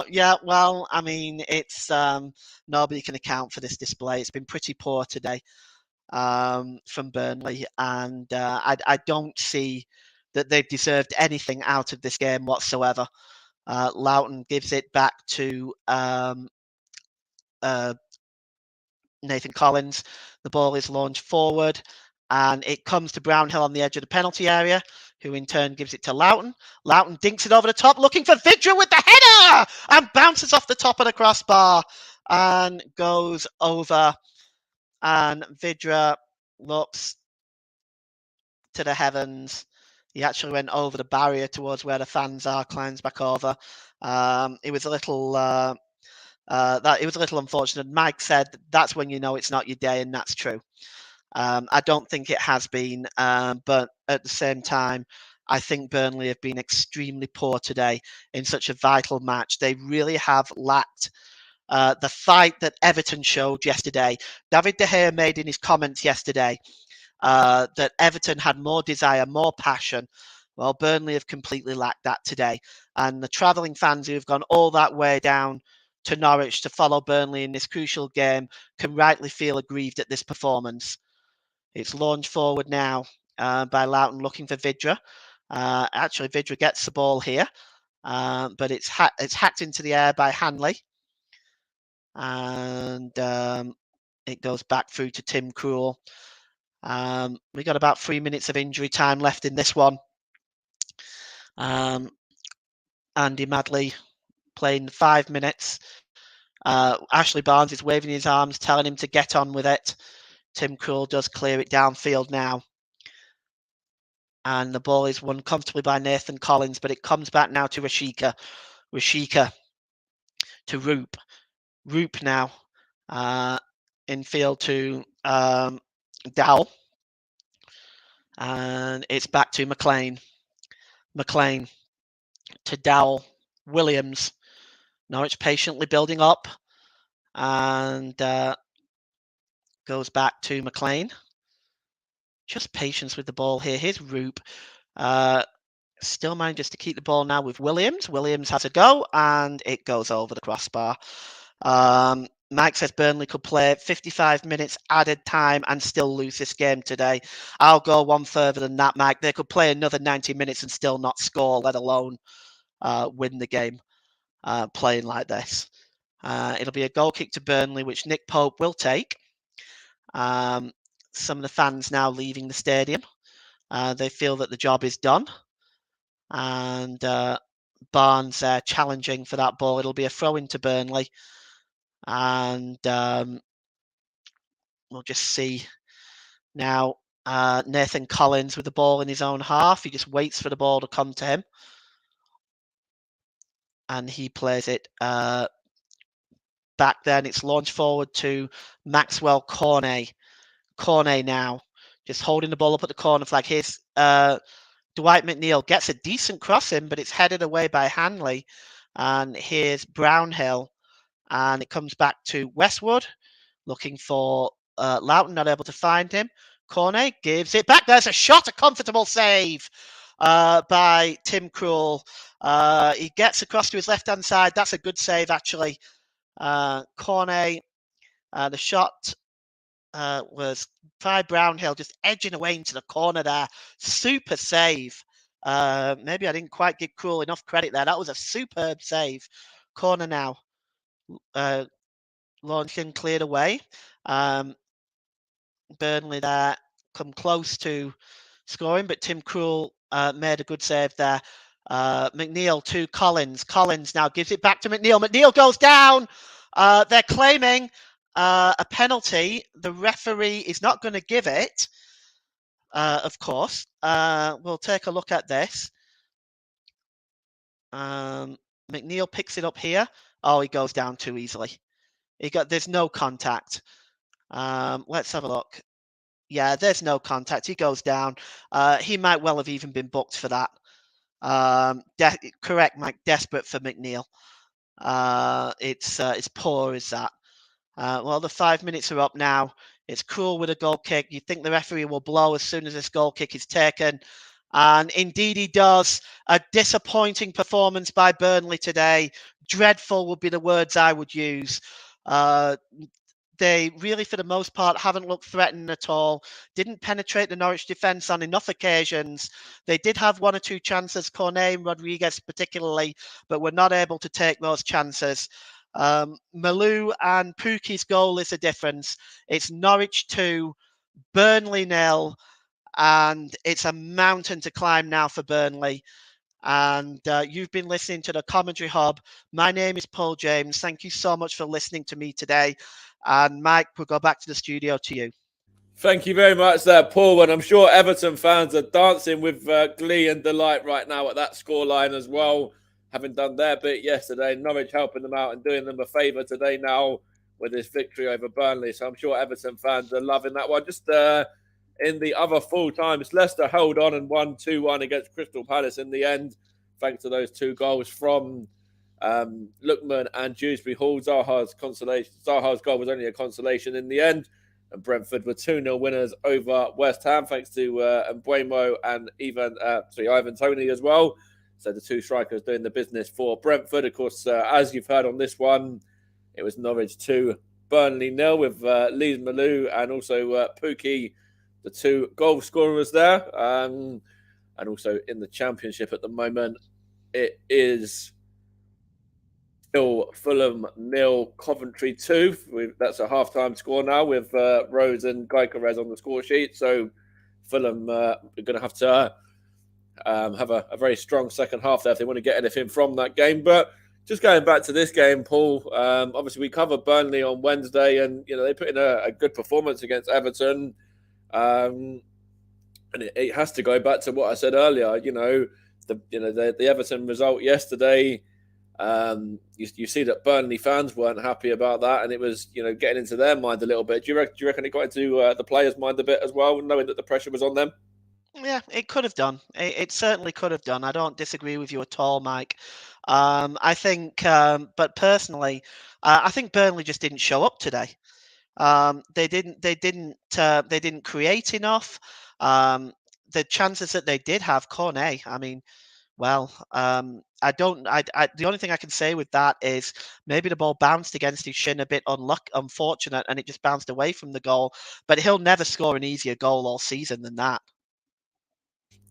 Yeah, well, I mean, it's nobody can account for this display. It's been pretty poor today from Burnley, and I don't see that they've deserved anything out of this game whatsoever. Loughton gives it back to Nathan Collins. The ball is launched forward, and it comes to Brownhill on the edge of the penalty area, who in turn gives it to Loughton. Loughton dinks it over the top, looking for Vidra with the header, and bounces off the top of the crossbar and goes over. And Vidra looks to the heavens. He actually went over the barrier towards where the fans are, climbs back over. It was a little it was a little unfortunate. Mike said that's when you know it's not your day, and that's true. I don't think it has been, but at the same time, I think Burnley have been extremely poor today in such a vital match. They really have lacked the fight that Everton showed yesterday. David De Gea made in his comments yesterday that Everton had more desire, more passion. Well, Burnley have completely lacked that today. And the travelling fans who have gone all that way down to Norwich to follow Burnley in this crucial game can rightly feel aggrieved at this performance. It's launched forward now by Loughton looking for Vidra. Actually, Vidra gets the ball here, but it's hacked into the air by Hanley. And it goes back through to Tim Krul. We got about 3 minutes of injury time left in this one. Andy Madley playing 5 minutes. Ashley Barnes is waving his arms, telling him to get on with it. Tim Krul does clear it downfield now. And the ball is won comfortably by Nathan Collins, but it comes back now to Rashika. Rashika to Roop. Roop now infield to Dowell. And it's back to McLean. McLean to Dowell. Williams. Norwich patiently building up. And goes back to McLean. Just patience with the ball here. Here's Roop. Still manages to keep the ball now with Williams. Williams has a go, and it goes over the crossbar. Mike says Burnley could play 55 minutes added time and still lose this game today. I'll go one further than that, Mike. They could play another 90 minutes and still not score, let alone win the game playing like this. It'll be a goal kick to Burnley, which Nick Pope will take. Some of the fans now leaving the stadium. They feel that the job is done. And Barnes challenging for that ball. It'll be a throw into Burnley. And we'll just see now Nathan Collins with the ball in his own half. He just waits for the ball to come to him. And he plays it back then. It's launched forward to Maxwell Cornet. Cornet now just holding the ball up at the corner flag. Here's Dwight McNeil gets a decent cross in, but it's headed away by Hanley. And here's Brownhill. And it comes back to Westwood, looking for Loughton, not able to find him. Cornet gives it back. There's a shot, a comfortable save by Tim Krul. He gets across to his left-hand side. That's a good save, actually. Cornet, the shot was by Brownhill, just edging away into the corner there. Super save. Maybe I didn't quite give Krul enough credit there. That was a superb save. Corner now. Launching, cleared away. Burnley there come close to scoring, but Tim Krul made a good save there. McNeil to Collins. Collins now gives it back to McNeil. McNeil goes down. They're claiming a penalty. The referee is not going to give it, of course. We'll take a look at this. McNeil picks it up here. Oh, he goes down too easily. There's no contact. Let's have a look. Yeah, there's no contact. He goes down. He might well have even been booked for that. Correct, Mike. Desperate for McNeil. It's poor as that. Well, the 5 minutes are up now. It's Krul with a goal kick. You think the referee will blow as soon as this goal kick is taken. And indeed he does. A disappointing performance by Burnley today. Dreadful would be the words I would use. They really, for the most part, haven't looked threatening at all. Didn't penetrate the Norwich defence on enough occasions. They did have one or two chances, Cornet and Rodriguez particularly, but were not able to take those chances. Malou and Pukki's goal is the difference. It's Norwich 2, Burnley 0, and it's a mountain to climb now for Burnley. And you've been listening to the Commentary Hub. My name is Paul James. Thank you so much for listening to me today. And Mike, we'll go back to the studio to you. Thank you very much there, Paul. And I'm sure Everton fans are dancing with glee and delight right now at that scoreline as well, having done their bit yesterday. Norwich helping them out and doing them a favour today now with this victory over Burnley. So I'm sure Everton fans are loving that one. Just in the other full times, Leicester held on and won 2-1 against Crystal Palace in the end, thanks to those two goals from Lookman and Dewsbury Hall. Zaha's goal was only a consolation in the end. And Brentford were 2-0 winners over West Ham, thanks to Mbuemo and Ivan Toney as well. So the two strikers doing the business for Brentford. Of course, as you've heard on this one, it was Norwich 2, Burnley 0 with Lee Malou and also Pukki, the two goal scorers there. And also in the Championship at the moment, it is Fulham 0, Coventry 2. That's a half-time score now with Rose and Gyökeres on the score sheet. So Fulham are going to have to have a very strong second half there if they want to get anything from that game. But just going back to this game, Paul, obviously we covered Burnley on Wednesday and they put in a good performance against Everton. And it has to go back to what I said earlier. The Everton result yesterday. You see that Burnley fans weren't happy about that, and it was getting into their mind a little bit. Do you reckon it got into the players' mind a bit as well, knowing that the pressure was on them? Yeah, it could have done. It certainly could have done. I don't disagree with you at all, Mike. I think, but personally, I think Burnley just didn't show up today. They didn't create enough. The chances that they did have, Cornet, I mean, Well, I don't. The only thing I can say with that is maybe the ball bounced against his shin a bit unfortunate, and it just bounced away from the goal. But he'll never score an easier goal all season than that.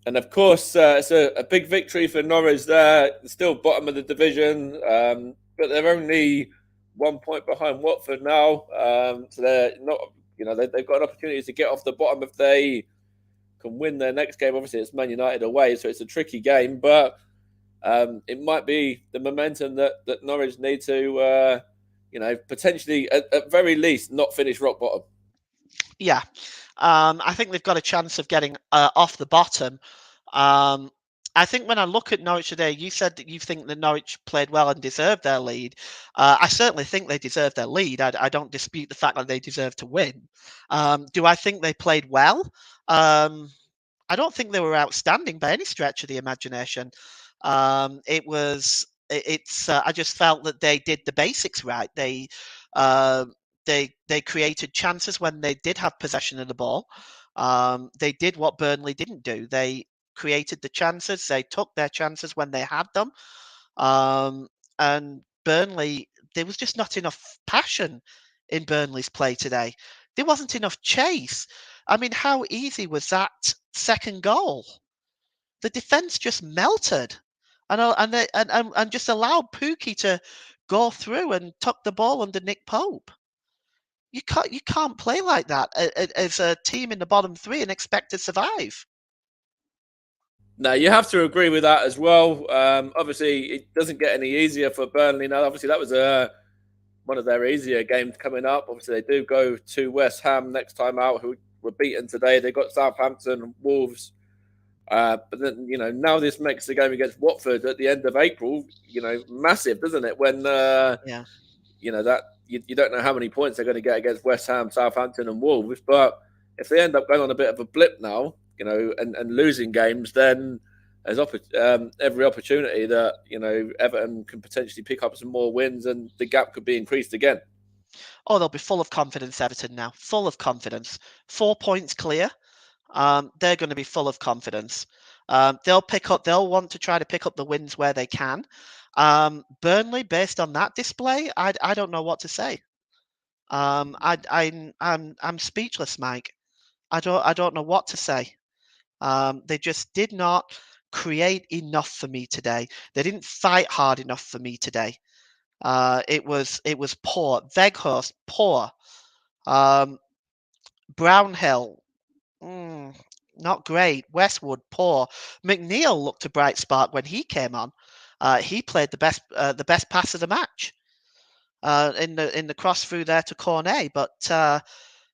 And of course, it's a big victory for Norwich there. Still bottom of the division, but they're only 1 point behind Watford now. So they're not, they've got an opportunity to get off the bottom if they can win their next game. Obviously, it's Man United away, so it's a tricky game, but it might be the momentum that Norwich need to, potentially, at very least, not finish rock bottom. Yeah, I think they've got a chance of getting off the bottom. Um, I think when I look at Norwich today, you said that you think that Norwich played well and deserved their lead. I certainly think they deserve their lead. I don't dispute the fact that they deserve to win. Do I think they played well? I don't think they were outstanding by any stretch of the imagination. It was. It's. I just felt that they did the basics right. Uh, they created chances when they did have possession of the ball. They did what Burnley didn't do. They created the chances. They took their chances when they had them. Um, and Burnley, there was just not enough passion in Burnley's play today. There wasn't enough chase. I mean, how easy was that second goal? The defense just melted, and just allowed Pookie to go through and tuck the ball under Nick Pope. You can't play like that as a team in the bottom three and expect to survive. No, you have to agree with that as well. Obviously, it doesn't get any easier for Burnley now. Obviously, that was one of their easier games coming up. Obviously, they do go to West Ham next time out, who were beaten today. They got Southampton, Wolves. But then, now this makes the game against Watford at the end of April, massive, doesn't it? When, Yeah. that you don't know how many points they're going to get against West Ham, Southampton, and Wolves. But if they end up going on a bit of a blip now, and losing games, then there's every opportunity that Everton can potentially pick up some more wins, and the gap could be increased again. Oh, they'll be full of confidence, Everton now. Full of confidence. 4 points clear. They're going to be full of confidence. They'll want to try to pick up the wins where they can. Burnley, based on that display, I don't know what to say. I'm speechless, Mike. I don't know what to say. They just did not create enough for me today. They didn't fight hard enough for me today. It was poor. Veghorst, poor. Um, Brownhill, not great. Westwood, poor. McNeil looked a bright spark when he came on. He played the best pass of the match in the cross through there to Cornet. But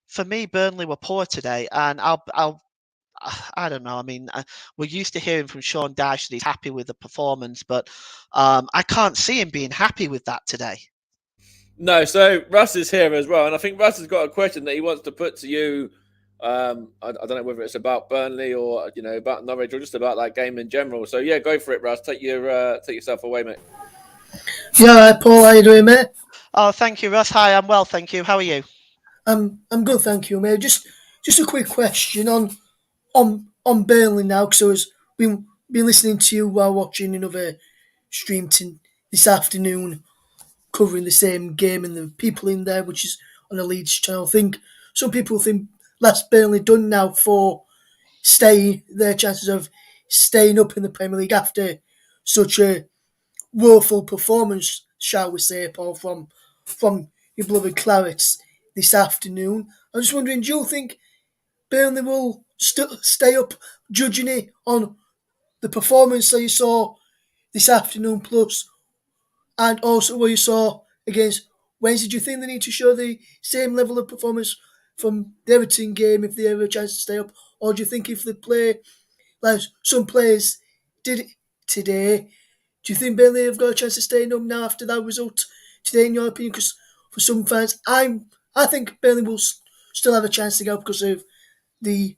for me, Burnley were poor today, and I don't know. I mean, we're used to hearing from Sean Dyche that he's happy with the performance, but I can't see him being happy with that today. No, so Russ is here as well, and I think Russ has got a question that he wants to put to you. I don't know whether it's about Burnley or about Norwich or just about that game in general. So yeah, go for it, Russ. Take yourself away, mate. Yeah, Paul, how you doing, mate? Oh, thank you, Russ. Hi, I'm well, thank you. How are you? I'm good, thank you, mate. Just a quick question on Burnley now, because I was been listening to you while watching another stream this afternoon, covering the same game, and the people in there, which is on the Leeds channel, think some people think that's Burnley done now for their chances of staying up in the Premier League after such a woeful performance, shall we say, Paul, from your beloved Clarets this afternoon. I'm just wondering, do you think Burnley will stay up, judging it on the performance that you saw this afternoon, plus, and also what you saw against Wednesday? Do you think they need to show the same level of performance from the Everton game if they have a chance to stay up, or do you think if they play like some players did today, do you think Burnley have got a chance of staying up now after that result today, in your opinion? Because for some fans, I think Burnley will still have a chance to go because of the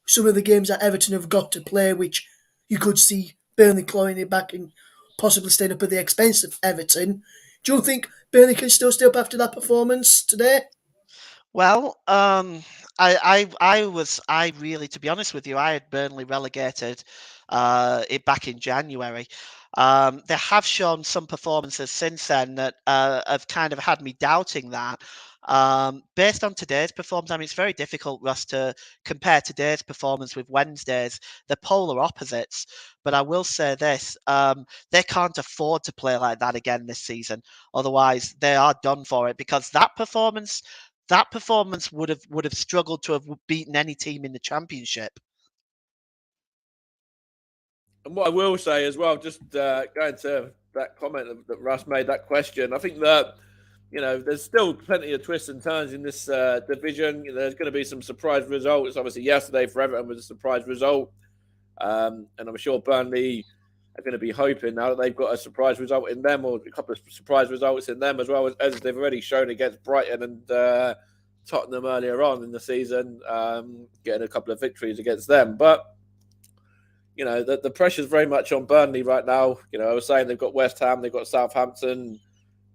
some of the games that Everton have got to play, which you could see Burnley clawing it back and possibly staying up at the expense of Everton. Do you think Burnley can still stay up after that performance today? Well, I really, to be honest with you, I had Burnley relegated back in January. They have shown some performances since then that have kind of had me doubting that. Based on today's performance, I mean, it's very difficult, Russ, to compare today's performance with Wednesday's. They're polar opposites. But I will say this: they can't afford to play like that again this season. Otherwise, they are done for it because that performance would have struggled to have beaten any team in the Championship. And what I will say as well, just going to that comment that Russ made, that question, I think that there's still plenty of twists and turns in this division. There's going to be some surprise results. Obviously, yesterday for Everton was a surprise result, and I'm sure Burnley are going to be hoping now that they've got a surprise result in them, or a couple of surprise results in them, as well as they've already shown against Brighton and Tottenham earlier on in the season, getting a couple of victories against them. But the pressure's very much on Burnley right now. I was saying they've got West Ham, they've got Southampton,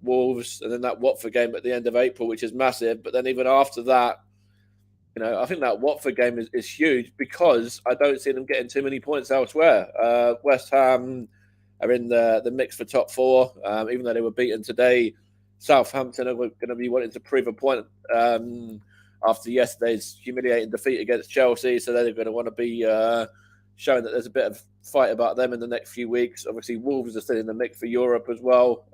Wolves, and then that Watford game at the end of April, which is massive. But then even after that, I think that Watford game is huge because I don't see them getting too many points elsewhere. West Ham are in the mix for top four, even though they were beaten today. Southampton are going to be wanting to prove a point after yesterday's humiliating defeat against Chelsea, so they're going to want to be showing that there's a bit of fight about them in the next few weeks. Obviously, Wolves are still in the mix for Europe as well.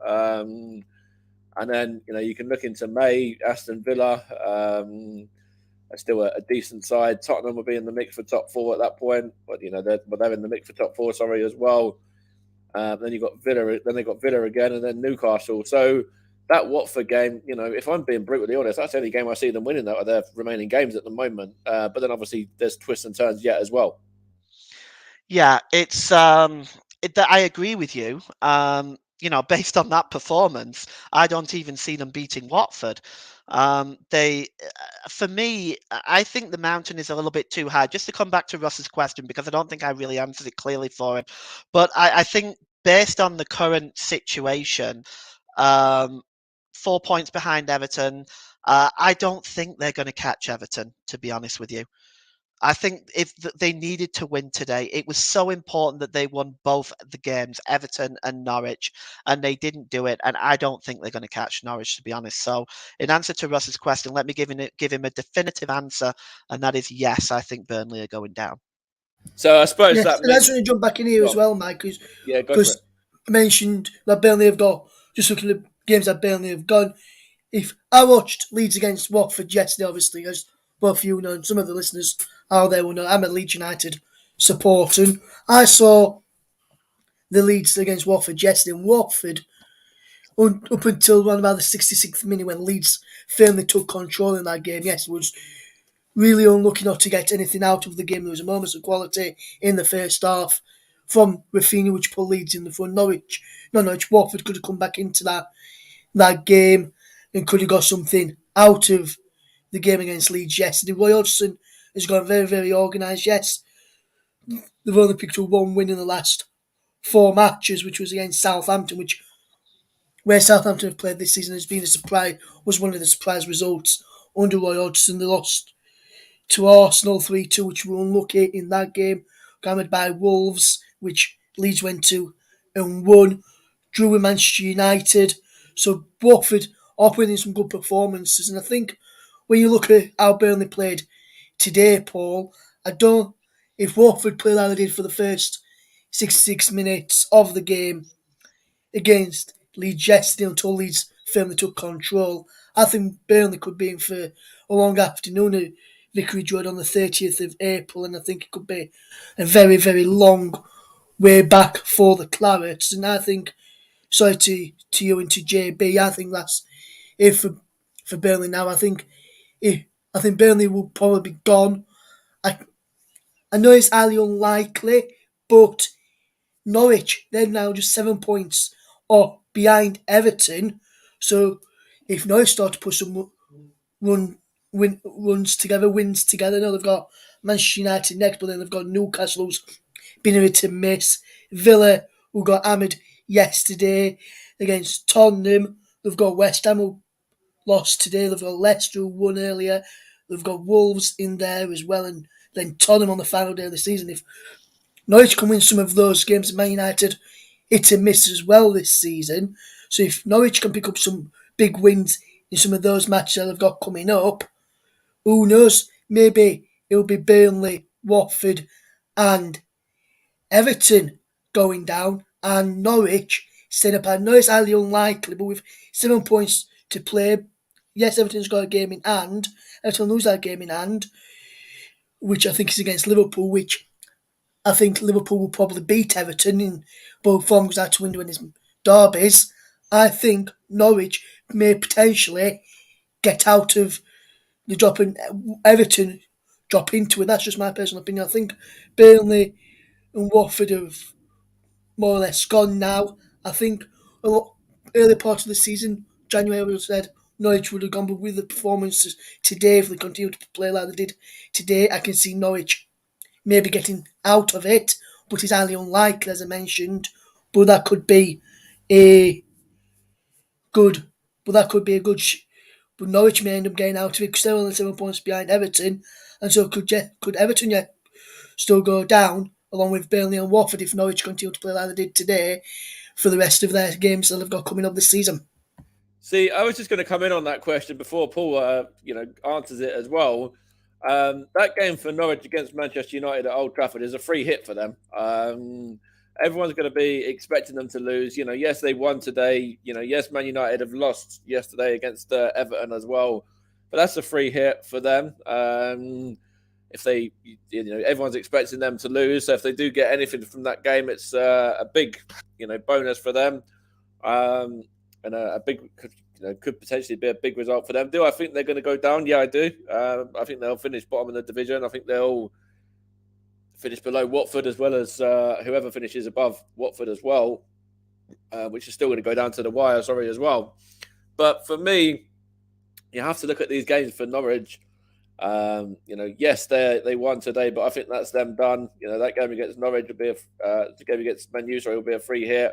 And then, you can look into May, Aston Villa are still a decent side. Tottenham will be in the mix for top four at that point, but they're in the mix for top four, as well. Then you've got Villa, then they've got Villa again, and then Newcastle. So that Watford game, if I'm being brutally honest, that's the only game I see them winning out of their remaining games at the moment. But then obviously there's twists and turns yet as well. Yeah, it's I agree with you. Based on that performance, I don't even see them beating Watford. For me, I think the mountain is a little bit too high. Just to come back to Russ's question, because I don't think I really answered it clearly for him. But I think based on the current situation, 4 points behind Everton, I don't think they're going to catch Everton, to be honest with you. I think if they needed to win today, it was so important that they won both the games, Everton and Norwich, and they didn't do it. And I don't think they're going to catch Norwich, to be honest. So, in answer to Russ's question, let me give him a definitive answer, and that is yes. I think Burnley are going down. So I suppose Yes, that and I means just want to jump back in here as well, Mike, yeah, go for because it. I mentioned that Burnley have got, just looking at the games that Burnley have gone. If I watched Leeds against Watford yesterday, obviously, as both of you know, and some of the listeners out there will know, I'm a Leeds United supporter. And I saw the Leeds against Watford yesterday, and Watford, up until around about the 66th minute when Leeds firmly took control in that game, yes, was really unlucky not to get anything out of the game. There was a moments of quality in the first half from Rafinha, which put Leeds in the front. Watford could have come back into that game and could have got something out of the game against Leeds yesterday. Roy Hodgson has gone very, very organised. Yes, they've only picked up one win in the last four matches, which was against Southampton, where Southampton have played this season has been a surprise, was one of the surprise results under Roy Hodgson. They lost to Arsenal 3-2, which were unlucky in that game, hammered by Wolves, which Leeds went to and won, drew with Manchester United. So Watford are putting in some good performances, and I think when you look at how Burnley played today, Paul, if Watford played how they did for the first 66 minutes of the game against Leeds yesterday until Leeds firmly took control, I think Burnley could be in for a long afternoon at Vicarage Road on the 30th of April, and I think it could be a very, very long way back for the Clarets. And I think, sorry to you and to JB, I think that's it for Burnley now. I think Burnley will probably be gone. I know it's highly unlikely, but Norwich, they're now just 7 points or behind Everton. So if Norwich start to put some wins together, now they've got Manchester United next, but then they've got Newcastle who's been a bit to miss. Villa, who got hammered yesterday against Tottenham. They've got West Ham who lost today. They've got Leicester who won earlier. We've got Wolves in there as well, and then Tottenham on the final day of the season. If Norwich can win some of those games, Man United hit and miss as well this season. So if Norwich can pick up some big wins in some of those matches that they've got coming up, who knows? Maybe it'll be Burnley, Watford, and Everton going down, and Norwich staying up. I know it's highly unlikely, but with 7 points to play, yes, Everton's got a game in hand. Everton lose that game in hand, which I think is against Liverpool, which I think Liverpool will probably beat Everton in both forms out to win in his derbies. I think Norwich may potentially get out of the drop and Everton drop into it. That's just my personal opinion. I think Burnley and Watford have more or less gone now. I think a lot early part of the season, January, I would have said Norwich would have gone, but with the performances today, if they continue to play like they did today, I can see Norwich maybe getting out of it, but it's highly unlikely, as I mentioned. But that could be a good. But that could be a good. But Norwich may end up getting out of it because they're only 7 points behind Everton, and so could Everton yet still go down along with Burnley and Watford if Norwich continue to play like they did today for the rest of their games that they've got coming up this season. See, I was just going to come in on that question before Paul, answers it as well. That game for Norwich against Manchester United at Old Trafford is a free hit for them. Everyone's going to be expecting them to lose. Yes, they won today. Yes, Man United have lost yesterday against Everton as well, but that's a free hit for them. If they, everyone's expecting them to lose. So if they do get anything from that game, it's a big, bonus for them. And a big, could potentially be a big result for them. Do I think they're going to go down? Yeah, I do. I think they'll finish bottom of the division. I think they'll finish below Watford as well as whoever finishes above Watford as well, which is still going to go down to the wire, as well. But for me, you have to look at these games for Norwich. Yes, they won today, but I think that's them done. That game against Norwich will be the game against Man U, will be a free hit.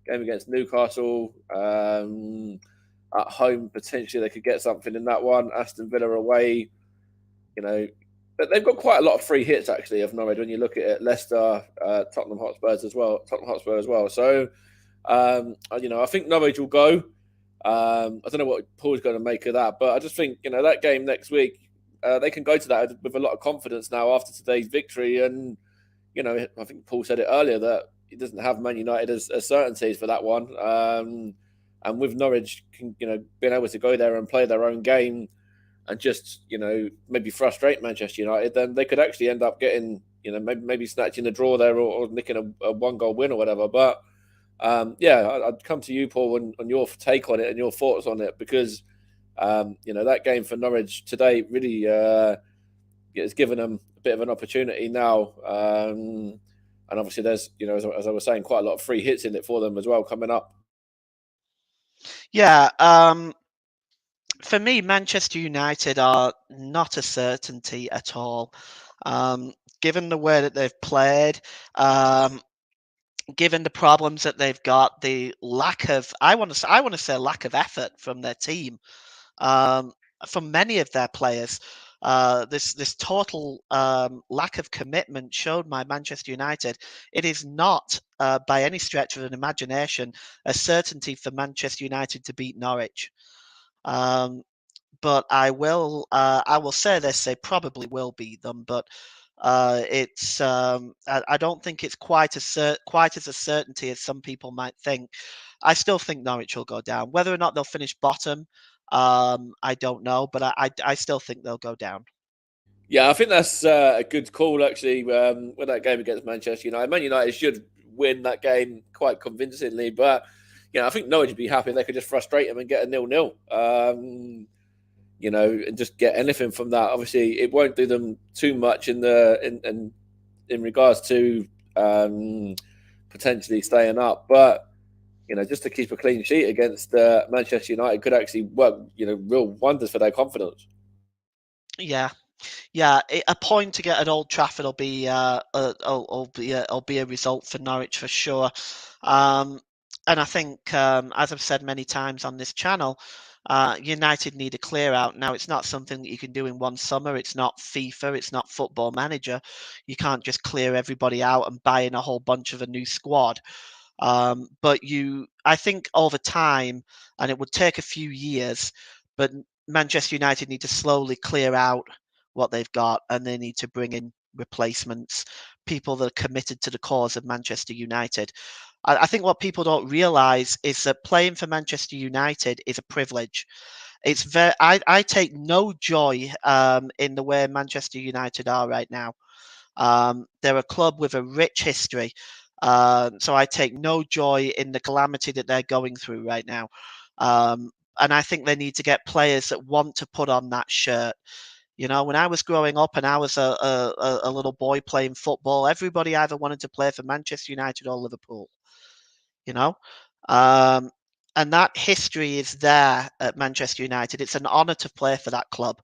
Game against Newcastle at home, potentially they could get something in that one. Aston Villa away, they've got quite a lot of free hits actually of Norwich when you look at it. Leicester, Tottenham Hotspur as well. So, I think Norwich will go. I don't know what Paul's going to make of that, but I just think that game next week they can go to that with a lot of confidence now after today's victory. And I think Paul said it earlier that he doesn't have Man United as certainties for that one. And with Norwich, being able to go there and play their own game and just, maybe frustrate Manchester United, then they could actually end up getting, maybe snatching a draw there or nicking a one-goal win or whatever. But, I'd come to you, Paul, on your take on it and your thoughts on it because, that game for Norwich today really has given them a bit of an opportunity now. And obviously there's, as I was saying, quite a lot of free hits in it for them as well coming up. Yeah, for me, Manchester United are not a certainty at all. Given the way that they've played, given the problems that they've got, the lack of, I want to say lack of effort from their team, from many of their players. This total lack of commitment showed by Manchester United. It is not by any stretch of an imagination a certainty for Manchester United to beat Norwich. But I will say this: they probably will beat them, but it's I don't think it's quite as a certainty as some people might think. I still think Norwich will go down. Whether or not they'll finish bottom, I don't know, but I still think they'll go down. Yeah, I think that's a good call, actually, with that game against Manchester United. Man United should win that game quite convincingly, but, I think Norwich would be happy if they could just frustrate them and get a 0-0, and just get anything from that. Obviously, it won't do them too much in regards to potentially staying up, but, just to keep a clean sheet against Manchester United could actually work, real wonders for their confidence. Yeah, a point to get at Old Trafford will be a result for Norwich for sure. And I think, as I've said many times on this channel, United need a clear out. Now, it's not something that you can do in one summer. It's not FIFA. It's not Football Manager. You can't just clear everybody out and buy in a whole bunch of a new squad. But I think over time, and it would take a few years, but Manchester United need to slowly clear out what they've got, and they need to bring in replacements, people that are committed to the cause of Manchester United. I think what people don't realise is that playing for Manchester United is a privilege. It's very. I take no joy in the way Manchester United are right now. They're a club with a rich history. So I take no joy in the calamity that they're going through right now. And I think they need to get players that want to put on that shirt. You know, when I was growing up and I was a little boy playing football, everybody either wanted to play for Manchester United or Liverpool. You know, um, and that history is there at Manchester United. It's an honour to play for that club,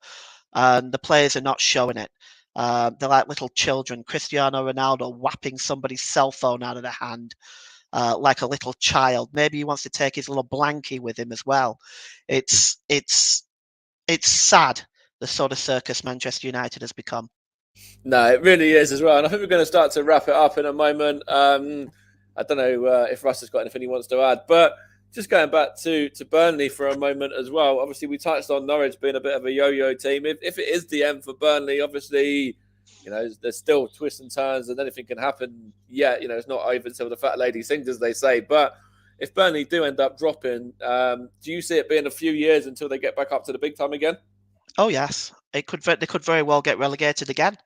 and the players are not showing it. They're like little children. Cristiano Ronaldo whapping somebody's cell phone out of their hand like a little child. Maybe he wants to take his little blankie with him as well. It's sad the sort of circus Manchester United has become. No, it really is as well. And I think we're going to start to wrap it up in a moment. I don't know if Russ has got anything he wants to add, but just going back to Burnley for a moment as well. Obviously, we touched on Norwich being a bit of a yo-yo team. If it is the end for Burnley, obviously, you know, there's still twists and turns and anything can happen. Yeah, you know, it's not over until the fat lady sings, as they say. But if Burnley do end up dropping, do you see it being a few years until they get back up to the big time again? Oh yes, they could very well get relegated again.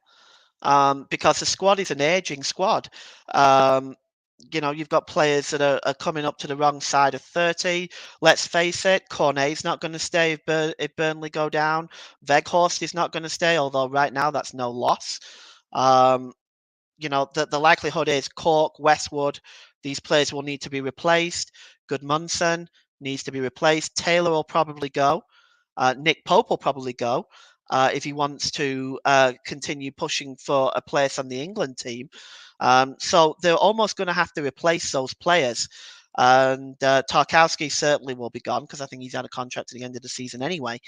Because the squad is an aging squad. Um, you know, you've got players that are coming up to the wrong side of 30. Let's face it, Cornet's not going to stay if Burnley go down. Weghorst is not going to stay, although right now that's no loss. You know, the likelihood is Cork, Westwood, these players will need to be replaced. Goodmunson needs to be replaced. Taylor will probably go. Nick Pope will probably go if he wants to continue pushing for a place on the England team. So they're almost going to have to replace those players. And Tarkowski certainly will be gone because I think he's out of contract at the end of the season anyway.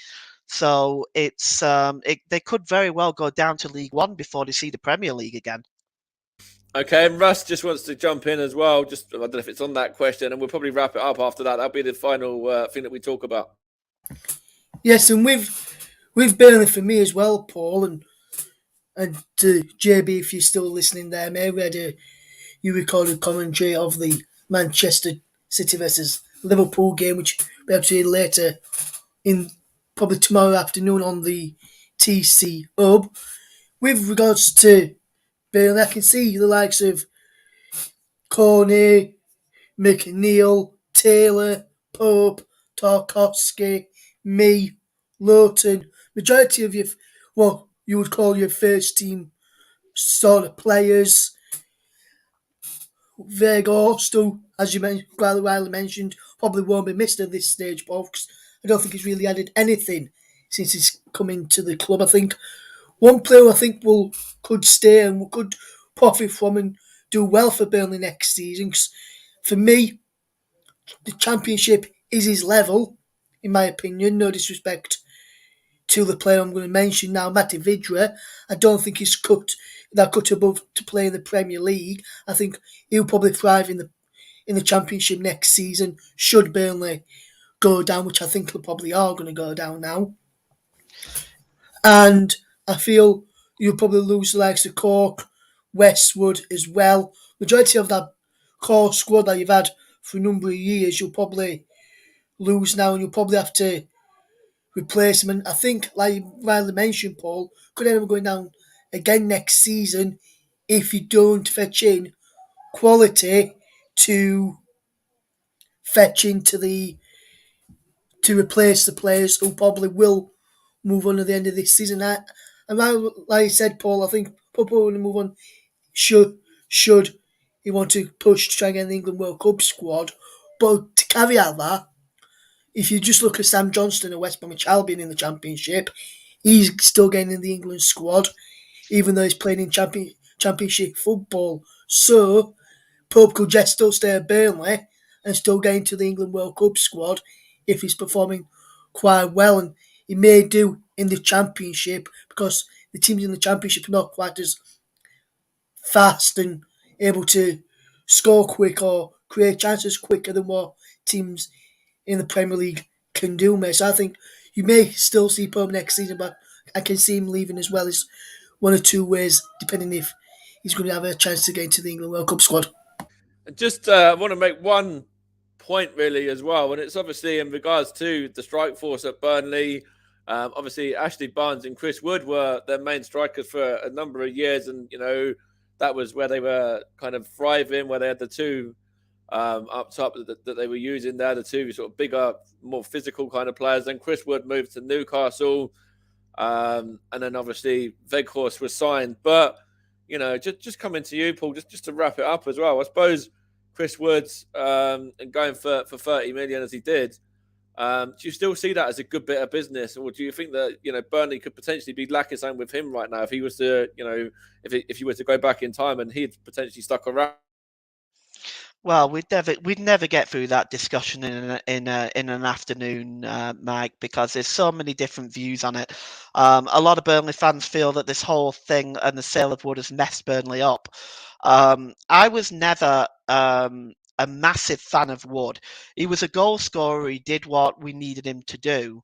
So they could very well go down to League One before they see the Premier League again. Okay, and Russ just wants to jump in as well. Just I don't know if it's on that question, and we'll probably wrap it up after that. That'll be the final thing that we talk about. Yes, and with Burnley for me as well, Paul, and to JB, if you're still listening there, mate, you recorded commentary of the Manchester City versus Liverpool game, which we'll have to hear later in probably tomorrow afternoon on the TC Hub. With regards to Burnley, I can see the likes of Corney, McNeil, Taylor, Pope, Tarkowski, me, Lowton, majority of what you would call your first team sort of players. Weghorst, who, as you quite rightly mentioned, probably won't be missed at this stage, Paul, because I don't think he's really added anything since he's come into the club. I think one player I think could stay and could profit from and do well for Burnley next season. 'Cause for me, the Championship is his level, in my opinion. No disrespect to the player I'm going to mention now, Matty Vidra. I don't think he's cut above to play in the Premier League. I think he'll probably thrive in the Championship next season. Should Burnley go down, which I think they probably are going to go down now, and I feel you'll probably lose the likes of Cork, Westwood as well. Majority of that core squad that you've had for a number of years, you'll probably lose now, and you'll probably have to replace him. And I think, like you rightly mentioned, Paul, could end up going down again next season if you don't fetch in quality to fetch into to replace the players who probably will move on at the end of this season. And like I said, Paul, I think Popo will move on should he want to push to try and get the England World Cup squad. But to caveat that, if you just look at Sam Johnston at West Bromwich Albion in the Championship, he's still getting in the England squad, even though he's playing in Championship football. So, Pope could just still stay at Burnley and still get into the England World Cup squad if he's performing quite well, and he may do in the Championship because the teams in the Championship are not quite as fast and able to score quick or create chances quicker than what teams in the Premier League can do, mate. So I think you may still see Pope next season, but I can see him leaving as well as one or two ways, depending if he's going to have a chance to get into the England World Cup squad. Just want to make one point really as well, and it's obviously in regards to the strike force at Burnley. Obviously, Ashley Barnes and Chris Wood were their main strikers for a number of years, and that was where they were kind of thriving, where they had the two up top that they were using there, the two sort of bigger, more physical kind of players. Then Chris Wood moved to Newcastle, and then obviously Weghorst was signed. But just coming to you, Paul, just to wrap it up as well. I suppose Chris Woods and going for 30 million as he did. Do you still see that as a good bit of business, or do you think that Burnley could potentially be lacking something with him right now if he was to if you were to go back in time and he'd potentially stuck around? Well, we'd never get through that discussion in an afternoon, Mike, because there's so many different views on it. A lot of Burnley fans feel that this whole thing and the sale of Wood has messed Burnley up. I was never a massive fan of Wood. He was a goal scorer. He did what we needed him to do.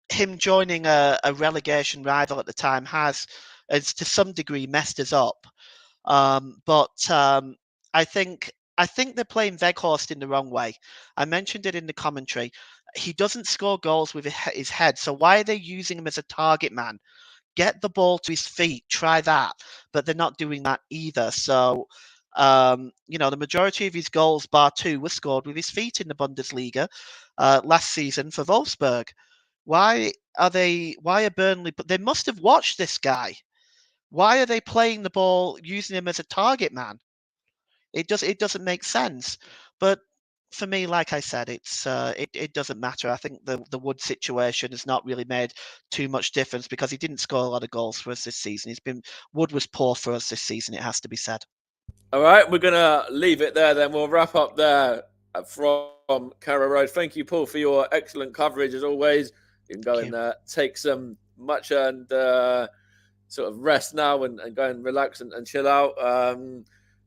Him joining a relegation rival at the time has to some degree messed us up. But I think they're playing Weghorst in the wrong way. I mentioned it in the commentary. He doesn't score goals with his head, so why are they using him as a target man? Get the ball to his feet, try that. But they're not doing that either. So, the majority of his goals, bar two, were scored with his feet in the Bundesliga last season for Wolfsburg. Why are Burnley? But they must have watched this guy. Why are they playing the ball, using him as a target man? It doesn't make sense. But for me, like I said, it doesn't matter. I think the Wood situation has not really made too much difference because he didn't score a lot of goals for us this season. Wood was poor for us this season. It has to be said. All right, we're gonna leave it there. Then we'll wrap up there from Carrow Road. Thank you, Paul, for your excellent coverage as always. You can go and take some much earned sort of rest now and go and relax and chill out.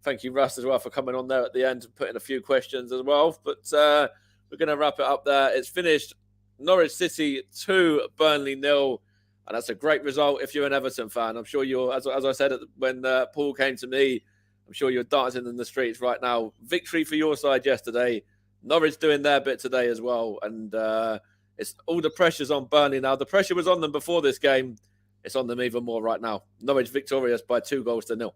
Thank you, Russ, as well, for coming on there at the end and putting a few questions as well. But we're going to wrap it up there. It's finished Norwich City 2, Burnley 0. And that's a great result if you're an Everton fan. I'm sure you're, as I said when Paul came to me, I'm sure you're dancing in the streets right now. Victory for your side yesterday. Norwich doing their bit today as well. And it's all the pressure's on Burnley now. The pressure was on them before this game. It's on them even more right now. Norwich victorious by 2-0.